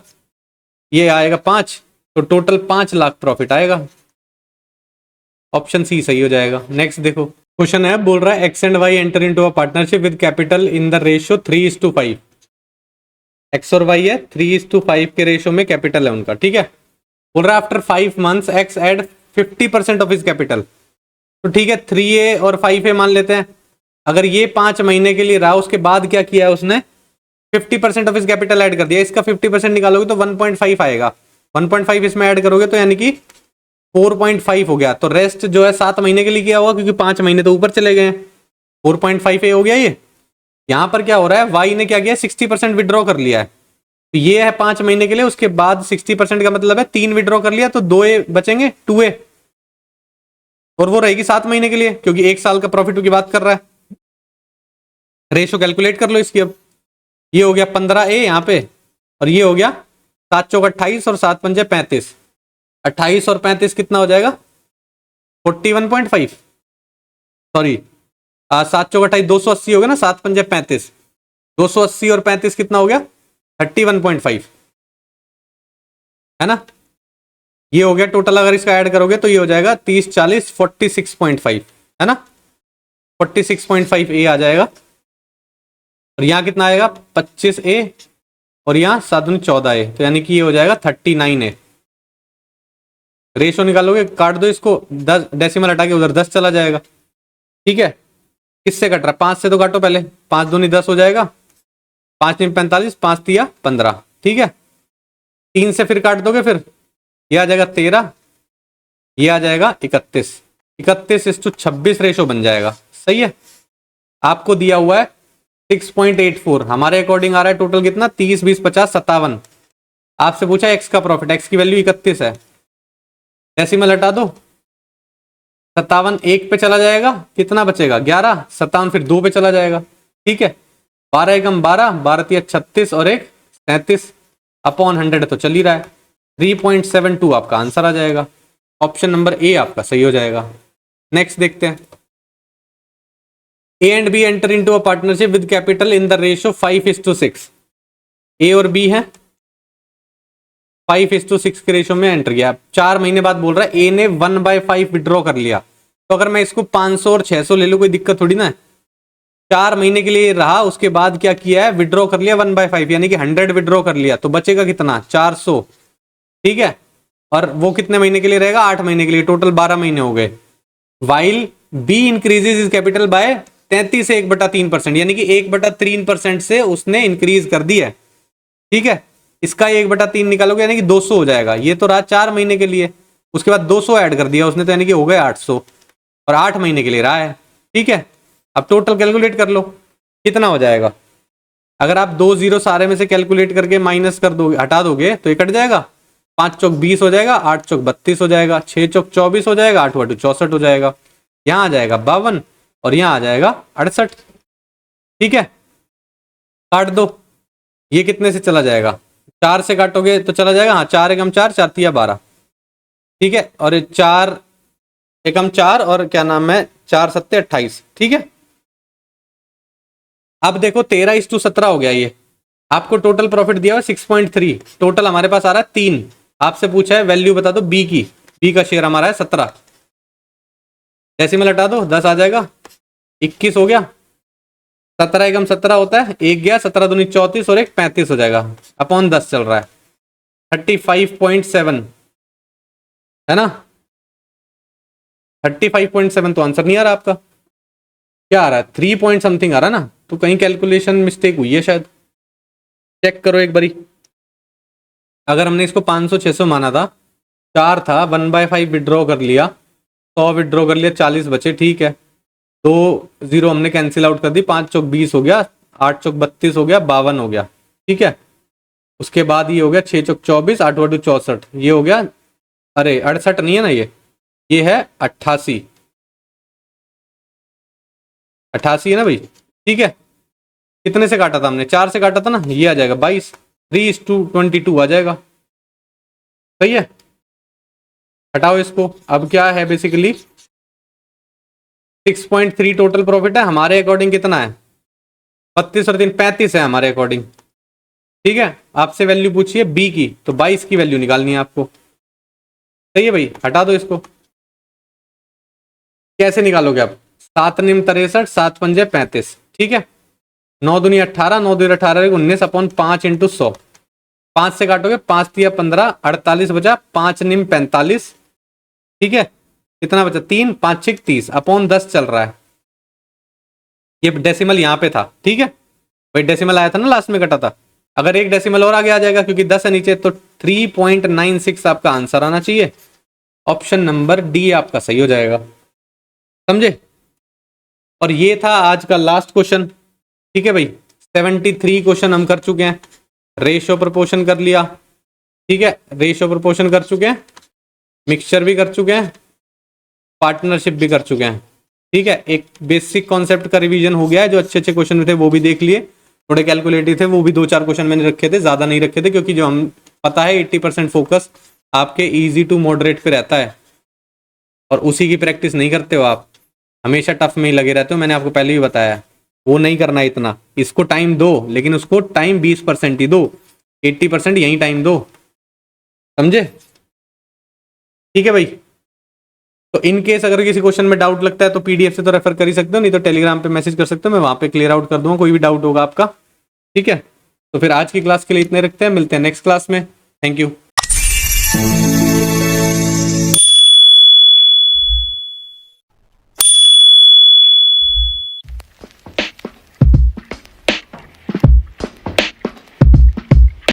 ये आएगा 5, तो टोटल 5 लाख प्रॉफिट आएगा, ऑप्शन सी सही हो जाएगा। नेक्स्ट देखो, क्वेश्चन है, बोल रहा है X and Y enter into a partnership with capital in the ratio 3:5, X और वाई है 3:5 के रेशियो में कैपिटल है उनका, ठीक है। बोल रहा है after 5 months X add 50% of his capital. तो ठीक है 3A और 5A मान लेते हैं। अगर ये 5 महीने के लिए रहा, उसके बाद क्या किया है उसने, 50% ऑफ हिज कैपिटल ऐड कर दिया। इसका 50% निकालोगे तो 1.5 आएगा, 1.5 इसमें ऐड करोगे तो यानी कि 4.5 हो गया। तो रेस्ट जो है 7 महीने के लिए किया हुआ, क्योंकि 5 महीने तो ऊपर चले गए। 4.5A हो गया ये। यहां पर क्या हो रहा है, वाई ने क्या किया, 60% विड्रॉ कर लिया है। तो ये है 5 महीने के लिए, उसके बाद 60% का मतलब है 3 विड्रॉ कर लिया, तो 2A बचेंगे, 2A, और वो रहेगी 7 महीने के लिए, क्योंकि 1 साल का प्रॉफिट की बात कर रहा है। रेशो कैलकुलेट कर लो इसकी अब। ये हो गया 15A यहाँ पे, और ये हो गया 7 चौक 28 और 7 पंजे 35। 28 और 35 कितना हो जाएगा, 41.5, सॉरी 7 चौक 28 280 हो गया ना, 7 पंजे 35, 280 और 35 कितना हो गया, 31.5, है ना। ये हो गया टोटल। अगर इसका ऐड करोगे तो ये हो जाएगा 30 40 46.5, है ना, 46.5A आ जाएगा। और यहाँ कितना आएगा, 25A, और यहाँ 7 14A, तो यानी कि ये हो जाएगा 39A। रेशो निकालोगे, काट दो इसको, 10 डेसिमल हटा के उधर 10 चला जाएगा, ठीक है। किससे कट रहा है, 5 से तो काटो पहले, 5 दूनी 10 हो जाएगा, 5 × 45, 5 × 15, ठीक है। 3 से फिर काट दोगे, फिर ये आ जाएगा 13, ये आ जाएगा 31, 31:26 रेशो बन जाएगा, सही है। आपको दिया हुआ है 6.84, हमारे अकॉर्डिंग आ रहा है टोटल कितना, 30 20 50 57। आपसे पूछा एक्स का प्रॉफिट, एक्स की वैल्यू 31 है, डेसिमल हटा दो, 57 1 पे चला जाएगा, कितना बचेगा 11, 57 फिर 2 पे चला जाएगा, ठीक है। 12 एकम 12, 12 तिया 36 और 1 37 अपॉन 100 तो चल ही रहा है, 3.72 आपका आंसर आ जाएगा। ऑप्शन नंबर ए आपका सही हो जाएगा। नेक्स्ट देखते हैं। A and B enter into a partnership with capital in the ratio 5:6। A और बी है 5:6 के रेशियो में एंटर किया। 4 महीने बाद बोल रहा है ए ने 1/5 विड्रॉ कर लिया। तो अगर मैं इसको 500 और 600 ले लूँ, कोई दिक्कत थोड़ी ना है। 4 महीने के लिए रहा, उसके बाद क्या किया है, विड्रॉ कर लिया 1/5, यानी कि 100 विड्रॉ कर लिया, तो बचेगा कितना, 400, ठीक है। और वो कितने महीने के लिए रहेगा, 8 महीने के लिए, टोटल 12 महीने हो गए। While B increases is capital by 33 से 1/3%, यानी कि 1/3% से उसने इंक्रीज कर दी है, ठीक है। इसका 1/3 निकालोगे यानी कि 200 हो जाएगा। ये तो रहा 4 महीने के लिए, उसके बाद 200 ऐड कर दिया उसने, तो यानी कि हो गए 800, और 8 महीने के लिए रहा है, ठीक है। अब टोटल कैलकुलेट कर लो कितना हो जाएगा। अगर आप 2 0 सारे में से कैलकुलेट करके माइनस कर दोगे, हटा दोगे, तो ये कट जाएगा। 5 चौक 20 हो जाएगा, 8 चौक 32 हो जाएगा, 6 चौक 24 हो जाएगा, 8 वाटू 64 हो जाएगा, यहाँ आ जाएगा 52, और यहाँ आ जाएगा 68, ठीक है। काट दो, ये कितने से चला जाएगा, 4 से काटोगे तो चला जाएगा, हाँ 4 एकम 4, 4 तिया 12, ठीक है। और 4 एकम 4 और क्या नाम है 4 7 28, ठीक है। अब देखो 13:17 हो गया ये। आपको टोटल प्रॉफिट दिया हुआ 6.3, टोटल हमारे पास आ रहा है 3। आपसे पूछा है वैल्यू बता दो बी की, बी का शेयर हमारा है 17, डेसिमल हटा दो 10 आ जाएगा, 21 हो गया, 17 एकम 17 होता है, 1 गया, 17 दूनी 34 और 1 35 हो जाएगा, अपॉन 10 चल रहा है, 35.7, है ना। 35.7 तो आंसर नहीं आ रहा आपका, क्या आ रहा है 3 पॉइंट समथिंग आ रहा है ना, तो कहीं कैलकुलेशन मिस्टेक हुई है शायद, चेक करो एक बारी। अगर हमने इसको 500 600 माना था, 4 था, 1/5 विड्रॉ कर लिया, 100 विड्रॉ कर लिया, 40 बचे, ठीक है। 2 0 हमने कैंसिल आउट कर दी, 5 चौक 20 हो गया, 8 चौक 32 हो गया, 52 हो गया, ठीक है। उसके बाद ये हो गया 6 चौक 24, 8 वाटू 64, ये हो गया, अरे 68 नहीं है ना, ये है 88, 88 है ना भाई, ठीक है। कितने से काटा था हमने, 4 से काटा था ना, ये आ जाएगा 22, 3:22 आ जाएगा, सही है। हटाओ इसको। अब क्या है बेसिकली 6.3 टोटल प्रॉफिट है, हमारे अकॉर्डिंग कितना है, 32 और 3 35 है हमारे अकॉर्डिंग, ठीक है। आपसे वैल्यू पूछिए बी की, तो 22 की वैल्यू निकालनी है आपको, सही है भाई। हटा दो इसको, कैसे निकालोगे आप, 7 निम 63, 7 पंजे 35, ठीक है। 9 दूनी 18, 9 दूनी 18 19 अपॉन 5 इंटू 100। 5 से काटोगे 5 तिया 15, 48 बचा, 5 निम 45। ठीक है, कितना बचा 3, 5 6 30 अपॉन 10 चल रहा है। ये डेसिमल यहाँ पे था। ठीक है भाई, डेसिमल आया था ना लास्ट में कटा था। अगर एक डेसिमल और आगे आ जाएगा क्योंकि 10 है नीचे, तो 3.96 आपका आंसर आना चाहिए। ऑप्शन नंबर डी आपका सही हो जाएगा। समझे? और ये था आज का लास्ट क्वेश्चन। ठीक है भाई, 73 क्वेश्चन हम कर चुके हैं। रेशियो प्रोपोर्शन कर लिया। ठीक है, रेशियो प्रोपोर्शन कर चुके हैं, मिक्सचर भी कर चुके हैं, पार्टनरशिप भी कर चुके हैं। ठीक है, एक बेसिक कॉन्सेप्ट का रिवीजन हो गया है। जो अच्छे अच्छे क्वेश्चन थे वो भी देख लिए, थोड़े कैलकुलेटिव थे वो भी 2-4 क्वेश्चन मैंने रखे थे, ज्यादा नहीं रखे थे, क्योंकि जो हम पता है 80% फोकस आपके इजी टू मॉडरेट पे रहता है, और उसी की प्रैक्टिस नहीं करते हो आप, हमेशा टफ में ही लगे रहते हो। मैंने आपको पहले भी बताया, वो नहीं करना है इतना। इसको टाइम दो, लेकिन उसको टाइम 20% ही दो, 80% यही टाइम दो। समझे? ठीक है भाई, तो इन केस अगर किसी क्वेश्चन में डाउट लगता है तो पीडीएफ से तो रेफर कर ही सकते हो, नहीं तो टेलीग्राम पे मैसेज कर सकते हो, मैं वहां पे क्लियर आउट कर दूंगा कोई भी डाउट होगा आपका। ठीक है, तो फिर आज की क्लास के लिए इतने रखते हैं, मिलते हैं नेक्स्ट क्लास में। Thank you.